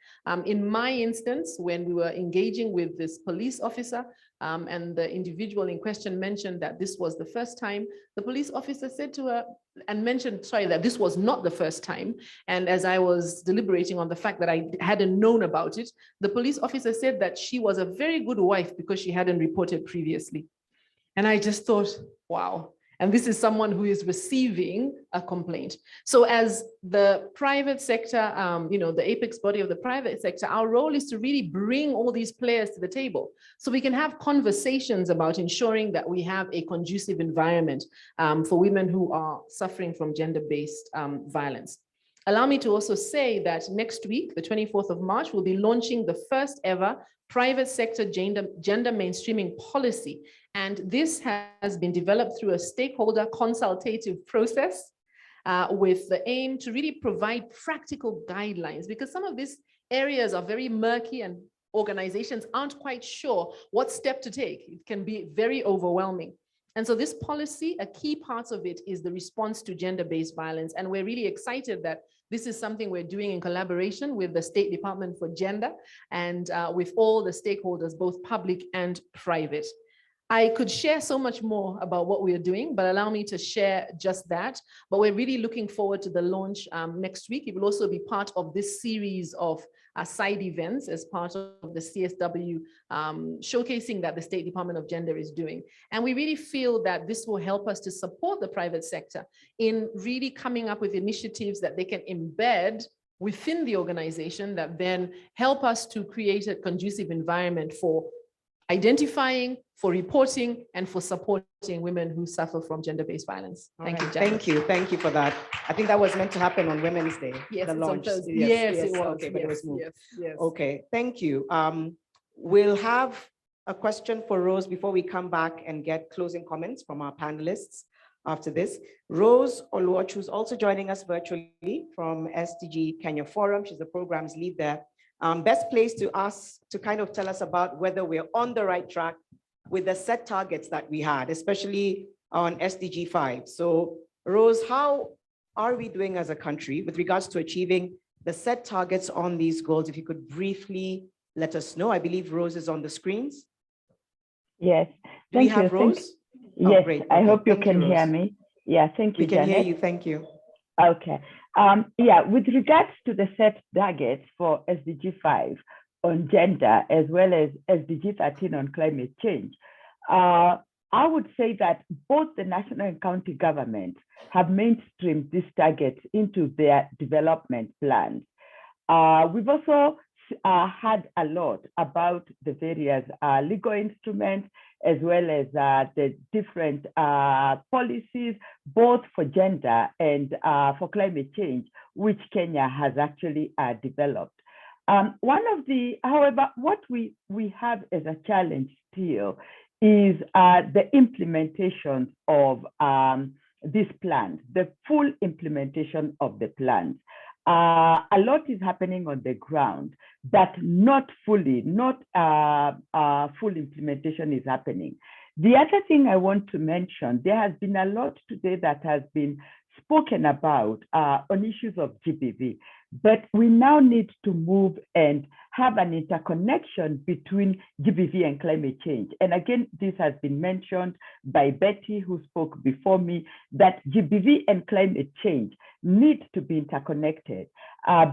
Speaker 14: In my instance, when we were engaging with this police officer, and the individual in question mentioned that this was the first time, the police officer said to her and mentioned, sorry, that this was not the first time. And as I was deliberating on the fact that I hadn't known about it, the police officer said that she was a very good wife because she hadn't reported previously. And I just thought, wow. And this is someone who is receiving a complaint. So as the private sector, the apex body of the private sector, our role is to really bring all these players to the table so we can have conversations about ensuring that we have a conducive environment for women who are suffering from gender-based violence. Allow me to also say that next week, the 24th of March, we'll be launching the first ever private sector gender mainstreaming policy. And this has been developed through a stakeholder consultative process with the aim to really provide practical guidelines, because some of these areas are very murky and organizations aren't quite sure what step to take. It can be very overwhelming. And so this policy, a key part of it is the response to gender-based violence. And we're really excited that this is something we're doing in collaboration with the State Department for Gender and with all the stakeholders, both public and private. I could share so much more about what we are doing, but allow me to share just that. But we're really looking forward to the launch next week. It will also be part of this series of side events as part of the CSW showcasing that the State Department of Gender is doing. And we really feel that this will help us to support the private sector in really coming up with initiatives that they can embed within the organization that then help us to create a conducive environment for identifying, for reporting, and for supporting women who suffer from gender-based violence. Thank you, Janet.
Speaker 2: Thank you for that. I think that was meant to happen on Women's Day.
Speaker 14: Yes,
Speaker 2: the
Speaker 14: it's
Speaker 2: launch.
Speaker 14: on Thursday. Yes, it was.
Speaker 2: Okay, but it was moved.
Speaker 14: Yes.
Speaker 2: Okay, thank you. We'll have a question for Rose before we come back and get closing comments from our panelists after this. Rose Oluochu is also joining us virtually from SDG Kenya Forum. She's the program's lead there. Best place to ask to kind of tell us about whether we're on the right track with the set targets that we had, especially on SDG 5. So Rose, how are we doing as a country with regards to achieving the set targets on these goals? If you could briefly let us know. I believe Rose is on the screens.
Speaker 15: Yes.
Speaker 2: Do we have Rose?
Speaker 15: Yes,
Speaker 2: great.
Speaker 15: I
Speaker 2: Okay.
Speaker 15: hope you
Speaker 2: Thank
Speaker 15: can hear
Speaker 2: Rose.
Speaker 15: me. Yeah, thank you,
Speaker 2: We can hear
Speaker 15: Janet.
Speaker 2: you. Thank you.
Speaker 15: Okay. Yeah, with regards to the set targets for SDG 5 on gender, as well as SDG 13 on climate change, I would say that both the national and county governments have mainstreamed these targets into their development plans. We've also had a lot about the various legal instruments, as well as the different policies, both for gender and for climate change, which Kenya has actually developed. However, what we have as a challenge still is the implementation of these plans, the full implementation of the plans. A lot is happening on the ground, but not full implementation is happening. The other thing I want to mention, there has been a lot today that has been spoken about on issues of GBV, but we now need to move and have an interconnection between GBV and climate change. And again, this has been mentioned by Betty, who spoke before me, that GBV and climate change need to be interconnected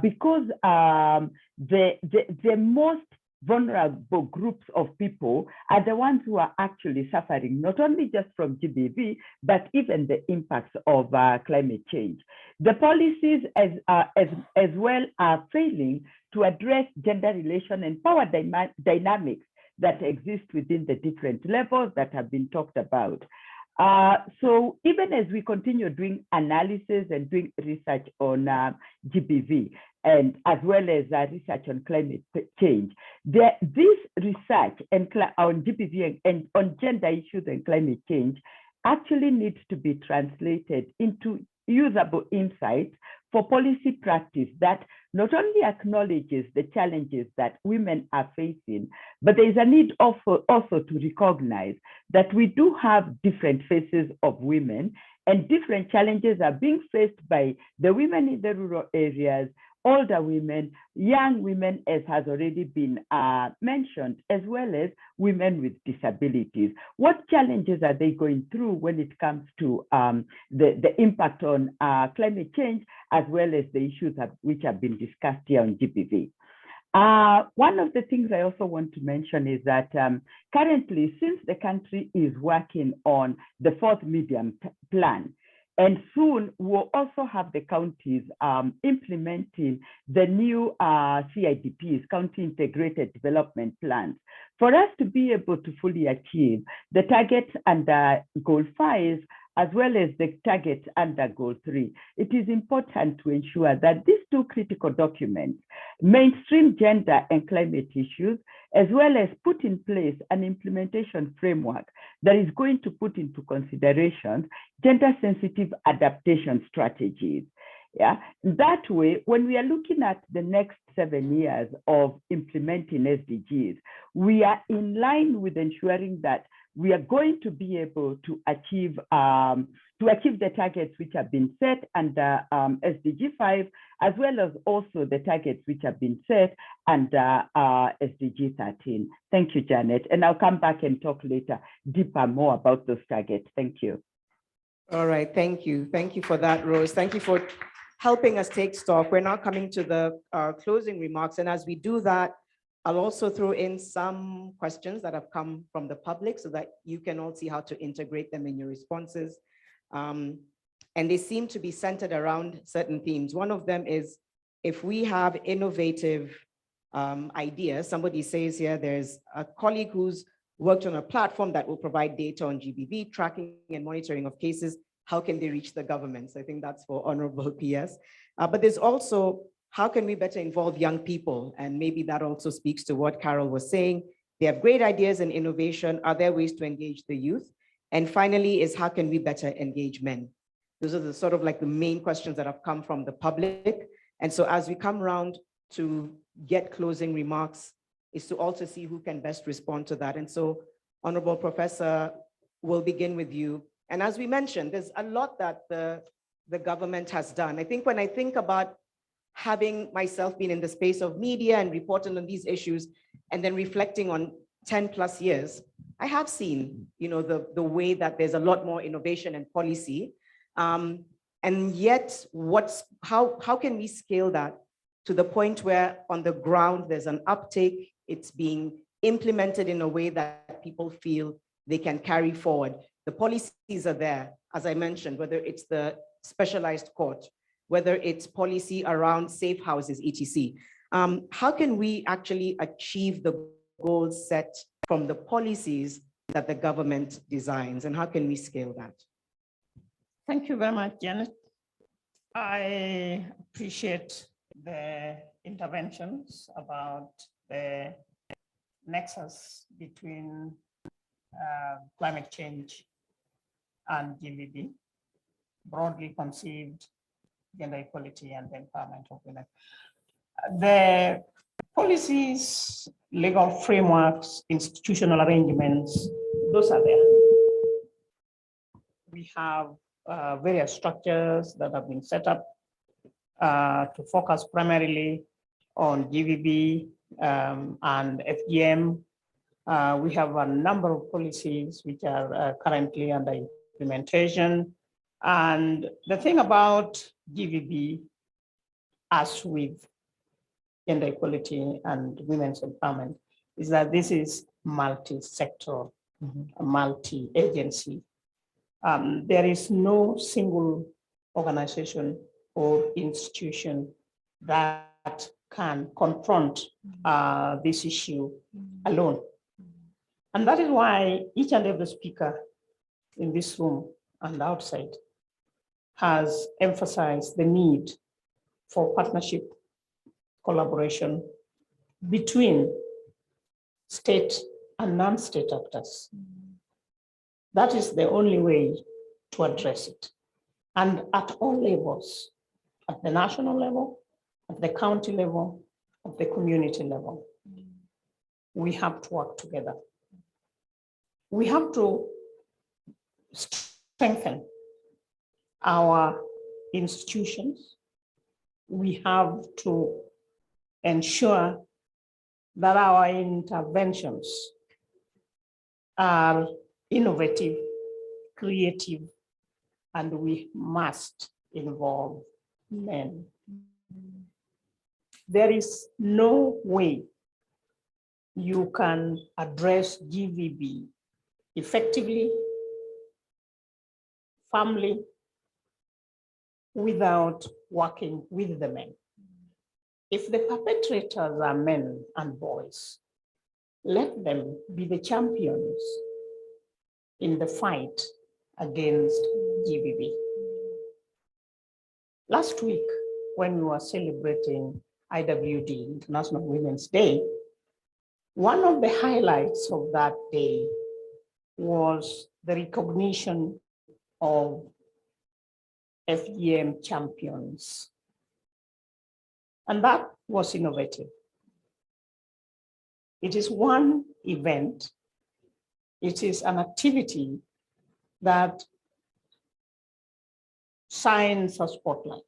Speaker 15: because the most vulnerable groups of people are the ones who are actually suffering, not only just from GBV, but even the impacts of climate change. The policies as well are failing to address gender relation and power dynamics that exist within the different levels that have been talked about. So even as we continue doing analysis and doing research on GBV, and as well as research on climate change, this research on GBV and on gender issues and climate change actually needs to be translated into usable insights for policy practice that not only acknowledges the challenges that women are facing, but there is a need also to recognize that we do have different faces of women and different challenges are being faced by the women in the rural areas older women, young women, as has already been mentioned, as well as women with disabilities. What challenges are they going through when it comes to the impact on climate change, as well as the issues which have been discussed here on GBV? One of the things I also want to mention is that currently, since the country is working on the 4th medium plan, and soon we'll also have the counties implementing the new CIDPs, County Integrated Development Plans. For us to be able to fully achieve the targets under Goal 5, as well as the targets under Goal 3, it is important to ensure that these two critical documents mainstream gender and climate issues, as well as put in place an implementation framework that is going to put into consideration gender-sensitive adaptation strategies. Yeah, that way, when we are looking at the next 7 years of implementing SDGs, we are in line with ensuring that we are going to be able to achieve the targets which have been set under SDG 5, as well as also the targets which have been set under SDG 13. Thank you, Janet. And I'll come back and talk later deeper more about those targets. Thank you.
Speaker 2: All right, thank you. Thank you for that, Rose. Thank you for helping us take stock. We're now coming to the closing remarks. And as we do that, I'll also throw in some questions that have come from the public so that you can all see how to integrate them in your responses. And they seem to be centered around certain themes. One of them is, if we have innovative ideas, somebody says here, there's a colleague who's worked on a platform that will provide data on GBV, tracking and monitoring of cases. How can they reach the government? So I think that's for Honorable PS. But there's also, how can we better involve young people? And maybe that also speaks to what Carol was saying. They have great ideas and innovation. Are there ways to engage the youth? And finally is, how can we better engage men? Those are the sort of like the main questions that have come from the public. And so as we come around to get closing remarks, is to also see who can best respond to that. And so, Honorable Professor, we'll begin with you. And as we mentioned, there's a lot that the government has done. I think when I think about having myself been in the space of media and reporting on these issues, and then reflecting on 10+ years, I have seen, you know, the way that there's a lot more innovation and policy. And yet, how can we scale that to the point where on the ground there's an uptake, it's being implemented in a way that people feel they can carry forward? The policies are there, as I mentioned, whether it's the specialized court, whether it's policy around safe houses, etc. How can we actually achieve the goals set from the policies that the government designs, and how can we scale that?
Speaker 10: Thank you very much, Janet. I appreciate the interventions about the nexus between climate change and GBV, broadly conceived gender equality and the empowerment of women. The policies, legal frameworks, institutional arrangements, those are there. We have various structures that have been set up to focus primarily on GBV and FGM. We have a number of policies which are currently under implementation. And the thing about GBV, as with gender equality and women's empowerment, is that this is multi-sectoral, multi-agency. There is no single organization or institution that can confront this issue alone. And that is why each and every speaker in this room and outside has emphasized the need for partnership, collaboration between state and non-state actors. That is the only way to address it. And at all levels, at the national level, at the county level, at the community level, we have to work together. We have to strengthen our institutions, we have to ensure that our interventions are innovative, creative, and we must involve men. There is no way you can address GBV effectively, firmly, without working with the men. If the perpetrators are men and boys, let them be the champions in the fight against GBV. Last week, when we were celebrating IWD, International Women's Day, one of the highlights of that day was the recognition of FGM champions. And that was innovative. It is one event. It is an activity that shines a spotlight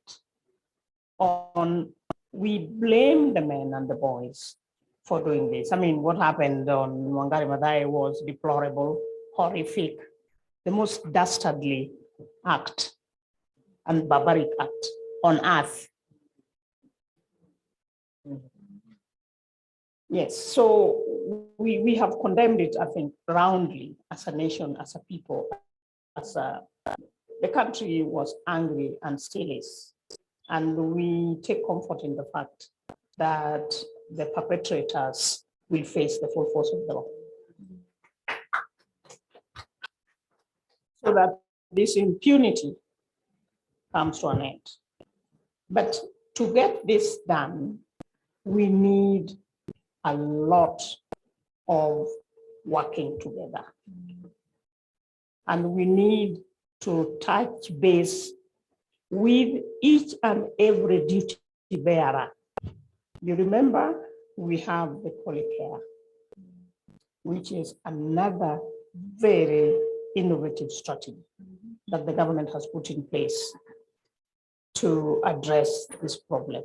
Speaker 10: on, we blame the men and the boys for doing this. I mean, what happened on Wangari Maathai was deplorable, horrific, the most dastardly act and barbaric act on earth. Yes, so we have condemned it, I think, roundly as a nation, as a people, the country was angry and still is. And we take comfort in the fact that the perpetrators will face the full force of the law. So that this impunity comes to an end. But to get this done, we need a lot of working together. And we need to touch base with each and every duty bearer. You remember, we have the polycare, which is another very innovative strategy that the government has put in place to address this problem.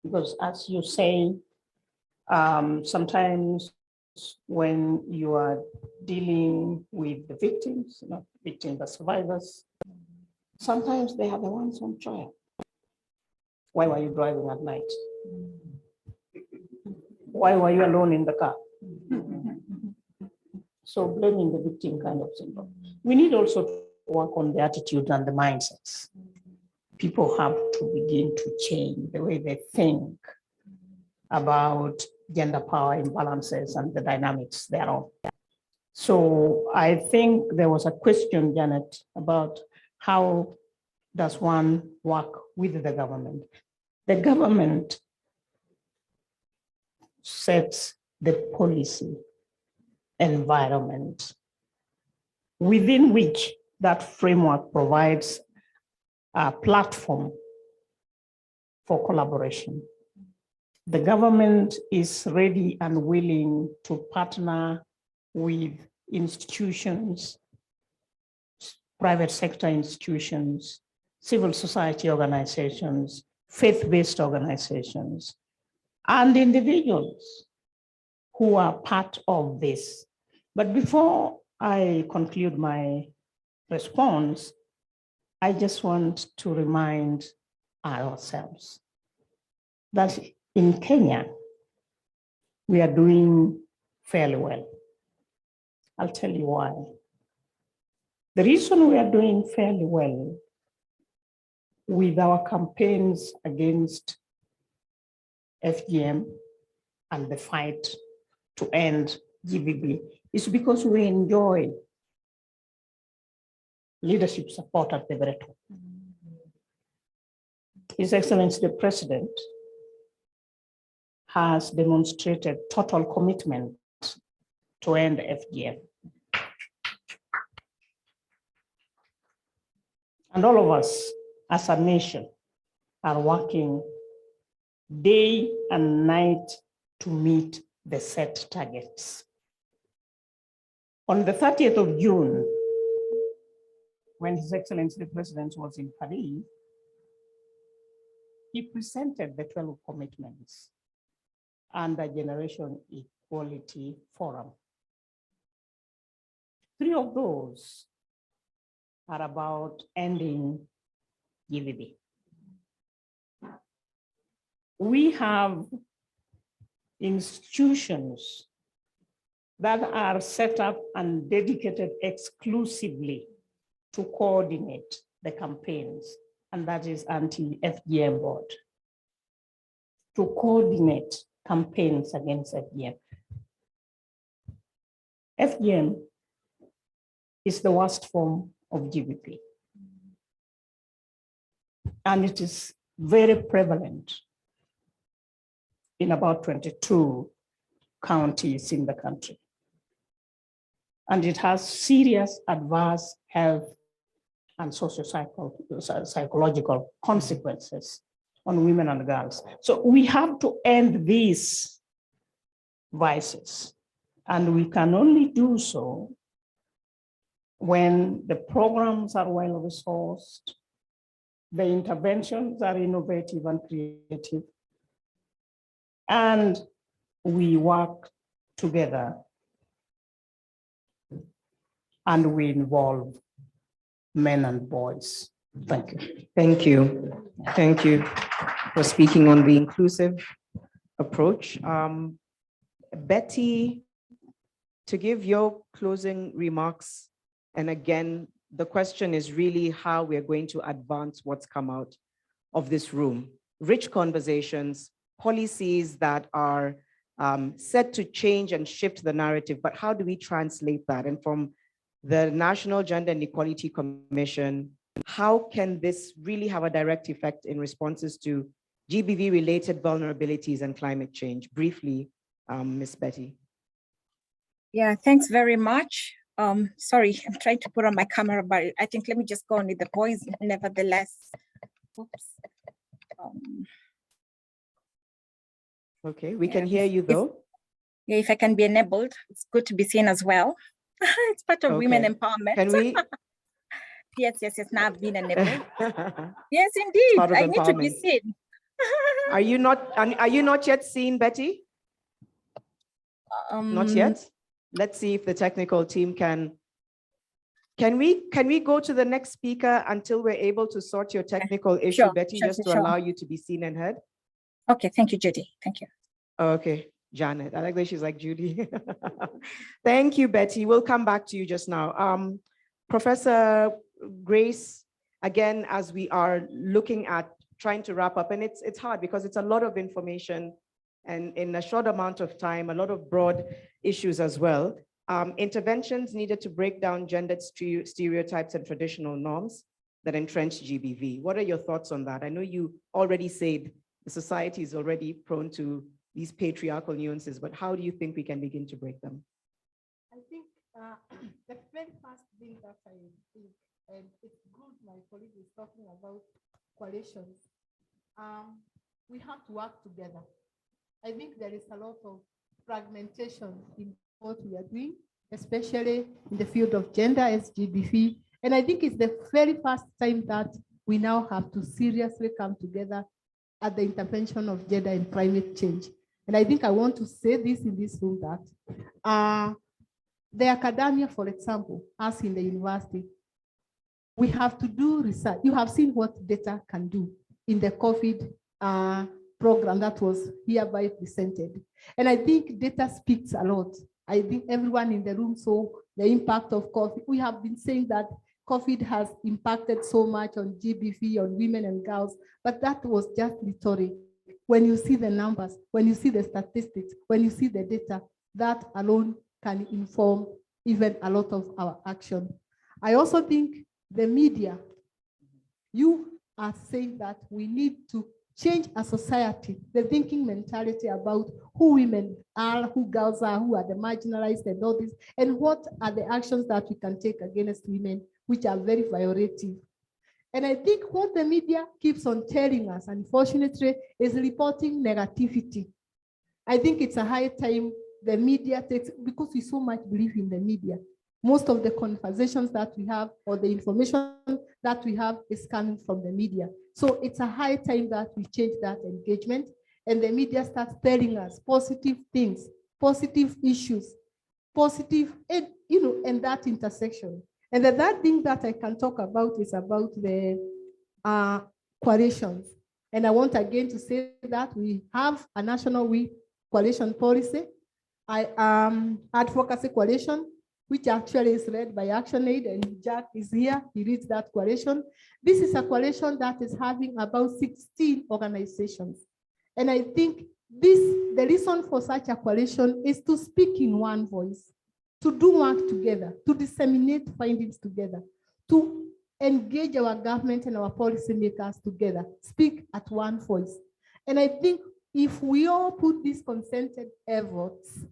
Speaker 10: Because as you say, sometimes when you are dealing with the victims, not victims, but survivors, sometimes they are the ones on trial. Why were you driving at night? Why were you alone in the car? So blaming the victim kind of syndrome. We need also to work on the attitude and the mindsets. People have to begin to change the way they think about gender power imbalances and the dynamics thereof. So I think there was a question, Janet, about how does one work with the government? The government sets the policy environment within which that framework provides a platform for collaboration. The government is ready and willing to partner with institutions, private sector institutions, civil society organizations, faith-based organizations, and individuals who are part of this. But before I conclude my response, I just want to remind ourselves that in Kenya, we are doing fairly well. I'll tell you why. The reason we are doing fairly well with our campaigns against FGM and the fight to end GBV is because we enjoy leadership support at the very top. His Excellency the President has demonstrated total commitment to end FGM. And all of us as a nation are working day and night to meet the set targets. On the 30th of June, when His Excellency the President was in Paris, he presented the 12 commitments and the Generation Equality Forum. 3 of those are about ending GBV. We have institutions that are set up and dedicated exclusively to coordinate the campaigns, and that is anti-FGM board, to coordinate campaigns against FGM. FGM is the worst form of GBV, and it is very prevalent in about 22 counties in the country. And it has serious adverse health and psychological consequences on women and girls. So we have to end these vices, and we can only do so when the programs are well resourced, the interventions are innovative and creative, and we work together and we involve men and boys. Thank you.
Speaker 2: Thank you. Thank you for speaking on the inclusive approach. Betty, to give your closing remarks, and again, the question is really how we're going to advance what's come out of this room. Rich conversations, policies that are set to change and shift the narrative, but how do we translate that? And from the National Gender and Equality Commission, how can this really have a direct effect in responses to GBV-related vulnerabilities and climate change? Briefly, Ms. Betty.
Speaker 11: Yeah, thanks very much. Sorry, I'm trying to put on my camera, but I think let me just go on with the voice nevertheless. Oops.
Speaker 2: Okay, we can hear you though.
Speaker 11: If I can be enabled, it's good to be seen as well. It's part of women empowerment.
Speaker 2: Can we?
Speaker 11: Yes, now I've been enabled. Yes, indeed, I need to be seen.
Speaker 2: Are you not yet seen, Betty? Not yet? Let's see if the technical team can we go to the next speaker until we're able to sort your technical issue,
Speaker 11: Sure,
Speaker 2: Betty,
Speaker 11: sure,
Speaker 2: just to
Speaker 11: sure.
Speaker 2: allow you to be seen and heard?
Speaker 11: Okay, thank you, Judy. Thank you.
Speaker 2: Okay, Janet. I like that she's like Judy. Thank you, Betty. We'll come back to you just now. Professor Grace, again, as we are looking at trying to wrap up, and it's hard because it's a lot of information and in a short amount of time, a lot of broad issues as well. Interventions needed to break down gendered stereotypes and traditional norms that entrench GBV. What are your thoughts on that? I know you already said the society is already prone to these patriarchal nuances, but how do you think we can begin to break them?
Speaker 12: I think the very first thing that I think, and it's good my colleague is talking about coalitions, we have to work together. I think there is a lot of fragmentation in what we are doing, especially in the field of gender as GBV. And I think it's the very first time that we now have to seriously come together at the intervention of gender and climate change. And I think I want to say this in this room that the academia, for example, us in the university, we have to do research. You have seen what data can do in the COVID program that was hereby presented. And I think data speaks a lot. I think everyone in the room saw the impact of COVID. We have been saying that COVID has impacted so much on GBV, on women and girls, but that was just rhetoric. When you see the numbers, when you see the statistics, when you see the data, that alone can inform even a lot of our action. I also think the media, you are saying that we need to change a society, the thinking mentality about who women are, who girls are, who are the marginalized and all this, and what are the actions that we can take against women, which are very violative. And I think what the media keeps on telling us, unfortunately, is reporting negativity. I think it's a high time the media takes, because we so much believe in the media. Most of the conversations that we have or the information that we have is coming from the media. So it's a high time that we change that engagement and the media starts telling us positive things, positive issues, positive, and and that intersection. And the third thing that I can talk about is about the coalitions. And I want again to say that we have a national coalition policy. Advocacy coalition, which actually is led by ActionAid, and Jack is here, he leads that coalition. This is a coalition that is having about 16 organizations. And I think the reason for such a coalition is to speak in one voice, to do work together, to disseminate findings together, to engage our government and our policymakers together, speak at one voice. And I think if we all put these concerted efforts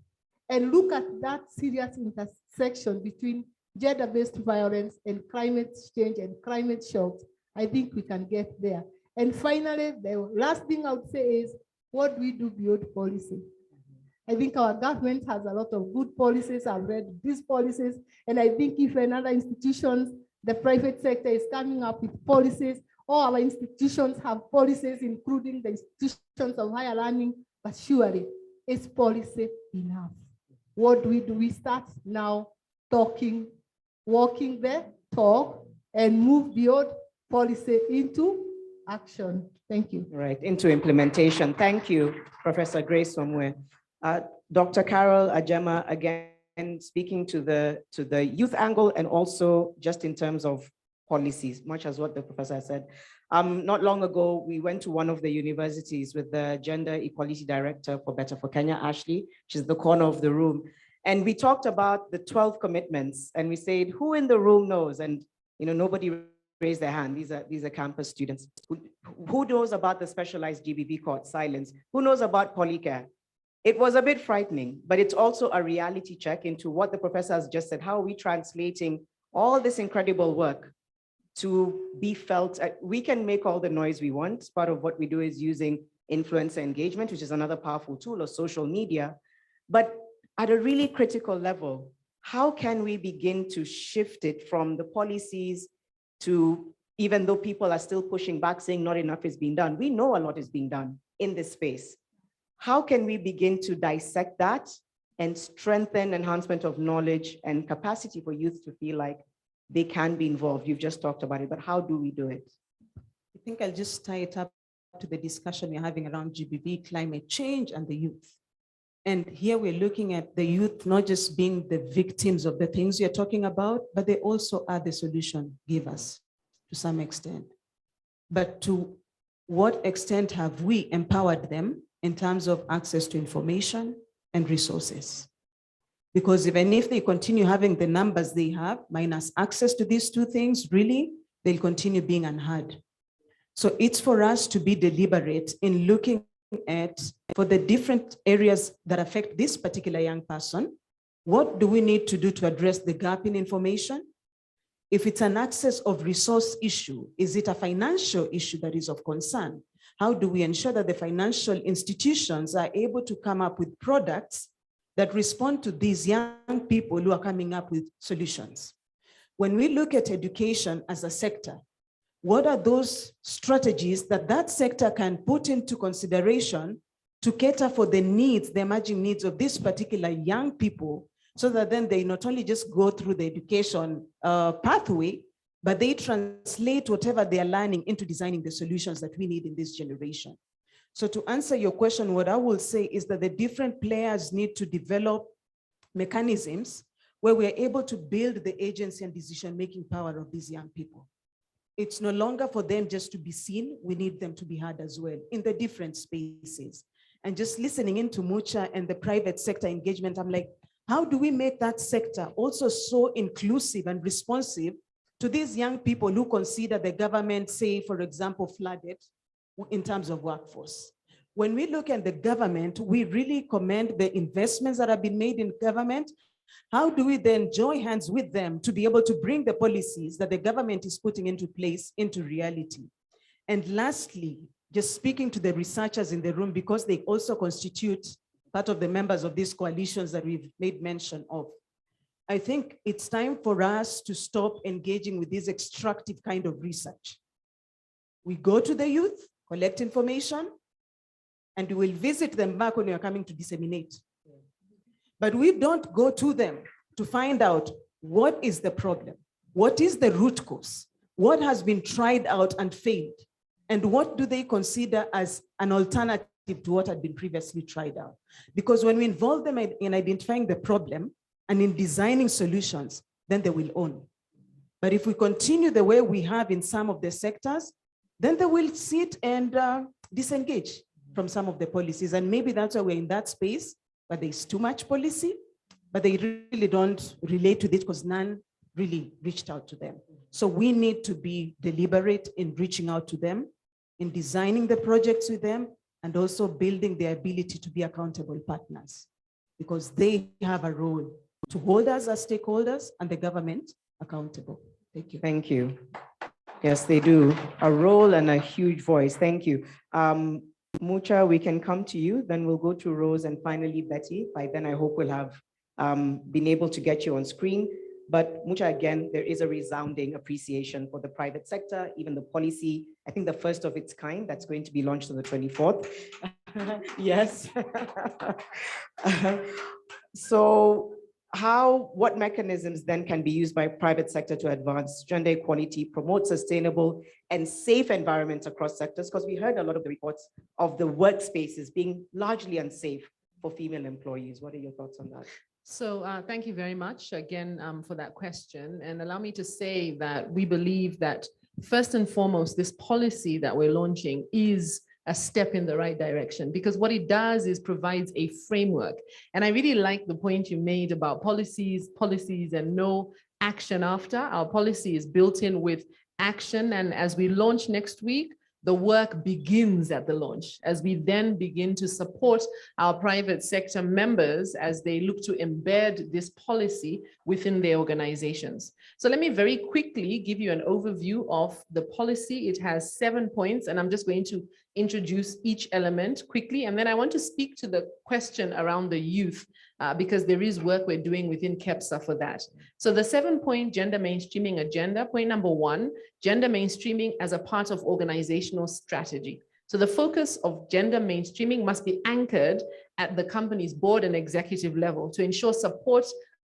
Speaker 12: and look at that serious intersection between gender-based violence and climate change and climate shocks, I think we can get there. And finally, the last thing I would say is, what do we do beyond policy? I think our government has a lot of good policies. I've read these policies, and I think if another institutions, the private sector is coming up with policies, all our institutions have policies, including the institutions of higher learning, but surely is policy enough? What do? We start now talking, walking the talk, and move beyond policy into action. Thank you.
Speaker 2: Right, into implementation. Thank you, Professor Grace Somwe. Dr. Carol Ajema, again, speaking to the youth angle and also just in terms of policies, much as what the professor said. Not long ago, we went to one of the universities with the Gender Equality Director for Better for Kenya, Ashley, which is the corner of the room. And we talked about the 12 commitments and we said, who in the room knows? And nobody raised their hand. These are campus students. Who knows about the specialized GBV court? Silence. Who knows about polycare? It was a bit frightening, but it's also a reality check into what the professor has just said. How are we translating all this incredible work to be felt? We can make all the noise we want. Part of what we do is using influencer engagement, which is another powerful tool, or social media. But at a really critical level, how can we begin to shift it from the policies to, even though people are still pushing back, saying not enough is being done, we know a lot is being done in this space. How can we begin to dissect that and strengthen enhancement of knowledge and capacity for youth to feel like they can be involved? You've just talked about it, but how do we do it?
Speaker 13: I think I'll just tie it up to the discussion we're having around GBV, climate change, and the youth. And here we're looking at the youth not just being the victims of the things you're talking about, but they also are the solution givers to some extent. But to what extent have we empowered them in terms of access to information and resources? Because even if they continue having the numbers they have, minus access to these two things, really, they'll continue being unheard. So it's for us to be deliberate in looking at, for the different areas that affect this particular young person, what do we need to do to address the gap in information? If it's an access of resource issue, is it a financial issue that is of concern? How do we ensure that the financial institutions are able to come up with products that respond to these young people who are coming up with solutions? When we look at education as a sector, what are those strategies that that sector can put into consideration to cater for the needs, the emerging needs of this particular young people, so that then they not only just go through the education pathway, but they translate whatever they are learning into designing the solutions that we need in this generation. So to answer your question, what I will say is that the different players need to develop mechanisms where we're able to build the agency and decision-making power of these young people. It's no longer for them just to be seen, we need them to be heard as well in the different spaces. And just listening into Mucha and the private sector engagement, I'm like, how do we make that sector also so inclusive and responsive to these young people who consider the government, say, for example, flooded in terms of workforce? When we look at the government, we really commend the investments that have been made in government. How do we then join hands with them to be able to bring the policies that the government is putting into place into reality? And lastly, just speaking to the researchers in the room, because they also constitute part of the members of these coalitions that we've made mention of, I think it's time for us to stop engaging with this extractive kind of research.
Speaker 9: We go to the youth, collect information, and we will visit them back when we are coming to disseminate. But we don't go to them to find out what is the problem, what is the root cause, what has been tried out and failed, and what do they consider as an alternative to what had been previously tried out. Because when we involve them in identifying the problem and in designing solutions, then they will own. But if we continue the way we have in some of the sectors, then they will sit and disengage from some of the policies. And maybe that's why we're in that space, but there's too much policy, but they really don't relate to this because none really reached out to them. So we need to be deliberate in reaching out to them, in designing the projects with them, and also building their ability to be accountable partners, because they have a role to hold us as stakeholders and the government accountable. Thank you.
Speaker 2: Thank you. Yes, they do. A role and a huge voice. Thank you. Mucha, we can come to you, then we'll go to Rose and finally Betty. By then, I hope we'll have been able to get you on screen. But Mucha, again, there is a resounding appreciation for the private sector, even the policy, I think the first of its kind that's going to be launched on the 24th. Yes. So what mechanisms then can be used by private sector to advance gender equality, promote sustainable and safe environments across sectors? Because we heard a lot of the reports of the workspaces being largely unsafe for female employees. What are your thoughts on that?
Speaker 14: So thank you very much again for that question. And allow me to say that we believe that first and foremost, this policy that we're launching is a step in the right direction, because what it does is provides a framework. And I really like the point you made about policies and no action after. Our policy is built in with action. And as we launch next week, the work begins at the launch, as we then begin to support our private sector members as they look to embed this policy within their organizations. So let me very quickly give you an overview of the policy. It has 7 points, and I'm just going to introduce each element quickly. And then I want to speak to the question around the youth, because there is work we're doing within KEPSA for that. So the 7-point gender mainstreaming agenda, point number 1, gender mainstreaming as a part of organizational strategy. So the focus of gender mainstreaming must be anchored at the company's board and executive level to ensure support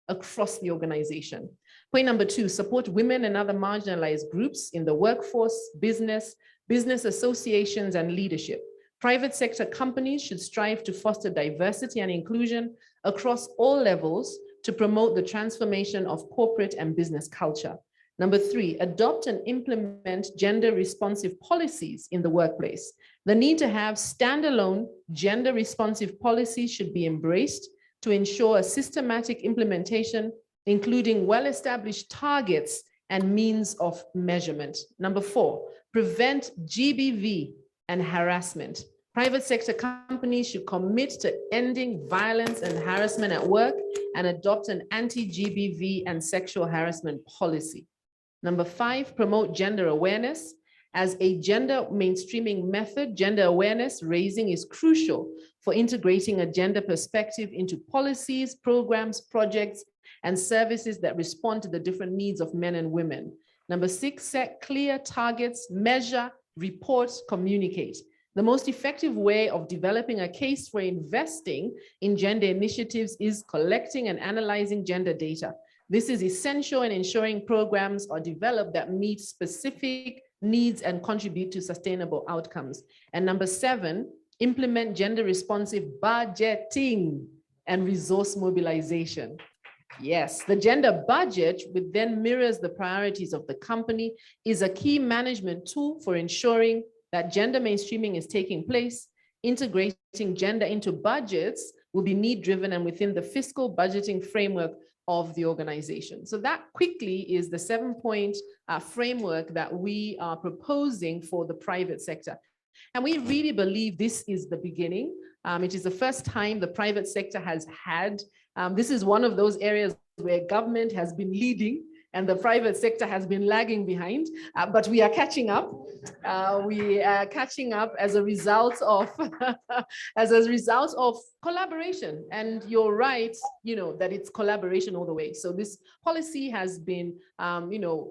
Speaker 14: across the organization. Point number 2, support women and other marginalized groups in the workforce, business associations, and leadership. Private sector companies should strive to foster diversity and inclusion across all levels to promote the transformation of corporate and business culture. Number 3, adopt and implement gender-responsive policies in the workplace. The need to have standalone gender-responsive policies should be embraced to ensure a systematic implementation, including well-established targets and means of measurement. Number 4, prevent GBV and harassment. Private sector companies should commit to ending violence and harassment at work and adopt an anti-GBV and sexual harassment policy. Number 5, promote gender awareness. As a gender mainstreaming method, gender awareness raising is crucial for integrating a gender perspective into policies, programs, projects, and services that respond to the different needs of men and women. Number 6, set clear targets, measure, report, communicate. The most effective way of developing a case for investing in gender initiatives is collecting and analyzing gender data. This is essential in ensuring programs are developed that meet specific needs and contribute to sustainable outcomes. And number 7, implement gender responsive budgeting and resource mobilization. Yes, the gender budget, which then mirrors the priorities of the company, is a key management tool for ensuring that gender mainstreaming is taking place. Integrating gender into budgets will be need-driven and within the fiscal budgeting framework of the organization. So that quickly is the 7-point framework that we are proposing for the private sector. And we really believe this is the beginning. It is the first time the private sector has had. This is one of those areas where government has been leading and the private sector has been lagging behind, but we are catching up. We are catching up as a result of collaboration. And you're right, that it's collaboration all the way. So this policy has been,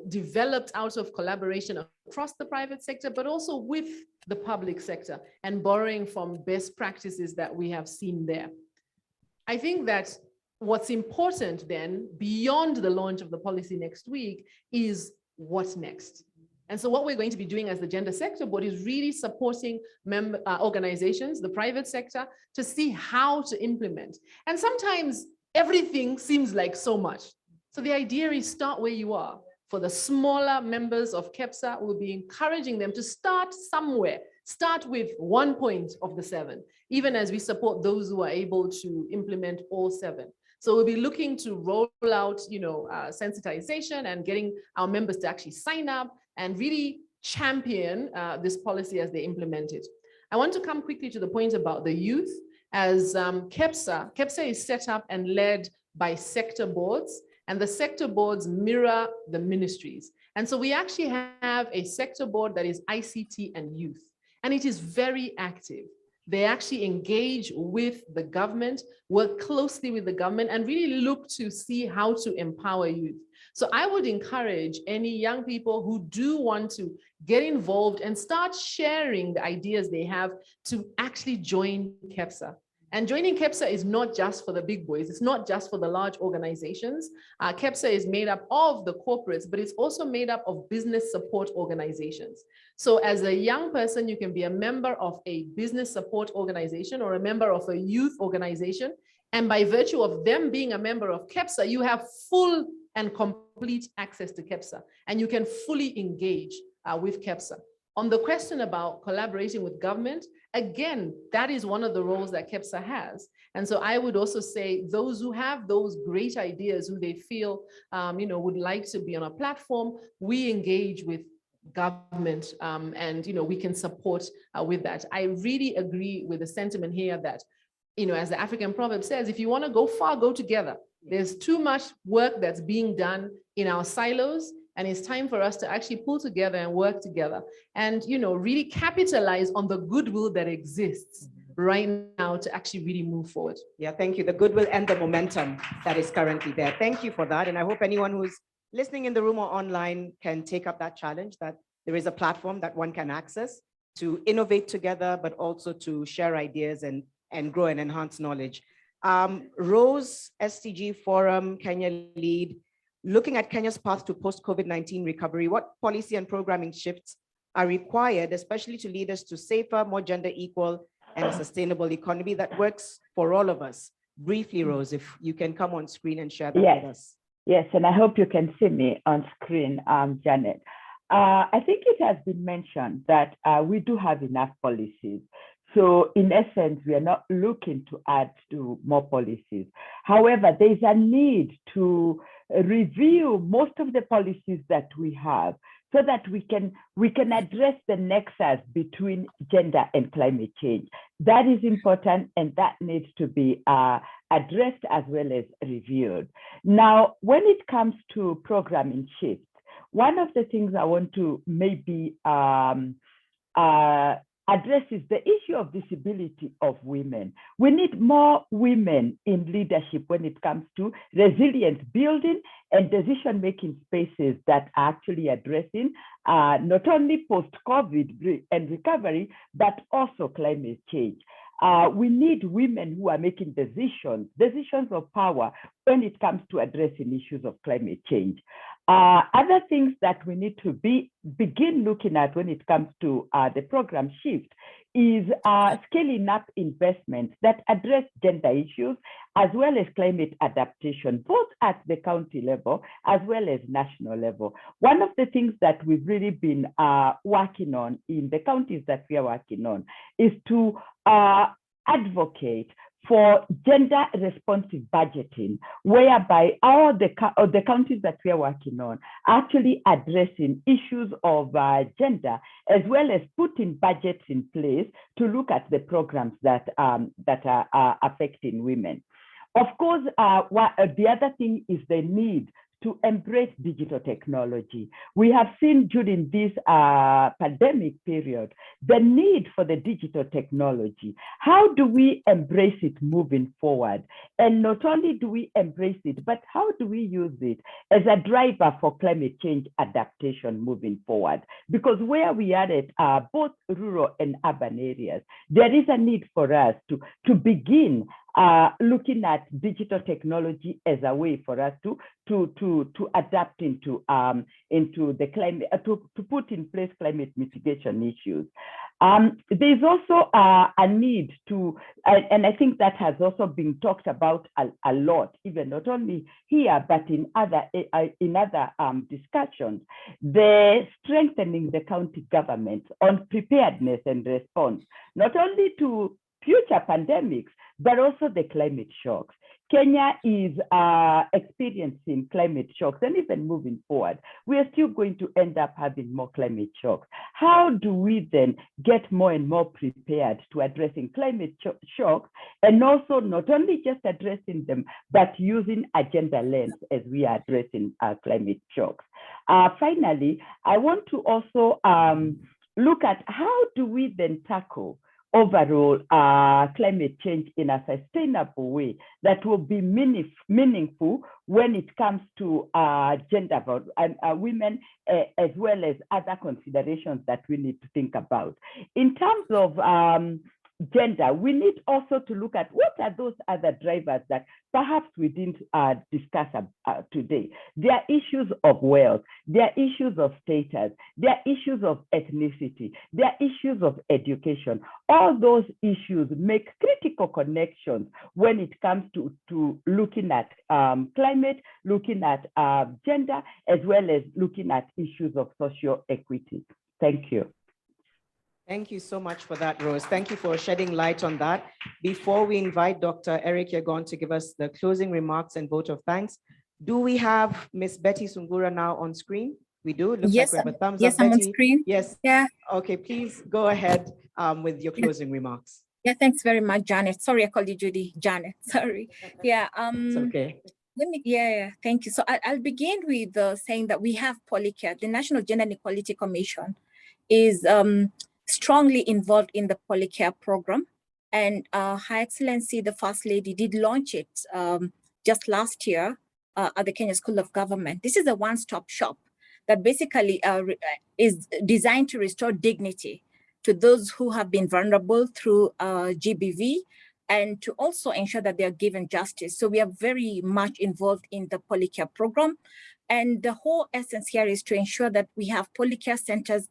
Speaker 14: developed out of collaboration across the private sector, but also with the public sector and borrowing from best practices that we have seen there. I think that what's important then, beyond the launch of the policy next week, is what's next. And so what we're going to be doing as the Gender Sector Board is really supporting organizations, the private sector, to see how to implement. And sometimes everything seems like so much. So the idea is start where you are. For the smaller members of KEPSA, we'll be encouraging them to start somewhere. Start with 1 point of the 7, even as we support those who are able to implement all 7. So we'll be looking to roll out, sensitization and getting our members to actually sign up and really champion this policy as they implement it. I want to come quickly to the point about the youth. As KEPSA is set up and led by sector boards, and the sector boards mirror the ministries. And so we actually have a sector board that is ICT and youth, and it is very active. They actually engage with the government, work closely with the government, and really look to see how to empower youth. So I would encourage any young people who do want to get involved and start sharing the ideas they have to actually join KEPSA. And joining KEPSA is not just for the big boys. It's not just for the large organizations. KEPSA is made up of the corporates, but it's also made up of business support organizations. So as a young person, you can be a member of a business support organization or a member of a youth organization. And by virtue of them being a member of KEPSA, you have full and complete access to KEPSA, and you can fully engage with KEPSA. On the question about collaborating with government, again, that is one of the roles that KEPSA has. And so I would also say those who have those great ideas, who they feel would like to be on a platform, we engage with government and we can support with that. I really agree with the sentiment here that, as the African proverb says, if you want to go far, go together. There's too much work that's being done in our silos, and it's time for us to actually pull together and work together and, really capitalize on the goodwill that exists right now to actually really move forward.
Speaker 2: Yeah, thank you. The goodwill and the momentum that is currently there. Thank you for that. And I hope anyone who's listening in the room or online can take up that challenge, that there is a platform that one can access to innovate together, but also to share ideas and grow and enhance knowledge. Rose, STG Forum, Kenya lead. Looking at Kenya's path to post-COVID-19 recovery, what policy and programming shifts are required, especially to lead us to safer, more gender equal and sustainable economy that works for all of us? Briefly, Rose, if you can come on screen and share that with us.
Speaker 15: Yes, and I hope you can see me on screen, Janet. I think it has been mentioned that we do have enough policies. So in essence, we are not looking to add to more policies. However, there's a need to review most of the policies that we have so that we can address the nexus between gender and climate change. That is important, and that needs to be addressed as well as reviewed. Now, when it comes to programming shifts, one of the things I want to maybe addresses the issue of visibility of women. We need more women in leadership when it comes to resilience building and decision-making spaces that are actually addressing not only post-COVID and recovery, but also climate change. We need women who are making decisions of power when it comes to addressing issues of climate change. Other things that we need to begin looking at when it comes to the program shift is scaling up investments that address gender issues as well as climate adaptation, both at the county level as well as national level. One of the things that we've really been working on in the counties that we are working on is to advocate for gender responsive budgeting, whereby all the counties that we are working on actually addressing issues of gender, as well as putting budgets in place to look at the programs that are affecting women. Of course, the other thing is the need to embrace digital technology. We have seen during this pandemic period, the need for the digital technology. How do we embrace it moving forward? And not only do we embrace it, but how do we use it as a driver for climate change adaptation moving forward? Because where we are at both rural and urban areas, there is a need for us to begin looking at digital technology as a way for us to adapt into the climate, to put in place climate mitigation issues. There's also a need to, and I think that has also been talked about a lot, even not only here, but in other discussions, the strengthening the county government on preparedness and response, not only to future pandemics, but also the climate shocks. Kenya is experiencing climate shocks, and even moving forward, we are still going to end up having more climate shocks. How do we then get more and more prepared to addressing climate shocks, and also not only just addressing them, but using a gender lens as we are addressing climate shocks? Finally, I want to also look at how do we then tackle overall climate change in a sustainable way that will be meaningful when it comes to gender women, as well as other considerations that we need to think about. In terms of gender, we need also to look at what are those other drivers that perhaps we didn't discuss today. There are issues of wealth, there are issues of status, there are issues of ethnicity, there are issues of education. All those issues make critical connections when it comes to looking at climate, looking at gender, as well as looking at issues of social equity. Thank you.
Speaker 2: Thank you so much for that, Rose. Thank you for shedding light on that. Before we invite Dr. Eric Yagon to give us the closing remarks and vote of thanks, do we have Miss Betty Sungura now on screen? We do. Looks
Speaker 11: Yes,
Speaker 2: like we have a thumbs
Speaker 11: yes,
Speaker 2: up.
Speaker 11: I'm
Speaker 2: Betty.
Speaker 11: on screen.
Speaker 2: Yes.
Speaker 11: Yeah.
Speaker 2: Okay, please go ahead with your closing remarks.
Speaker 11: Yeah, thanks very much, Janet. Sorry, I called you Judy. Janet, sorry. Yeah.
Speaker 2: It's okay.
Speaker 11: Thank you. So I'll begin with saying that we have Polycare. The National Gender and Equality Commission is strongly involved in the Polycare program. And Her Excellency, the First Lady, did launch it just last year at the Kenya School of Government. This is a one-stop shop that basically is designed to restore dignity to those who have been vulnerable through GBV, and to also ensure that they are given justice. So we are very much involved in the Polycare program. And the whole essence here is to ensure that we have Polycare centers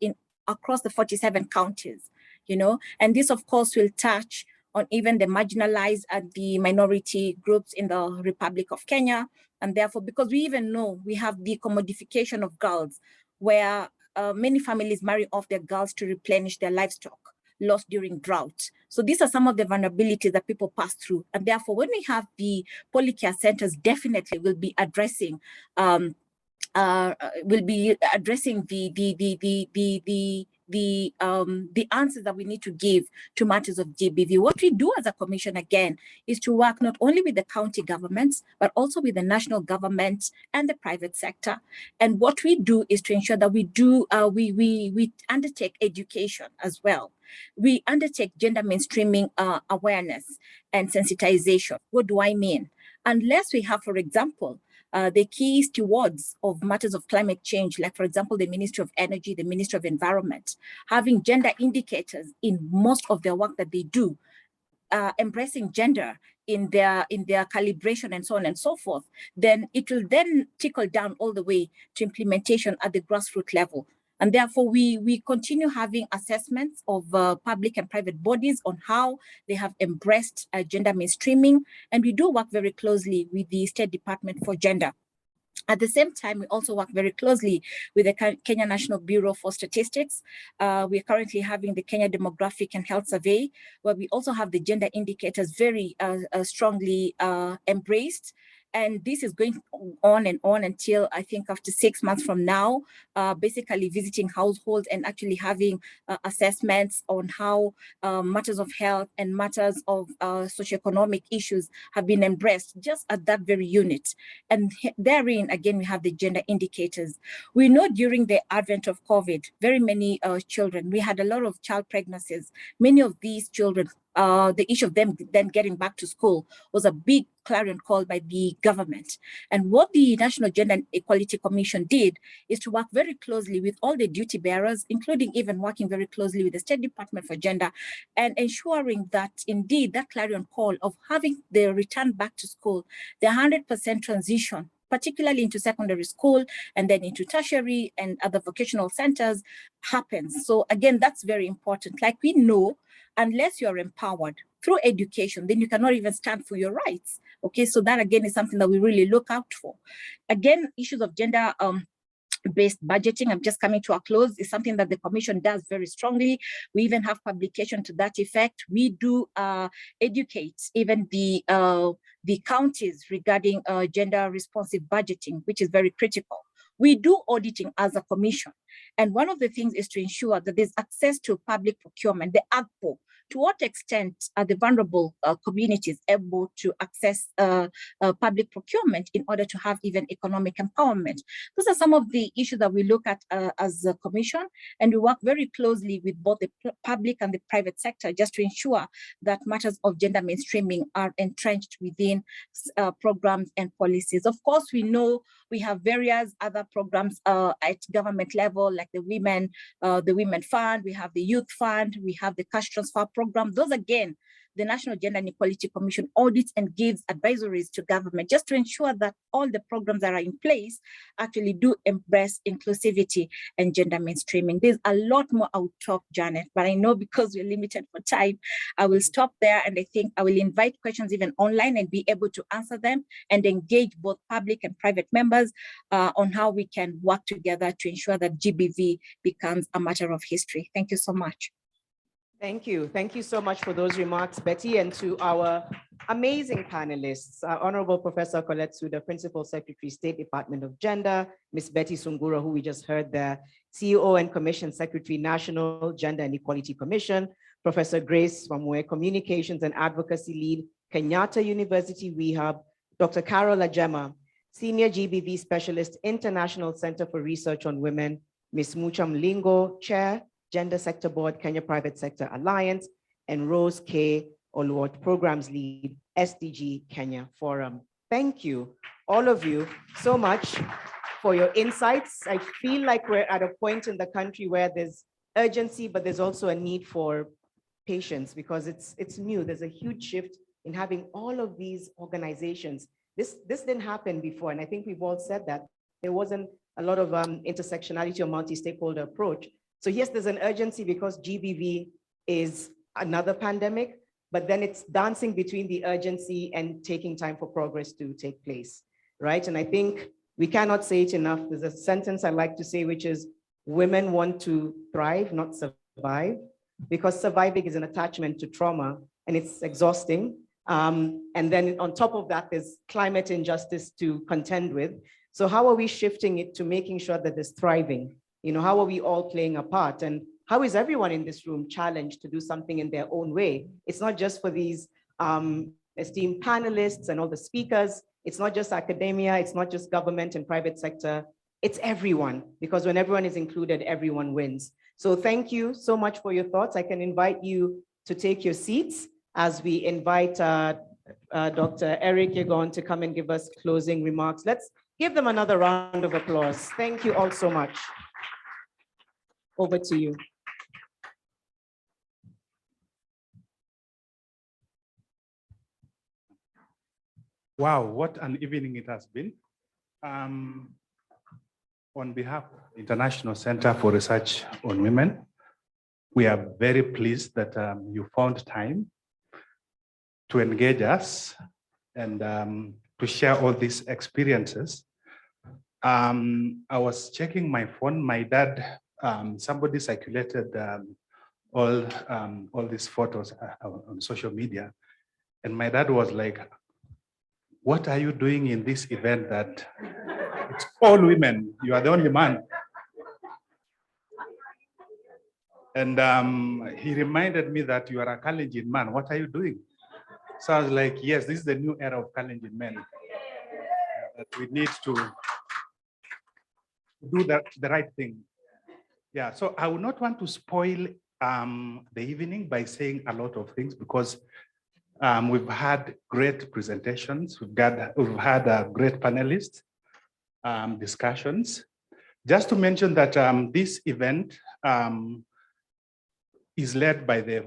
Speaker 11: across the 47 counties, and this of course will touch on even the marginalized and the minority groups in the Republic of Kenya. And therefore, because we even know we have the commodification of girls, where many families marry off their girls to replenish their livestock lost during drought. So these are some of the vulnerabilities that people pass through. And therefore, when we have the Polycare centers, definitely will be addressing the answers that we need to give to matters of GBV. What we do as a commission, again, is to work not only with the county governments, but also with the national government and the private sector. And what we do is to ensure that we undertake education as well. We undertake gender mainstreaming awareness and sensitization. What do I mean? Unless we have, for example, the key stewards of matters of climate change, like, for example, the Ministry of Energy, the Ministry of Environment, having gender indicators in most of their work that they do, embracing gender in their calibration and so on and so forth, then it will then trickle down all the way to implementation at the grassroots level. And therefore, we continue having assessments of public and private bodies on how they have embraced gender mainstreaming. And we do work very closely with the State Department for Gender. At the same time, we also work very closely with the Kenya National Bureau for Statistics. We are currently having the Kenya Demographic and Health Survey, where we also have the gender indicators very strongly embraced. And this is going on until I think after 6 months from now, basically visiting households and actually having assessments on how matters of health and matters of socioeconomic issues have been embraced just at that very unit. And therein, again, we have the gender indicators. We know during the advent of COVID, very many children, we had a lot of child pregnancies. Many of these children, the issue of them then getting back to school was a big clarion call by the government. And what the National Gender and Equality Commission did is to work very closely with all the duty bearers, including even working very closely with the State Department for Gender, and ensuring that indeed that clarion call of having the return back to school, the 100% transition, particularly into secondary school and then into tertiary and other vocational centers, happens. So again, that's very important. Like we know, unless you're empowered through education, then you cannot even stand for your rights. Okay, so that again is something that we really look out for. Again, issues of gender based budgeting, I'm just coming to a close, is something that the Commission does very strongly. We even have publication to that effect. We do educate even the counties regarding gender responsive budgeting, which is very critical. We do auditing as a commission. And one of the things is to ensure that there's access to public procurement, the AGPO. To what extent are the vulnerable communities able to access public procurement in order to have even economic empowerment? Those are some of the issues that we look at as a commission, and we work very closely with both the public and the private sector just to ensure that matters of gender mainstreaming are entrenched within programs and policies. Of course, we know we have various other programs at government level, like the Women Fund, we have the Youth Fund, we have the Cash Transfer Program. Those again, the National Gender and Equality Commission audits and gives advisories to government just to ensure that all the programs that are in place actually do embrace inclusivity and gender mainstreaming. There's a lot more I would talk, Janet, but I know because we're limited for time, I will stop there, and I think I will invite questions even online and be able to answer them and engage both public and private members on how we can work together to ensure that GBV becomes a matter of history. Thank you so much.
Speaker 2: Thank you. Thank you so much for those remarks, Betty, and to our amazing panelists, Honorable Professor Colette Suda, Principal Secretary, State Department of Gender, Ms. Betty Sungura, who we just heard there, CEO and Commission Secretary, National Gender and Equality Commission, Professor Grace Wamwe, Communications and Advocacy Lead, Kenyatta University Rehab, Dr. Carol Ajema, Senior GBV Specialist, International Center for Research on Women, Ms. Mucha Mlingo, Chair, Gender Sector Board, Kenya Private Sector Alliance, and Rose K. Oluwat, Programs Lead, SDG Kenya Forum. Thank you, all of you, so much for your insights. I feel like we're at a point in the country where there's urgency, but there's also a need for patience because it's new. There's a huge shift in having all of these organizations. This didn't happen before, and I think we've all said that. There wasn't a lot of intersectionality or multi-stakeholder approach. So yes, there's an urgency because GBV is another pandemic, but then it's dancing between the urgency and taking time for progress to take place, right? And I think we cannot say it enough. There's a sentence I like to say, which is, women want to thrive, not survive, because surviving is an attachment to trauma and it's exhausting. And then on top of that, there's climate injustice to contend with. So how are we shifting it to making sure that there's thriving? You know, how are we all playing a part? And how is everyone in this room challenged to do something in their own way? It's not just for these esteemed panelists and all the speakers. It's not just academia. It's not just government and private sector. It's everyone, because when everyone is included, everyone wins. So thank you so much for your thoughts. I can invite you to take your seats as we invite Dr. Eric Yegon to come and give us closing remarks. Let's give them another round of applause. Thank you all so much. Over to you.
Speaker 16: Wow, what an evening it has been. On behalf of the International Center for Research on Women, we are very pleased that you found time to engage us and to share all these experiences. I was checking my phone, my dad, somebody circulated all these photos on social media, and my dad was like, what are you doing in this event that it's all women, you are the only man? And he reminded me that you are a Kalenjin man, what are you doing? So I was like, yes, this is the new era of Kalenjin men. That we need to do the right thing. Yeah, so I would not want to spoil the evening by saying a lot of things because we've had great presentations, we've had great panelists discussions. Just to mention that this event is led by the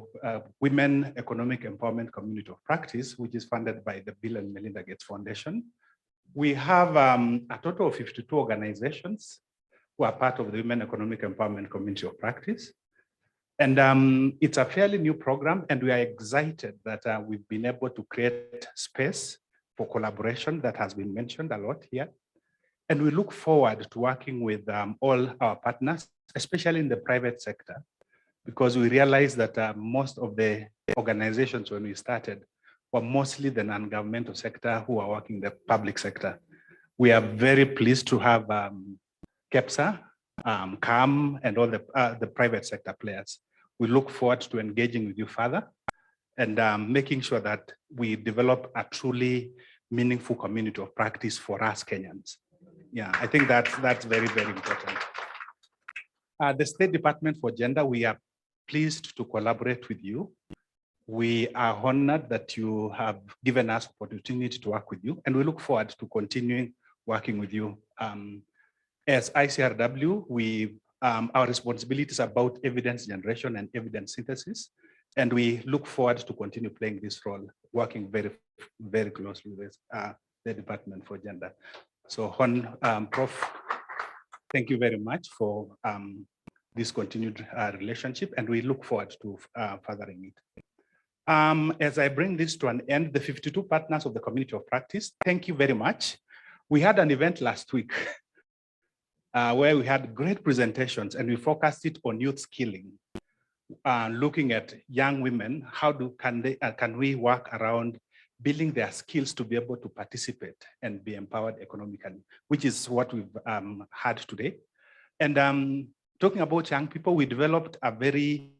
Speaker 16: Women Economic Empowerment Community of Practice, which is funded by the Bill and Melinda Gates Foundation. We have a total of 52 organizations who are part of the Women Economic Empowerment Community of Practice. And it's a fairly new program, and we are excited that we've been able to create space for collaboration that has been mentioned a lot here. And we look forward to working with all our partners, especially in the private sector, because we realized that most of the organizations when we started were mostly the non-governmental sector who are working in the public sector. We are very pleased to have KEPSA, CAM, and all the private sector players. We look forward to engaging with you further and making sure that we develop a truly meaningful community of practice for us Kenyans. Yeah, I think that's very, very important. The State Department for Gender, we are pleased to collaborate with you. We are honored that you have given us opportunity to work with you, and we look forward to continuing working with you. As ICRW, our responsibility is about evidence generation and evidence synthesis, and we look forward to continue playing this role, working very, very closely with the Department for Gender. So, Prof, thank you very much for this continued relationship, and we look forward to furthering it. As I bring this to an end, the 52 partners of the community of practice, thank you very much. We had an event last week where we had great presentations, and we focused it on youth skilling, looking at young women, can we work around building their skills to be able to participate and be empowered economically, which is what we've had today. And talking about young people, we developed a very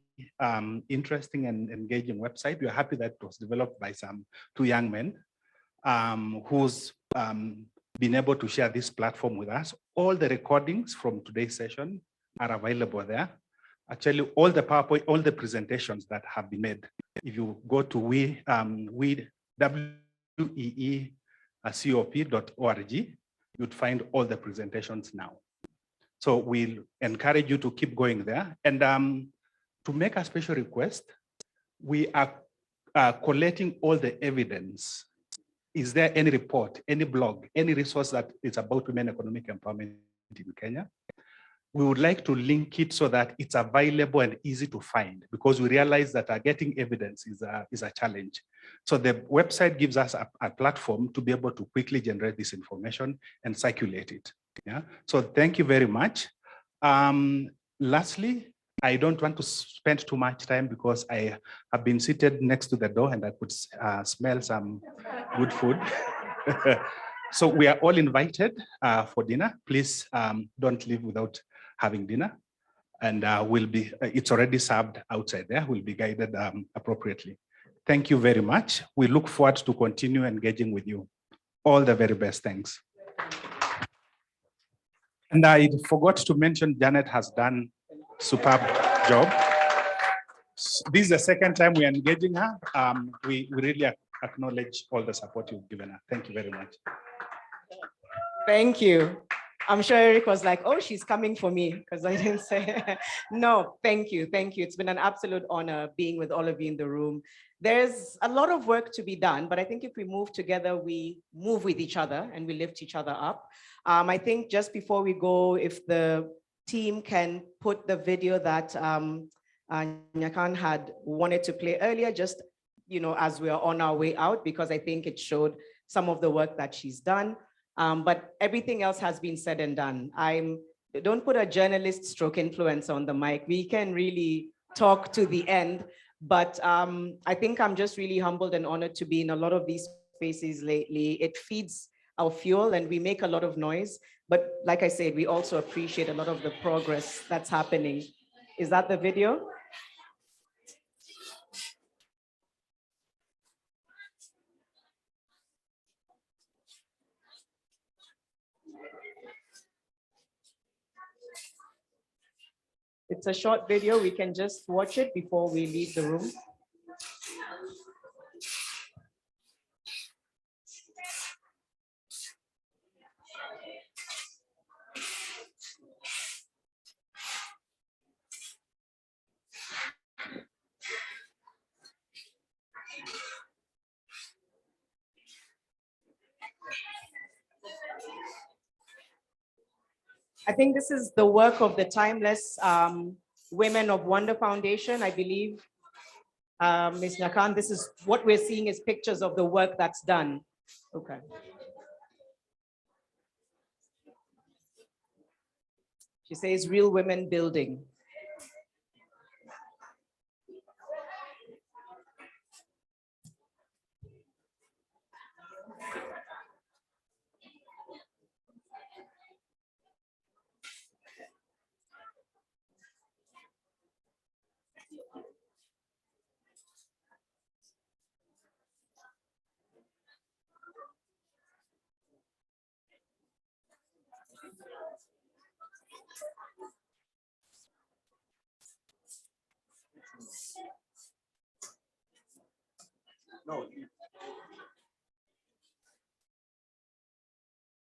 Speaker 16: interesting and engaging website. We are happy that it was developed by two young men who's been able to share this platform with us. All the recordings from today's session are available there. Actually, all the PowerPoint, all the presentations that have been made, if you go to weecop.org, you'd find all the presentations now. So we'll encourage you to keep going there. And to make a special request, we are collating all the evidence. Is there any report, any blog, any resource that is about women economic empowerment in Kenya? We would like to link it so that it's available and easy to find, because we realize that getting evidence is a challenge. So the website gives us a platform to be able to quickly generate this information and circulate it. Yeah. So thank you very much. Lastly, I don't want to spend too much time because I have been seated next to the door and I could smell some good food. So we are all invited for dinner. Please don't leave without having dinner. And it's already served outside there. We'll be guided appropriately. Thank you very much. We look forward to continue engaging with you. All the very best, thanks. And I forgot to mention, Janet has done a superb job. This is the second time we are engaging her. We really acknowledge all the support you've given her. Thank you very much.
Speaker 2: Thank you. I'm sure Eric was like, oh, she's coming for me because I didn't say. No, thank you. Thank you. It's been an absolute honor being with all of you in the room. There's a lot of work to be done, but I think if we move together, we move with each other and we lift each other up. I think just before we go, if the team can put the video that Nyakan had wanted to play earlier, just as we are on our way out, because I think it showed some of the work that she's done. But everything else has been said and done. Don't put a journalist stroke influencer on the mic. We can really talk to the end, but I think I'm just really humbled and honored to be in a lot of these faces lately. It feeds our fuel and we make a lot of noise. But like I said, we also appreciate a lot of the progress that's happening. Is that the video? It's a short video. We can just watch it before we leave the room. I think this is the work of the Timeless Women of Wonder Foundation, I believe. Ms. Nakan, this is what we're seeing is pictures of the work that's done. Okay. She says real women building.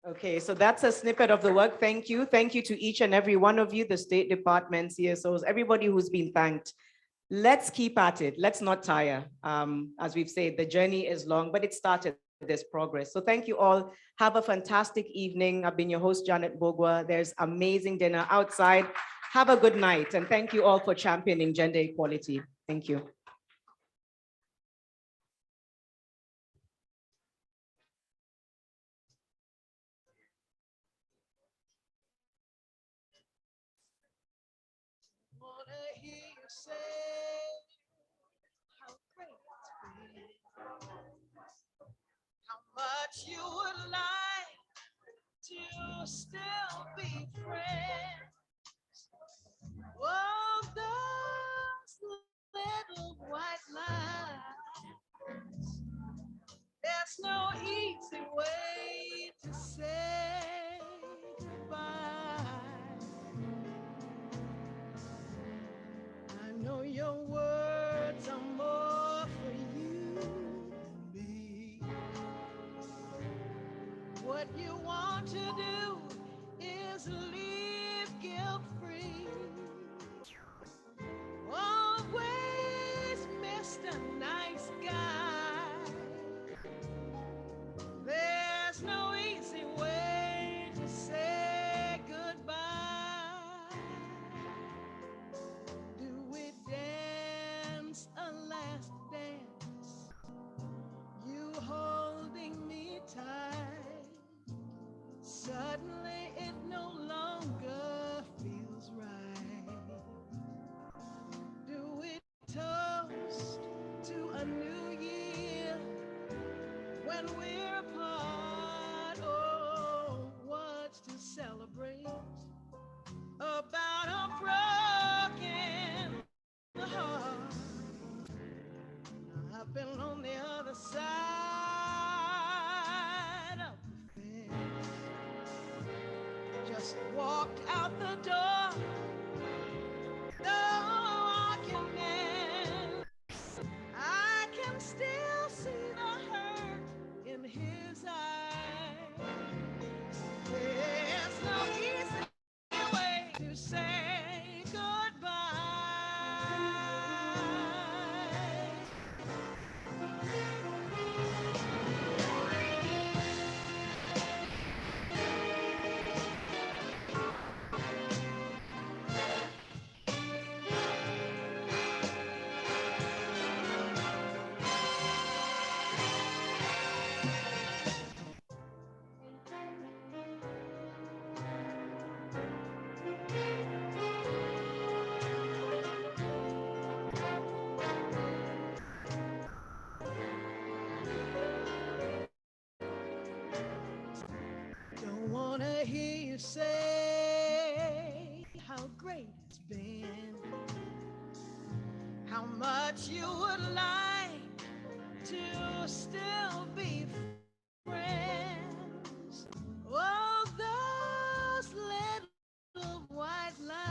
Speaker 2: Okay, so that's a snippet of the work. Thank you. Thank you to each and every one of you, the State Department, CSOs, everybody who's been thanked. Let's keep at it. Let's not tire. As we've said, the journey is long, but it started. There's progress. So thank you all. Have a fantastic evening. I've been your host, Janet Bogwa. There's amazing dinner outside. Have a good night. And thank you all for championing gender equality. Thank you.
Speaker 17: Much you would like to still be friends. Oh, those little white lines. There's no easy way to say goodbye. I know your words are more for you than me. What you want to do is live guilt-free. Always Mr. Nice Guy. There's no easy way to say goodbye. Do we dance a last dance? You holding me tight. Suddenly it no longer feels right. Do we toast to a new year when we're apart? Oh, what's to celebrate about a broken heart? I've been on the other side of the fence. Just walked out the door. No argument. I can still see the hurt in his eyes. There's no easy way to say goodbye. wanna hear you say how great it's been, how much you would like to still be friends. Oh, those little white lines,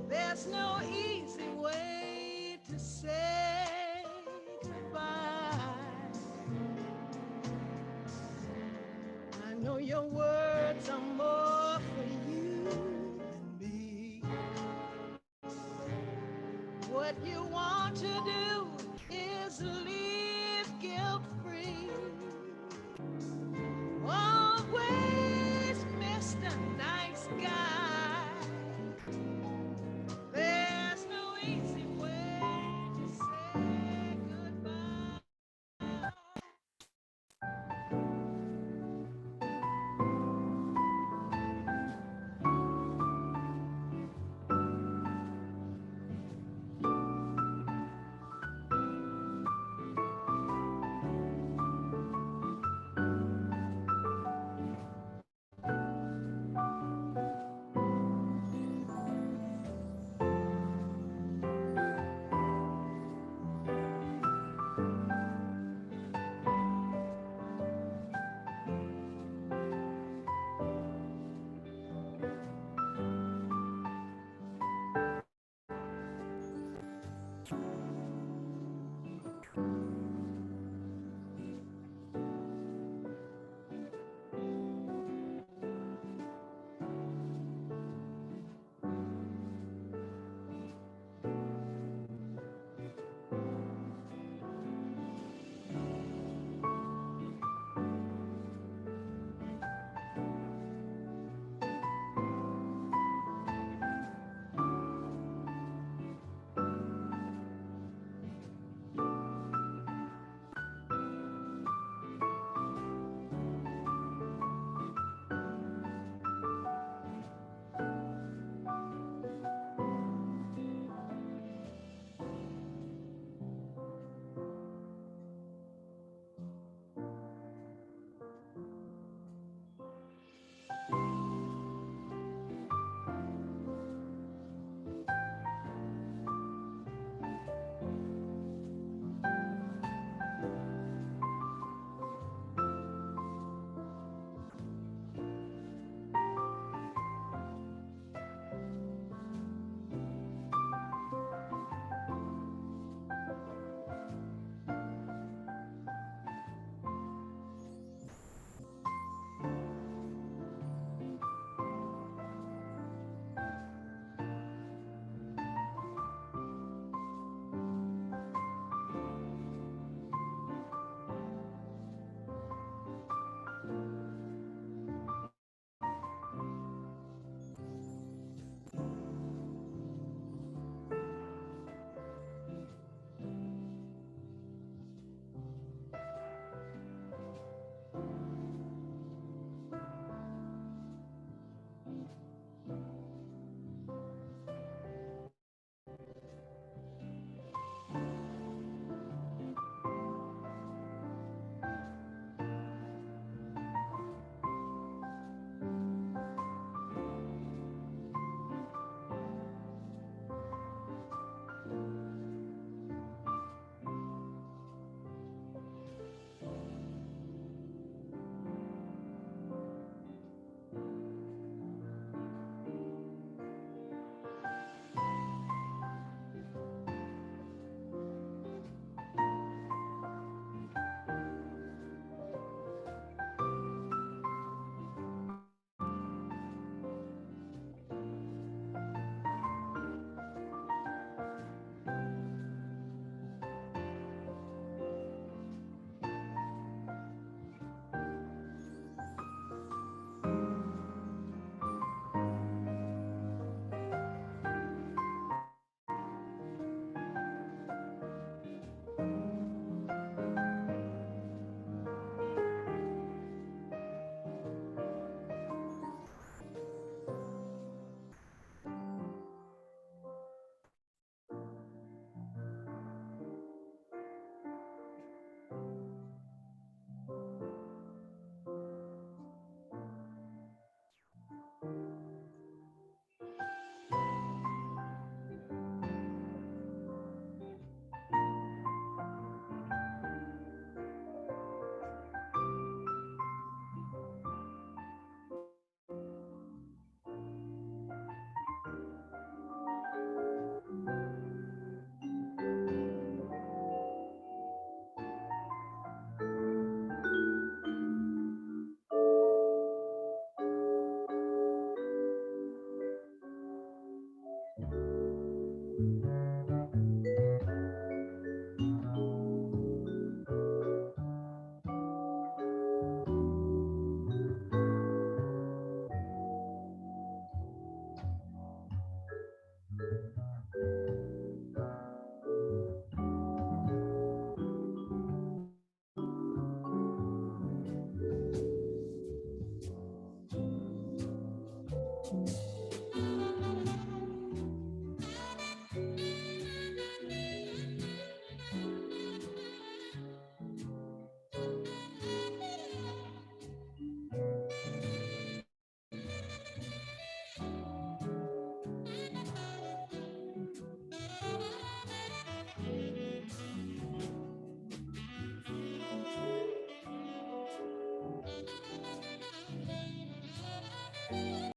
Speaker 17: there's no easy way to say goodbye. I know your words are more for you than me. What you